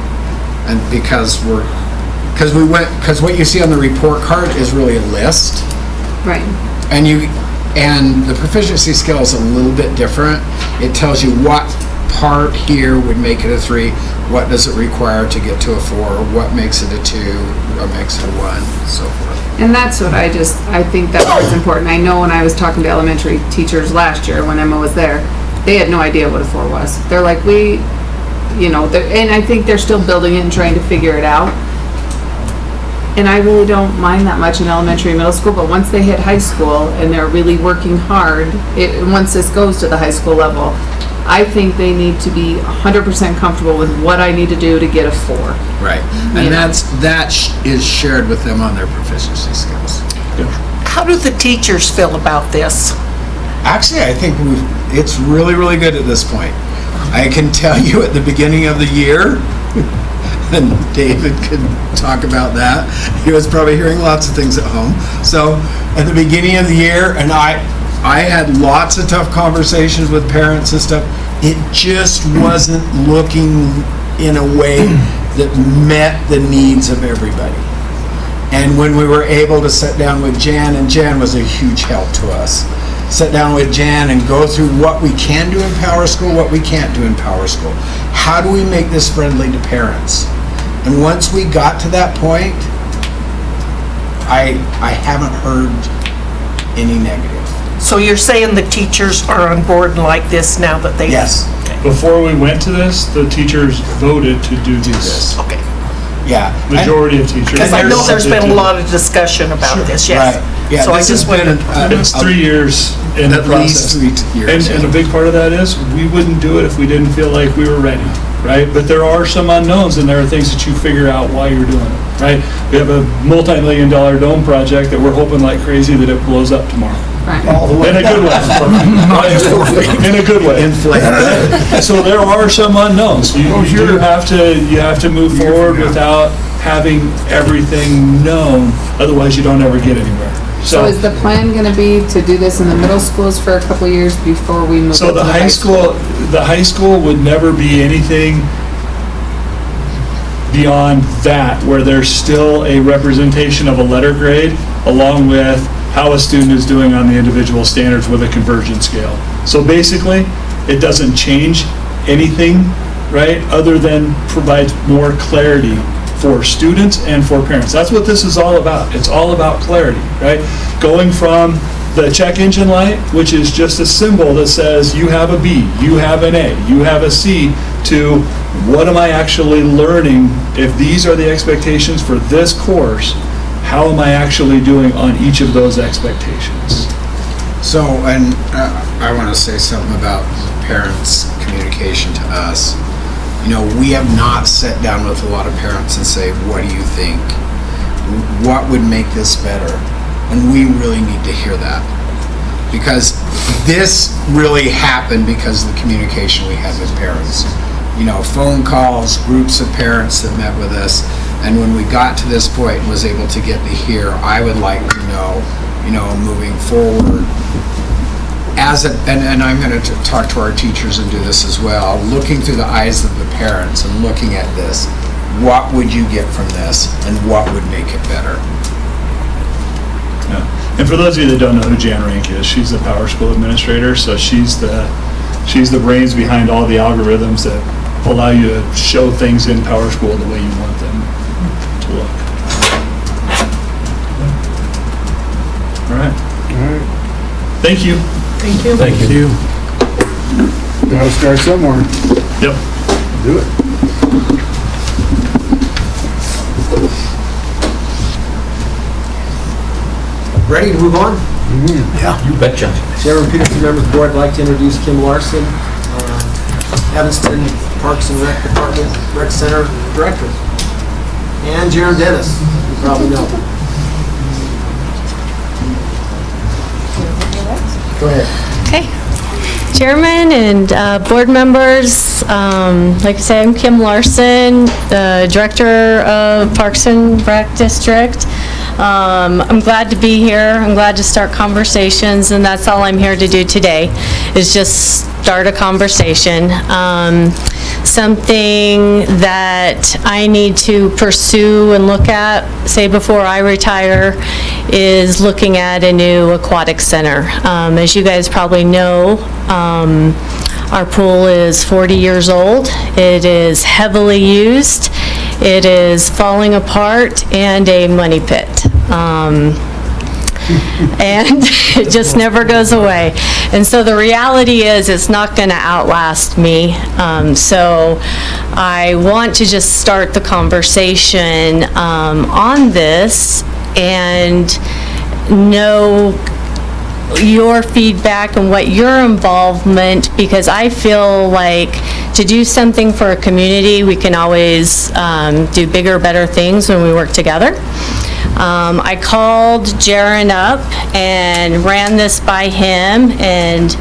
And because what you see on the report card is really a list. Right. And the proficiency scale is a little bit different. It tells you what part here would make it a 3, what does it require to get to a 4, what makes it a 2, what makes it a 1, so forth. And that's what I think that part's important. I know when I was talking to elementary teachers last year, when Emma was there, they had no idea what a 4 was. They're like, and I think they're still building it and trying to figure it out. And I really don't mind that much in elementary and middle school, but once they hit high school and they're really working hard, once this goes to the high school level, I think they need to be 100% comfortable with what I need to do to get a 4. Right, and that is shared with them on their proficiency skills. How do the teachers feel about this? Actually, I think it's really, really good at this point. I can tell you at the beginning of the year, and David could talk about that. He was probably hearing lots of things at home. So at the beginning of the year, and I had lots of tough conversations with parents and stuff. It just wasn't looking in a way that met the needs of everybody. And when we were able to sit down with Jan, and Jan was a huge help to us, sit down with Jan and go through what we can do in Power School, what we can't do in Power School. How do we make this friendly to parents? And once we got to that point, I haven't heard any negative. So you're saying the teachers are on board like this now that they... Yes. Before we went to this, the teachers voted to do this. Okay. Yeah. Majority of teachers. Because I know there's been a lot of discussion about this, yes. Right. Yeah, so I just wanted... It's 3 years in the process. At least 3 years. And a big part of that is we wouldn't do it if we didn't feel like we were ready. right? But there are some unknowns, and there are things that you figure out while you're doing it, right? We have a multi-million-dollar dome project that we're hoping like crazy that it blows up tomorrow. All the way. In a good way. In a good way. So there are some unknowns. You have to move forward without having everything known, otherwise you don't ever get anywhere. So is the plan gonna be to do this in the middle schools for a couple of years before we move So up to the high school would never be anything beyond that, where there's still a representation of a letter grade along with how a student is doing on the individual standards with a conversion scale. So basically, it doesn't change anything, right, other than provides more clarity for students and for parents. That's what this is all about. It's all about clarity, right? Going from the check engine light, which is just a symbol that says you have a B, you have an A, you have a C, to what am I actually learning? If these are the expectations for this course, how am I actually doing on each of those expectations? So, and I want to say something about parents' communication to us. You know, we have not sat down with a lot of parents and say, what do you think? What would make this better? And we really need to hear that. Because this really happened because of the communication we had with parents. You know, phone calls, groups of parents that met with us. And when we got to this point and was able to get to here, I would like to know, you know, moving forward, and I'm going to talk to our teachers and do this as well, looking through the eyes of the parents and looking at this, what would you get from this and what would make it better? Yeah. And for those of you that don't know who Jan Rank is, she's the Power School administrator, so she's the brains behind all the algorithms that allow you to show things in Power School the way you want them to look. All right. Thank you. Thank you. Thank you. Gotta start somewhere. Yep. Do it. Ready to move on? Yeah. You betcha. Chairman Peterson, members of the board, I'd like to introduce Kim Larson, Evanston Parks and Rec Department, Rec Center Director. And Jaron Dennis, you probably know. Go ahead. Okay. Chairman and board members, like I said, I'm Kim Larson, the Director of Parks and Rec District. I'm glad to be here. I'm glad to start conversations, and that's all I'm here to do today, is just start a conversation. Something that I need to pursue and look at, say before I retire, is looking at a new aquatic center. As you guys probably know, our pool is 40 years old. It is heavily used. It is falling apart and a money pit. And it just never goes away. And so the reality is it's not going to outlast me. So I want to just start the conversation on this and know your feedback and what your involvement, because I feel like to do something for a community, we can always do bigger, better things when we work together. I called Jaron up and ran this by him, and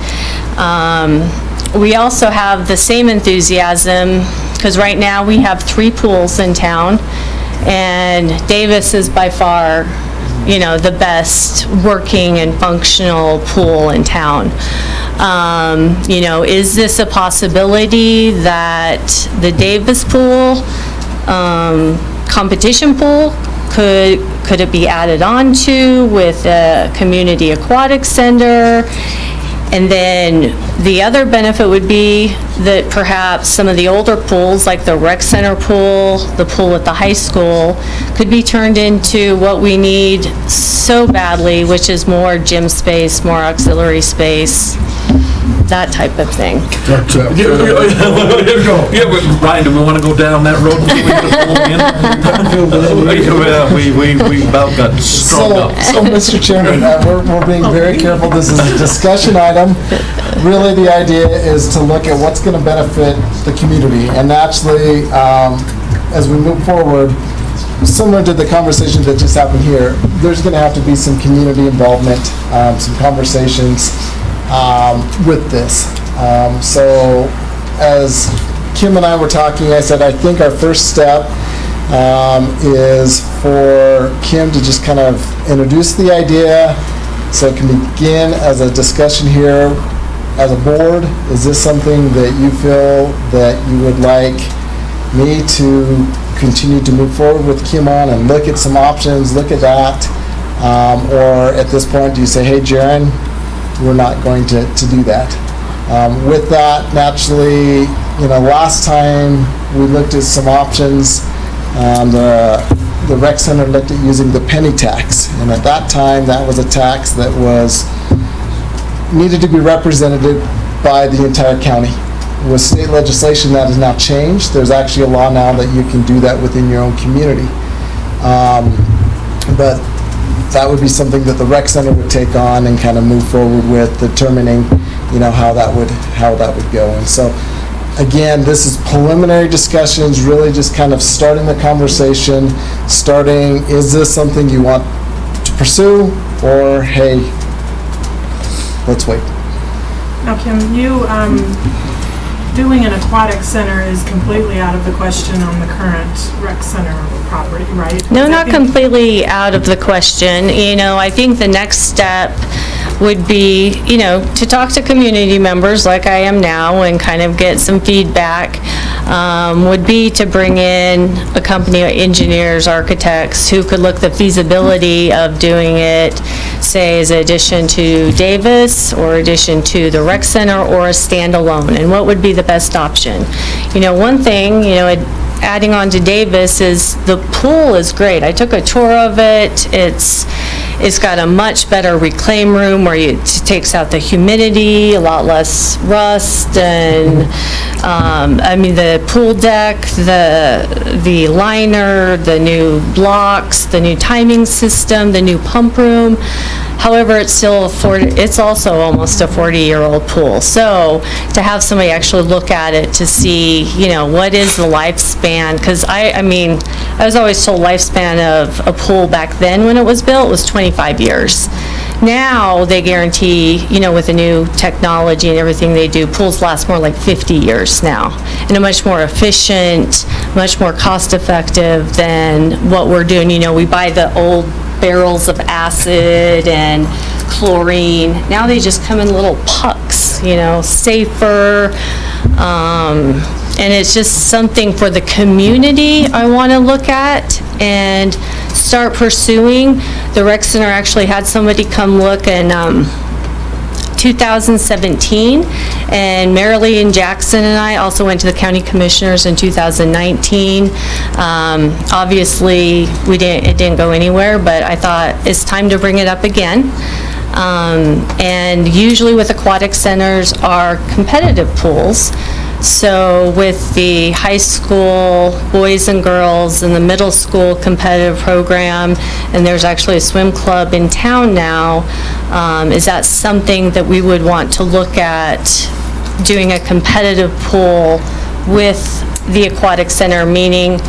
we also have the same enthusiasm, because right now we have 3 pools in town, and Davis is by far, you know, the best working and functional pool in town. You know, is this a possibility that the Davis pool, competition pool, could it be added on to with a community aquatic center? And then the other benefit would be that perhaps some of the older pools, like the rec center pool, the pool at the high school, could be turned into what we need so badly, which is more gym space, more auxiliary space. that type of thing. Yeah, but Ryan, do we want to go down that road before we get a pull in? Yeah, we about got strung up. So, Mr. Chairman, we're being very careful. This is a discussion item. Really, the idea is to look at what's going to benefit the community. And naturally, as we move forward, similar to the conversation that just happened here, there's going to have to be some community involvement, some conversations with this. So as Kim and I were talking, I said, I think our first step is for Kim to just kind of introduce the idea so it can begin as a discussion here as a board. Is this something that you feel that you would like me to continue to move forward with Kim on and look at some options, look at that? Or at this point, do you say, hey, Jaren, we're not going to do that? With that, naturally, last time we looked at some options. The rec center looked at using the penny tax, and at that time, that was a tax that needed to be represented by the entire county. With state legislation, that has now changed. There's actually a law now that you can do that within your own community. But that would be something that the rec center would take on and kind of move forward with, determining, how that would go. And so, again, this is preliminary discussions, really just kind of starting the conversation, is this something you want to pursue, or, hey, let's wait. Now, Kim, doing an aquatic center is completely out of the question on the current rec center property, right? No, not completely out of the question. I think the next step would be, to talk to community members like I am now and kind of get some feedback, would be to bring in a company of engineers, architects who could look the feasibility of doing it, say, as an addition to Davis or addition to the rec center or a standalone, and what would be the best option. One thing, adding on to Davis is the pool is great. I took a tour of it. It's got a much better reclaim room where it takes out the humidity, a lot less rust, and the pool deck, the liner, the new blocks, the new timing system, the new pump room. However, it's also almost a 40-year-old pool. So to have somebody actually look at it to see, what is the lifespan? Because I was always told lifespan of a pool back then when it was built was 25 years. Now they guarantee, with the new technology and everything they do, pools last more like 50 years now, and are much more efficient, much more cost-effective than what we're doing. We buy the old barrels of acid and chlorine. Now they just come in little pucks, safer. And it's just something for the community I want to look at and start pursuing. The rec center actually had somebody come look in 2017, and Marilee and Jackson and I also went to the county commissioners in 2019. Obviously, it didn't go anywhere, but I thought it's time to bring it up again. And usually with aquatic centers are competitive pools. So with the high school boys and girls and the middle school competitive program, and there's actually a swim club in town now, is that something that we would want to look at, doing a competitive pool with the aquatic center, meaning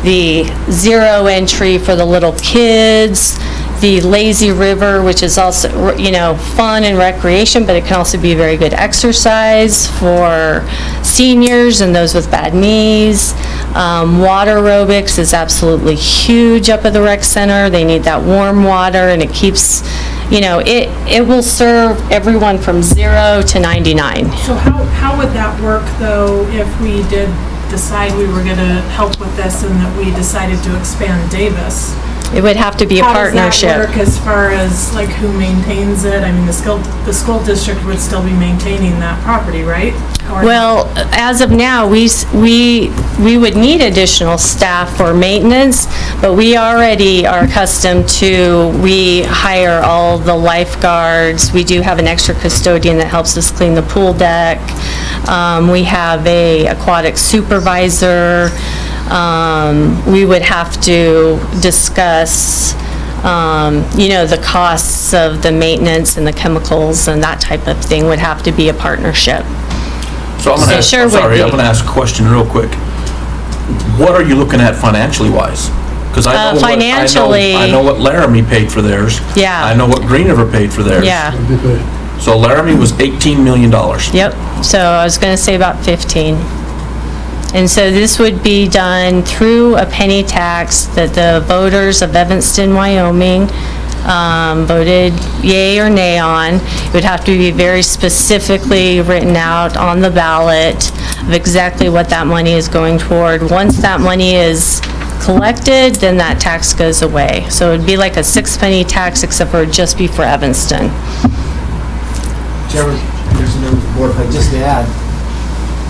the zero entry for the little kids, the lazy river, which is also, fun and recreation, but it can also be very good exercise for seniors and those with bad knees. Water aerobics is absolutely huge up at the rec center. They need that warm water, and it keeps, it will serve everyone from 0 to 99. So how would that work, though, if we did decide we were going to help with this and that we decided to expand Davis? It would have to be a partnership. How does that work as far as like who maintains it? I mean, the school district would still be maintaining that property, right? Or- Well, as of now, we would need additional staff for maintenance, but we already are accustomed to, we hire all the lifeguards. We do have an extra custodian that helps us clean the pool deck. We have a aquatic supervisor. We would have to discuss, the costs of the maintenance and the chemicals and that type of thing would have to be a partnership. So I'm going to ask, sure I'm sorry, would I'm be. going to ask a question real quick. What are you looking at financially wise? Because Financially- I know what Laramie paid for theirs. Yeah. I know what Green River paid for theirs. Yeah. So Laramie was $18 million. Yep, so I was going to say about 15. And so this would be done through a penny tax that the voters of Evanston, Wyoming voted yay or nay on. It would have to be very specifically written out on the ballot of exactly what that money is going toward. Once that money is collected, then that tax goes away. So it'd be like a 6-penny tax, except for it'd just be for Evanston. Chairman, there's a member of the board, if I just add,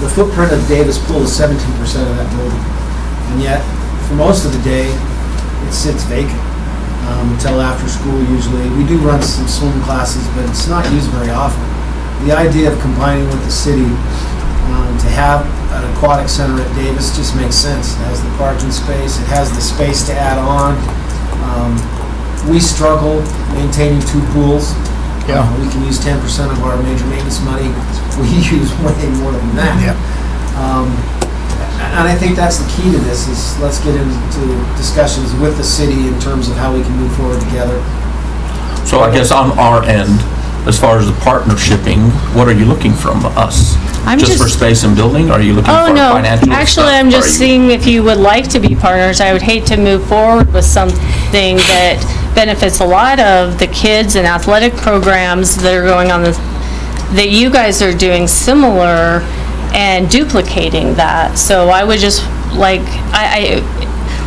the footprint of Davis Pool is 17% of that building. And yet, for most of the day, it sits vacant until after school usually. We do run some swim classes, but it's not used very often. The idea of combining with the city to have an aquatic center at Davis just makes sense. It has the parking space, it has the space to add on. We struggle maintaining 2 pools. Yeah. We can use 10% of our major maintenance money. We use way more than that. And I think that's the key to this, is let's get into discussions with the city in terms of how we can move forward together. So I guess on our end, as far as the partnershiping, what are you looking from us? Just for space and building? Are you looking for financial stuff? Actually, I'm just seeing if you would like to be partners. I would hate to move forward with something that benefits a lot of the kids and athletic programs that are going on, that you guys are doing similar and duplicating that. So I would just like,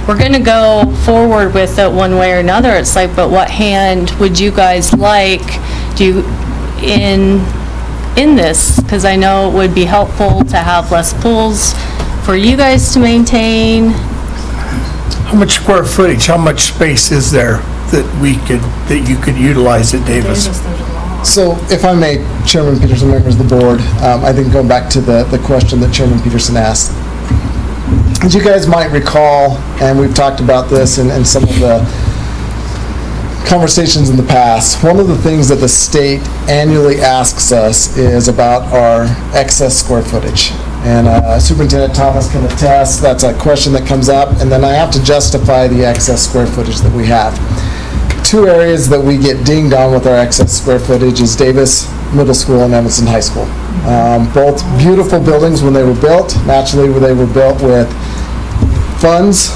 we're going to go forward with it one way or another. It's like, but what hand would you guys like in this? Because I know it would be helpful to have less pools for you guys to maintain. How much square footage, how much space is there that you could utilize at Davis? So if I may, Chairman Peterson, members of the board, I think going back to the question that Chairman Peterson asked. As you guys might recall, and we've talked about this in some of the conversations in the past, one of the things that the state annually asks us is about our excess square footage. And Superintendent Thomas can attest, that's a question that comes up, and then I have to justify the excess square footage that we have. 2 areas that we get dinged on with our excess square footage is Davis Middle School and Evanston High School. Both beautiful buildings when they were built. Naturally, they were built with funds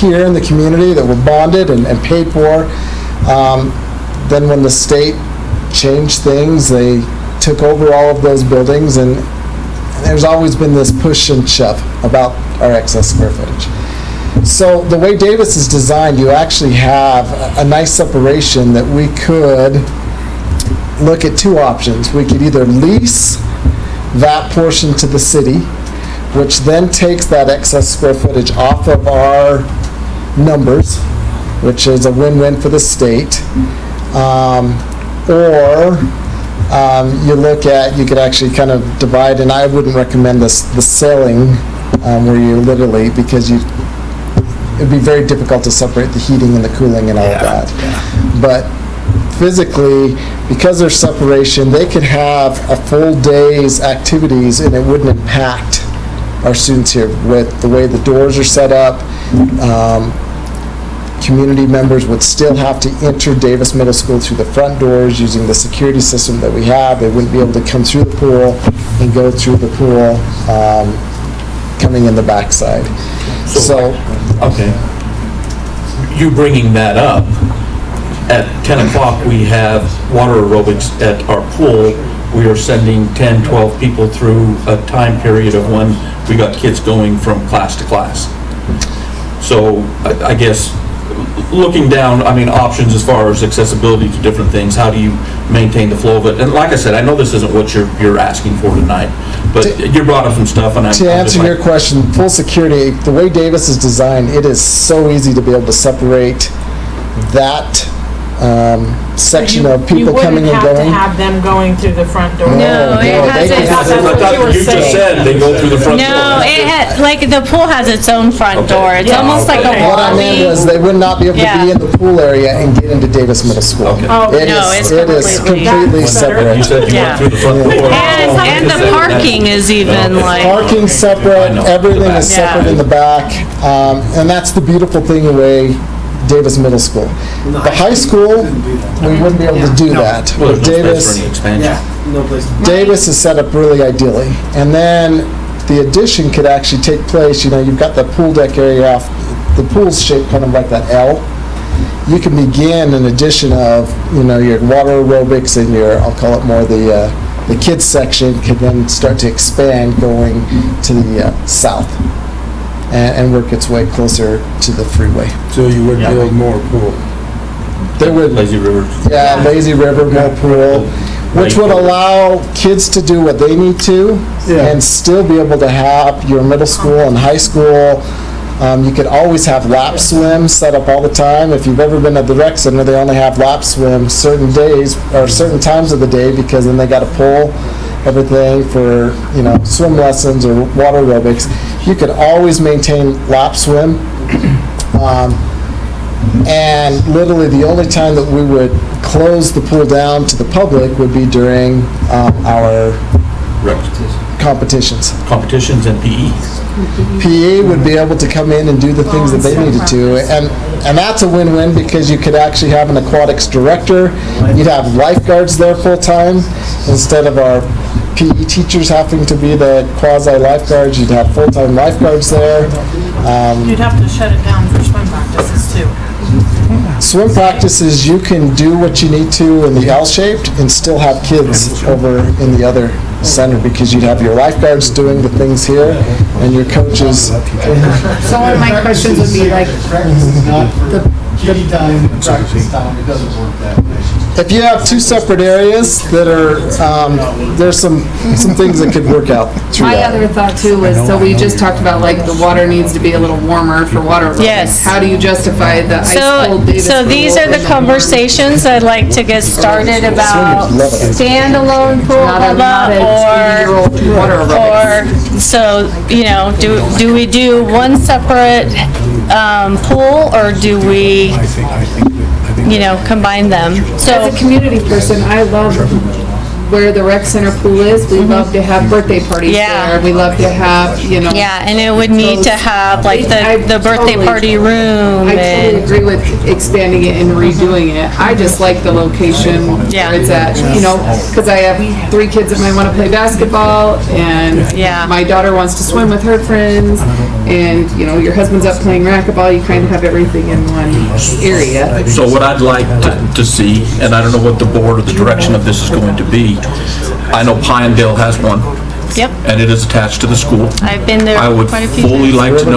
here in the community that were bonded and paid for. Then when the state changed things, they took over all of those buildings, and there's always been this push and shove about our excess square footage. So the way Davis is designed, you actually have a nice separation that we could look at 2 options. We could either lease that portion to the city, which then takes that excess square footage off of our numbers, which is a win-win for the state. Or you could actually kind of divide, and I wouldn't recommend the selling where you literally, because it'd be very difficult to separate the heating and the cooling and all of that. But physically, because there's separation, they could have a full day's activities and it wouldn't impact our students here with the way the doors are set up. Community members would still have to enter Davis Middle School through the front doors using the security system that we have. They wouldn't be able to come through the pool and go through the pool coming in the backside. Okay. You bringing that up, at 10 o'clock we have water aerobics at our pool. We are sending 10, 12 people through a time period of when we got kids going from class to class. So I guess looking down, I mean, options as far as accessibility to different things, how do you maintain the flow of it? And like I said, I know this isn't what you're asking for tonight, but you brought up some stuff, and To answer your question, full security, the way Davis is designed, it is so easy to be able to separate that section of people coming and You wouldn't going. have to have them going through the front door. No, it they has can its... have That's what you were You just saying. said they go through the front door. No, it had, like, the pool has its own front door. It's Yeah. almost like a Okay. What I meant lobby. was they would not be able to Yeah. be in the pool area and get into Davis Middle School. Oh, It no, is- it's It is completely- completely That's better. separate. You said you Yeah. went through the front door. And the parking is even like, Parking separate, I know. everything is Yeah. separate in the back, and that's the beautiful thing away Davis Middle School. The high school, we wouldn't be able to do that. Well, But there's no space Davis, for any expansion. Yeah, no place to. Davis is set up really ideally. And then the addition could actually take place, you've got the pool deck area off, the pool's shaped kind of like that L. You can begin an addition of, your water aerobics and I'll call it more the kids section, could then start to expand going to the south and work its way closer to the freeway. So you would build more pool. There would, Lazy River. yeah, lazy river, more pool, which would allow kids to do what they need to and still be able to have your middle school and high school. You could always have lap swim set up all the time. If you've ever been at the rec center, they only have lap swim certain days or certain times of the day because then they got to pull everything for, swim lessons or water aerobics. You could always maintain lap swim. And literally the only time that we would close the pool down to the public would be during our competitions. Competitions and PE. PE would be able to come in and do the things that they needed to. And that's a win-win because you could actually have an aquatics director. You'd have lifeguards there full-time instead of our PE teachers having to be the quasi-lifeguards. You'd have full-time lifeguards there. You'd have to shut it down for swim practices too. Swim practices, you can do what you need to in the L-shaped and still have kids over in the other center because you'd have your lifeguards doing the things here and your coaches. So one of my questions would be like, Practice is not for kitty time, practice time, it doesn't work that way. If you have two separate areas that are, there's some things that could work out through my that. other thought too was, so we just talked about like the water needs to be a little warmer for water aerobics. Yes. How do you justify the ice cold Davis so these pool are the and conversations I'd like to get started about standalone pool Not a 80-year-old water or, aerobics. so, do we do one separate pool or do we, combine them? So As a community person, I love where the rec center pool is. We love to have birthday parties Yeah. there. We love to have, yeah, and it would need to have like the birthday party room I totally and, agree with expanding it and redoing it. I just like the location Yeah. where it's at, because I have 3 kids that might want to play basketball, and Yeah. my daughter wants to swim with her friends, and, your husband's up playing racquetball, you kind of have everything in one area. So what I'd like to see, and I don't know what the board or the direction of this is going to be, I know Pinedale has one, yep, and it is attached to the school. I've been there I would quite a few fully times. like to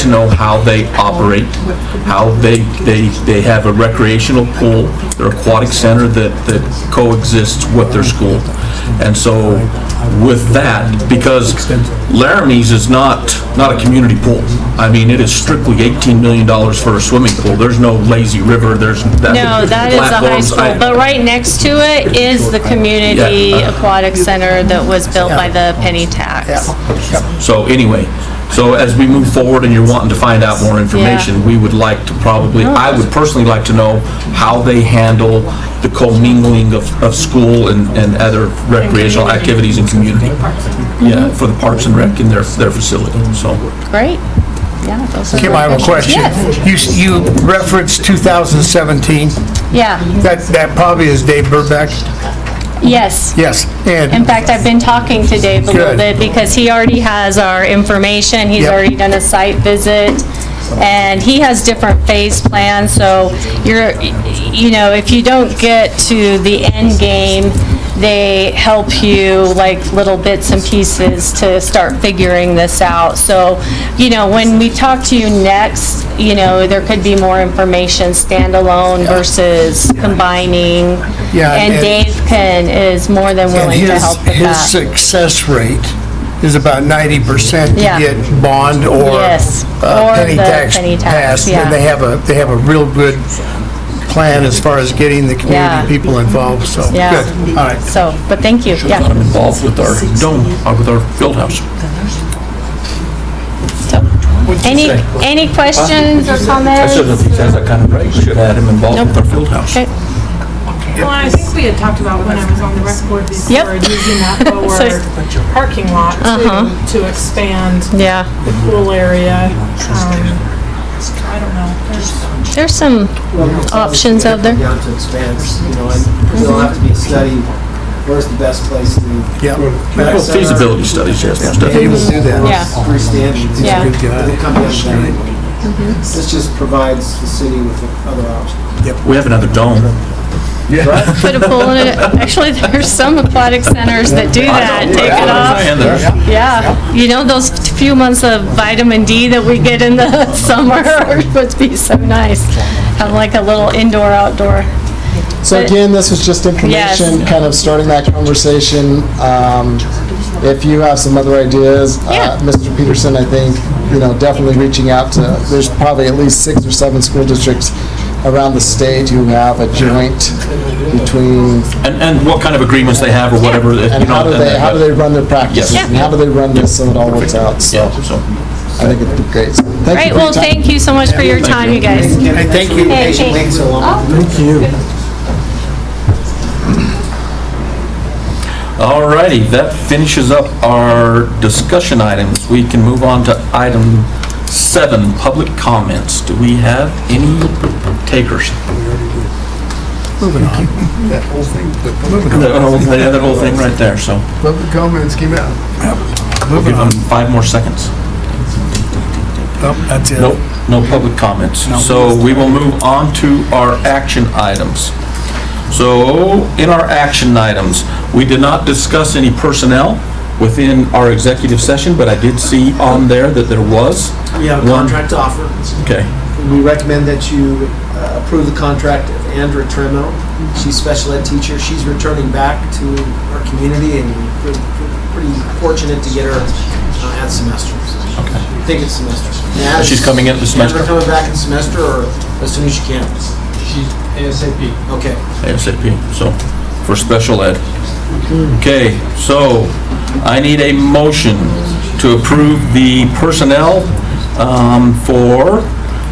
know how they operate, how they have a recreational pool, their aquatic center that coexists with their school. And so with that, because Laramie's is not a community pool. I mean, it is strictly $18 million for a swimming pool. There's no lazy river, there's that. No, that is a high platforms. school, but right next to it is the community aquatic center that was built by the penny tax. So anyway, so as we move forward and you're wanting to find out more information, we would like to I would personally like to know how they handle the commingling of school and other recreational activities in community. Yeah, for the Parks and Rec in their facility, so. Great. Yeah, those are Kim, I have a great question. questions. You referenced 2017. Yeah, That probably is Dave Burbeck. yes. Yes. In And fact, I've been talking to Dave a little Good. bit because he already has our information. He's Yep. already done a site visit. And he has different phase plans, so if you don't get to the end game, they help you like little bits and pieces to start figuring this out. So, when we talk to you next, there could be more information standalone versus combining. Yeah, And Dave is more than willing to help with His that. success rate is about 90% to Yeah. get bond or Yes, or penny the tax penny tax, passed. yeah. And they have a real good plan as far as getting the Yeah. community people involved, so, Yeah. good, all right. So, but thank you, yeah. Got them involved with our dome, with our field house. Any questions or I comments? said if he has that kind of rate, we should have him involved with our field house. Okay. Well, I think we had talked about when I was on the rec board before, using that lower parking lot to expand Yeah. the pool area. I don't know. There's some options out there. Down to expand, and it'll have to be studied, where's the best place to. Yeah. Well, feasibility studies, yes, most He definitely. will do that. Yeah. Freestanding. Yeah. Good guy. They come down to that. This just provides the city with other options. We have another dome. Put a pool in it. Actually, there's some aquatic centers that do that, take it off. Yeah, those few months of vitamin D that we get in the summer are supposed to be so nice. Have like a little indoor, outdoor. So again, this was just information, Yes. kind of starting that conversation. If you have some other ideas, Mr. Peterson, I think, definitely reaching out to, there's probably at least 6 or 7 school districts around the state who have a joint between. And what kind of agreements they have or whatever. And how do they run their practices? Yes. And how do they run this so it all works out? So I think it'd be great. So thank you Right, for your well, time. thank you so much for your time, you guys. Thank you. Hey, Patient hey. waiting so long. Thank you. All righty, that finishes up our discussion items. We can move on to item 7, public comments. Do we have any takers? Moving on. That whole thing. That whole thing right there, so Public comments came out. we'll give them 5 more seconds. Oh, that's it. Nope, no public comments. So we will move on to our action items. So in our action items, we did not discuss any personnel within our executive session, but I did see on there that there was. We have a one. contract to offer. Okay. We recommend that you approve the contract of Andrea Tremo. She's a special ed teacher. She's returning back to our community, and we're pretty fortunate to get her at semester. Okay. I think it's semester. She's coming in the semester? Andrea coming back in semester, or as soon as she can? She's ASAP. Okay. ASAP, so for special ed. Okay, so I need a motion to approve the personnel for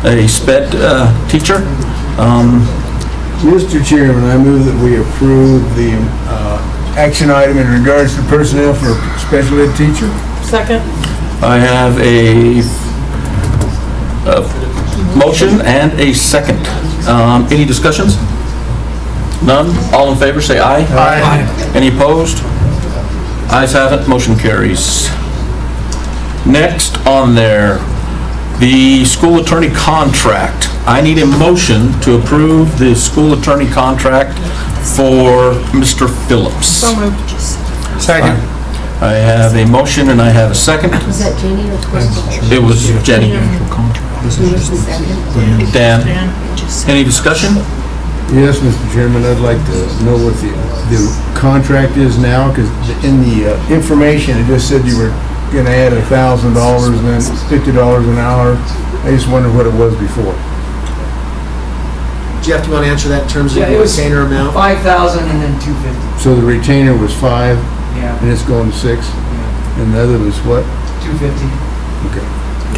a SPED teacher. Mr. Chairman, I move that we approve the action item in regards to personnel for a special ed teacher. Second? I have a motion and a second. Any discussions? None? All in favor, say aye. Aye. Any opposed? Ayes have it, motion carries. Next on there, the school attorney contract. I need a motion to approve the school attorney contract for Mr. Phillips. So moved. Second. I have a motion and I have a second. Was that Jenny or Kristen? It was Jenny. Who was the second? Dan, any discussion? Yes, Mr. Chairman, I'd like to know what the contract is now, because in the information, it just said you were going to add $1,000 and then $50 an hour. I just wondered what it was before. Jeff, do you want to answer that in terms of Yeah, the it was retainer amount? 5,000 and then 250. So the retainer was 5, Yeah. and it's going to 6, and the other was what? 250. Okay.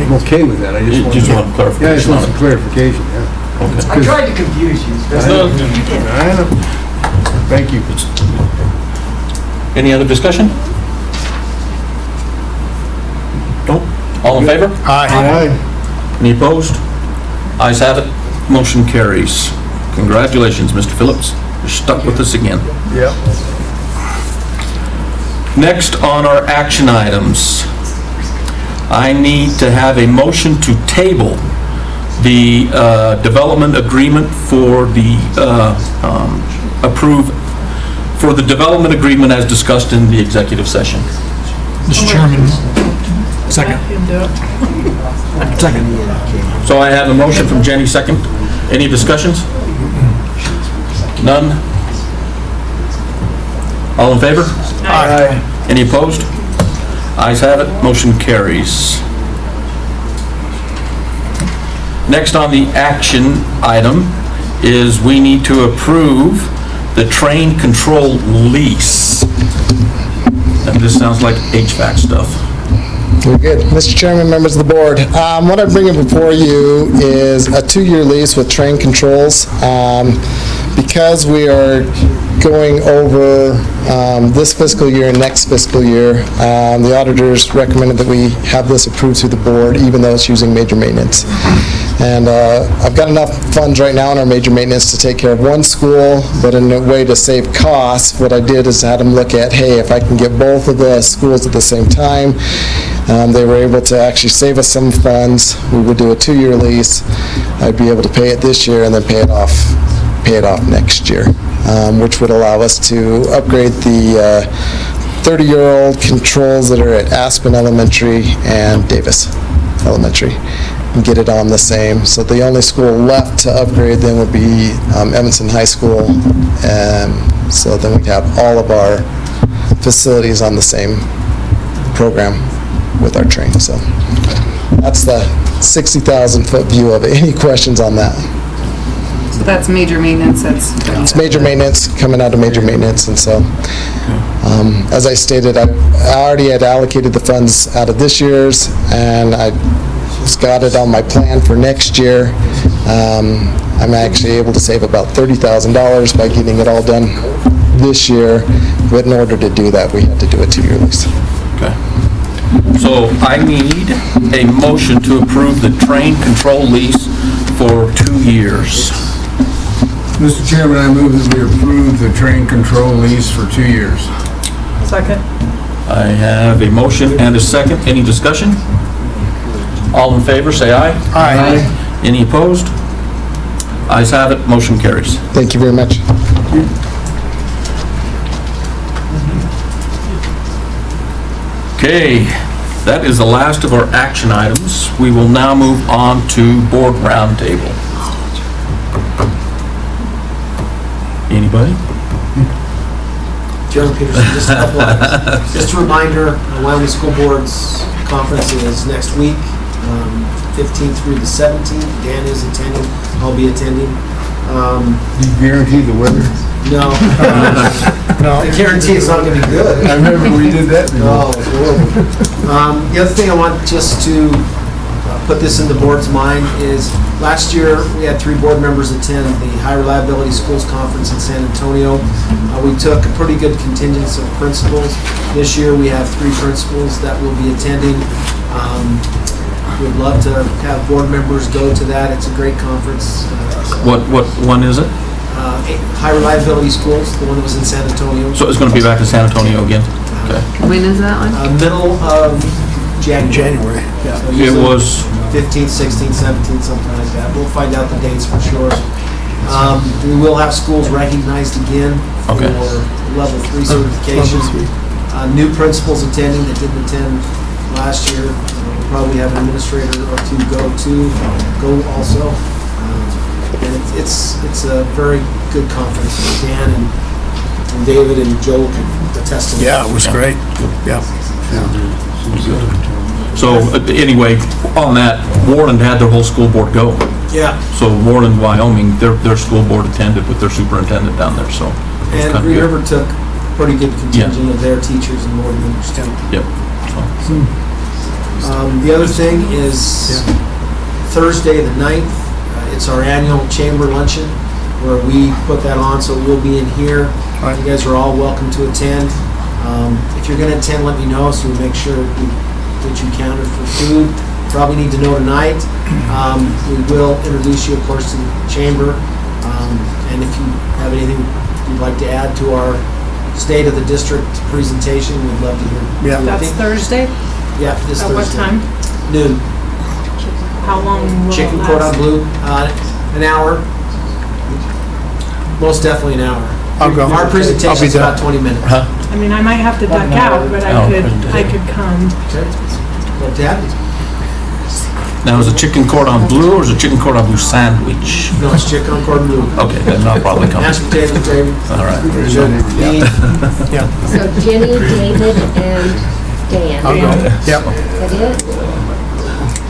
I'm okay with that, I You just want clarification Yeah, I just want on some it. clarification, yeah. I tried to confuse you. I know. Thank you. Any other discussion? Nope. All in favor? Aye. Any opposed? Ayes have it, motion carries. Congratulations, Mr. Phillips. You're stuck with us again. Yep. Next on our action items, I need to have a motion to table the development agreement for the approved for the development agreement as discussed in the executive session. Mr. Chairman, second. Second. So I have a motion from Jenny, second. Any discussions? None? All in favor? Aye. Any opposed? Ayes have it, motion carries. Next on the action item is we need to approve the train control lease. And this sounds like HVAC stuff. Very good. Mr. Chairman, members of the board, what I'm bringing before you is a 2-year lease with train controls. Because we are going over this fiscal year and next fiscal year, the auditors recommended that we have this approved through the board, even though it's using major maintenance. And I've got enough funds right now in our major maintenance to take care of one school, but in a way to save costs, what I did is I had them look at, hey, if I can get both of the schools at the same time, they were able to actually save us some funds. We would do a 2-year lease. I'd be able to pay it this year and then pay it off next year, which would allow us to upgrade the 30-year-old controls that are at Aspen Elementary and Davis Elementary and get it on the same. So the only school left to upgrade then would be Evanston High School, so then we'd have all of our facilities on the same program with our train. So that's the 60,000-foot view of it. Any questions on that? So that's major maintenance, It's major maintenance, coming out of major maintenance, and so, as I stated, I already had allocated the funds out of this year's, and I just got it on my plan for next year. I'm actually able to save about $30,000 by getting it all done this year, but in order to do that, we had to do a 2-year lease. Okay. So I need a motion to approve the train control lease for 2 years. Mr. Chairman, I move that we approve the train control lease for 2 years. Second. I have a motion and a second. Any discussion? All in favor, say aye. Aye. Any opposed? Ayes have it, motion carries. Thank you very much. Okay, that is the last of our action items. We will now move on to board roundtable. Anybody? Chairman Peterson, just a couple items. Just a reminder, the Wyoming School Board's conference is next week, 15th through the 17th. Dan is attending, I'll be attending. Do you guarantee the weather? No. I guarantee it's not going to be good. I remember we did that before. Oh, it's horrible. The other thing I want just to put this in the board's mind is last year we had 3 board members attend the High Reliability Schools Conference in San Antonio. We took a pretty good contingent of principals. This year we have 3 principals that will be attending. We'd love to have board members go to that. It's a great conference. What one is it? High Reliability Schools, the one that was in San Antonio. So it's going to be back to San Antonio again? Okay. When is that one? Middle of January. Yeah. It was 15th, 16th, 17th, something like that. We'll find out the dates for sure. We will have schools recognized again for level 3 certification. New principals attending that didn't attend last year. We'll probably have an administrator or 2 go also. And it's a very good conference. Dan and David and Joe can attest to that. Yeah, it was great. Yeah. So anyway, on that, Warren had their whole school board go. Yeah. So Warren, Wyoming, their school board attended with their superintendent down there, so. And Green River took a pretty good contingent of their teachers and board members too. Yep. The other thing is Thursday the 9th, it's our annual chamber luncheon where we put that on, so we'll be in here. You guys are all welcome to attend. If you're going to attend, let me know so we make sure that you counted for food. Probably need to know tonight. We will introduce you, of course, to the chamber. And if you have anything you'd like to add to our State of the District presentation, we'd love to hear. Yeah. That's Thursday? Yeah, this At Thursday. what time? Noon. How long will it Chicken last? cordon bleu, an hour. Most definitely an hour. I'll go. Our I'll be presentation's there. about 20 minutes. Huh? I mean, I might have to duck out, but Oh, I could come. Well, Dad, Now, is it chicken cordon bleu or is it chicken cordon bleu sandwich? no, it's chicken on cordon bleu. Okay, then I'll probably come. Mashed potatoes, gravy. All right. Yeah. So Jenny, David, and Dan. I'll go. Yep. Is that it?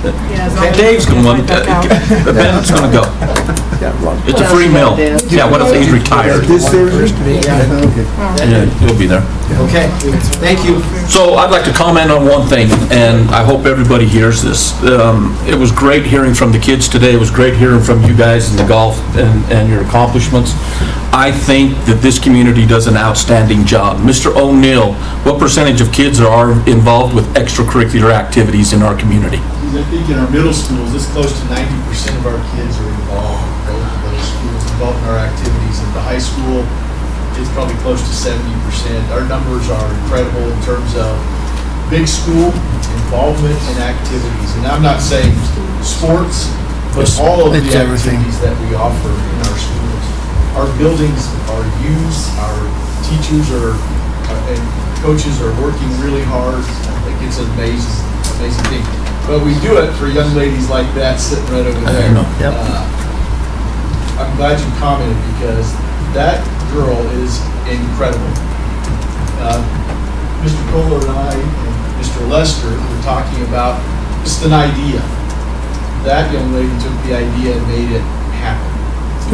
Yeah, as long as Dave's I going, duck out. Ben's going to go. It's a free meal. Yeah, what if he's retired? This Thursday? Okay. Yeah, he'll be there. Okay, thank you. So I'd like to comment on one thing, and I hope everybody hears this. It was great hearing from the kids today. It was great hearing from you guys in the golf and your accomplishments. I think that this community does an outstanding job. Mr. O'Neill, what percentage of kids are involved with extracurricular activities in our community? I think in our middle schools, it's close to 90% of our kids are involved in both of those schools, involved in our activities. At the high school, it's probably close to 70%. Our numbers are incredible in terms of big school involvement in activities. And I'm not saying sports, but all of the It's everything. activities that we offer in our schools. Our buildings are used, our teachers and coaches are working really hard. I think it's an amazing thing. But we do it for young ladies like that sitting right over there. Yep. I'm glad you commented because that girl is incredible. Mr. Kohler and I and Mr. Lester were talking about just an idea. That young lady took the idea and made it happen.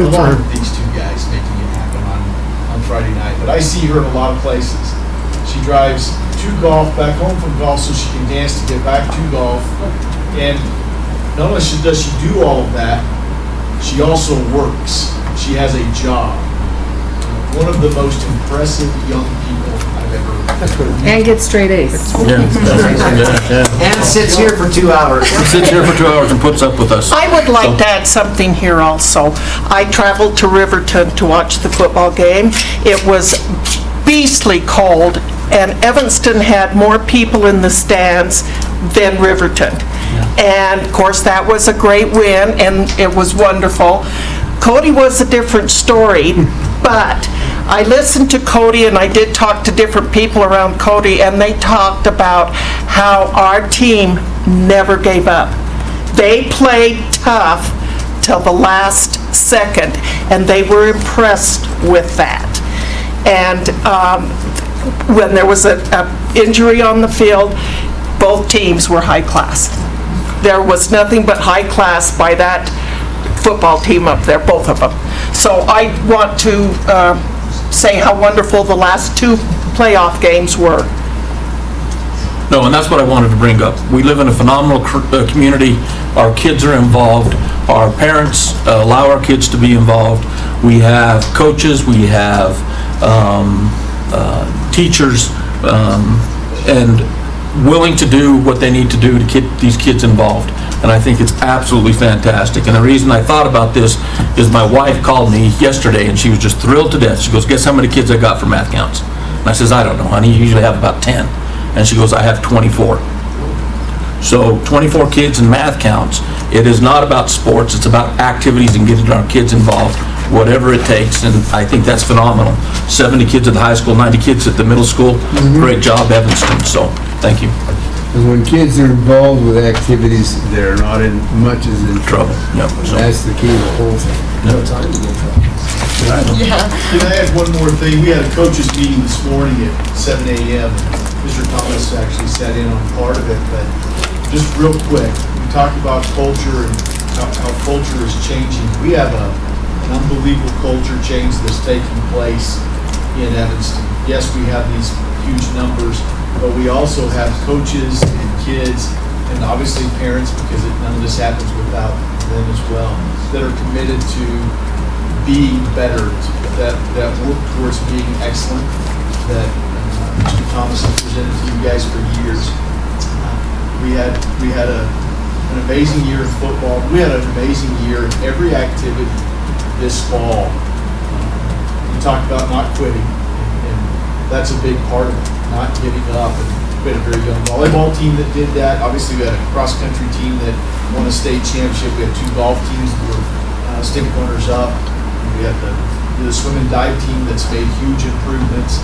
Good for Along her. with these two guys making it happen on Friday night. But I see her in a lot of places. She drives to golf, back home from golf, so she can dance to get back to golf. And not only does she do all of that, she also works. She has a job. One of the most impressive young people I've ever met. And get straight A's. And sits here for 2 hours. Sits here for 2 hours and puts up with us. I would like to add something here also. I traveled to Riverton to watch the football game. It was beastly cold, and Evanston had more people in the stands than Riverton. And of course, that was a great win, and it was wonderful. Cody was a different story, but I listened to Cody, and I did talk to different people around Cody, and they talked about how our team never gave up. They played tough till the last second, and they were impressed with that. And when there was an injury on the field, both teams were high class. There was nothing but high class by that football team up there, both of them. So I want to say how wonderful the last two playoff games were. No, and that's what I wanted to bring up. We live in a phenomenal community. Our kids are involved. Our parents allow our kids to be involved. We have coaches, we have teachers, and willing to do what they need to do to get these kids involved. And I think it's absolutely fantastic. And the reason I thought about this is my wife called me yesterday and she was just thrilled to death. She goes, "Guess how many kids I got for math counts?" And I says, "I don't know, honey. You usually have about 10. And she goes, "I have 24. So 24 kids in math counts. It is not about sports. It's about activities and getting our kids involved, whatever it takes. And I think that's phenomenal. 70 kids at the high school, 90 kids at the middle school. Great job, Evanston. So thank you. And when kids are involved with activities, they're not in much as in trouble. Yep. So that's the key to the whole thing. No time to get in trouble. Can I add one more thing? We had a coaches meeting this morning at 7 a.m. Mr. Thomas actually sat in on part of it, but just real quick, we talked about culture and how culture is changing. We have an unbelievable culture change that's taking place in Evanston. Yes, we have these huge numbers, but we also have coaches and kids and obviously parents, because none of this happens without them as well, that are committed to being better, that work towards being excellent, that Mr. Thomas has presented to you guys for years. We had an amazing year in football. We had an amazing year in every activity this fall. We talked about not quitting, and that's a big part of it, not giving up. And we had a very young volleyball team that did that. Obviously, we had a cross-country team that won a state championship. We had two golf teams that were stick runners up. We had the to the swim and dive team that's made huge improvements.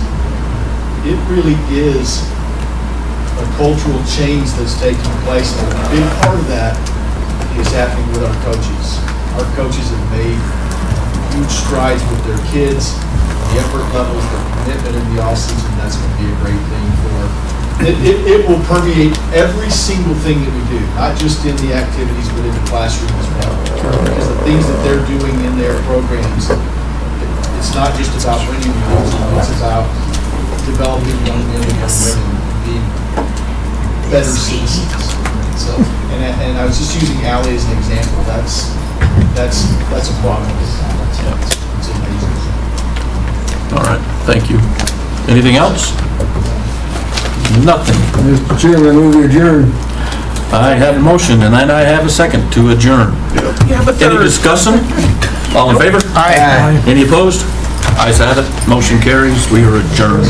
It really is a cultural change that's taking place, and a big part of that is happening with our coaches. Our coaches have made huge strides with their kids, the effort levels, the commitment in the off-season. That's going to be a great thing for. It will permeate every single thing that we do, not just in the activities, but in the classroom as well. Because the things that they're doing in their programs, it's not just about winning the games, it's about developing young men and young women and being better citizens. So, and I was just using Allie as an example. That's a product. It's amazing. All right, thank you. Anything else? Nothing. Mr. Chairman, move to adjourn. I have a motion, and then I have a second to adjourn. Any discussion? All in favor? Aye. Any opposed? Ayes have it, motion carries, we are adjourned.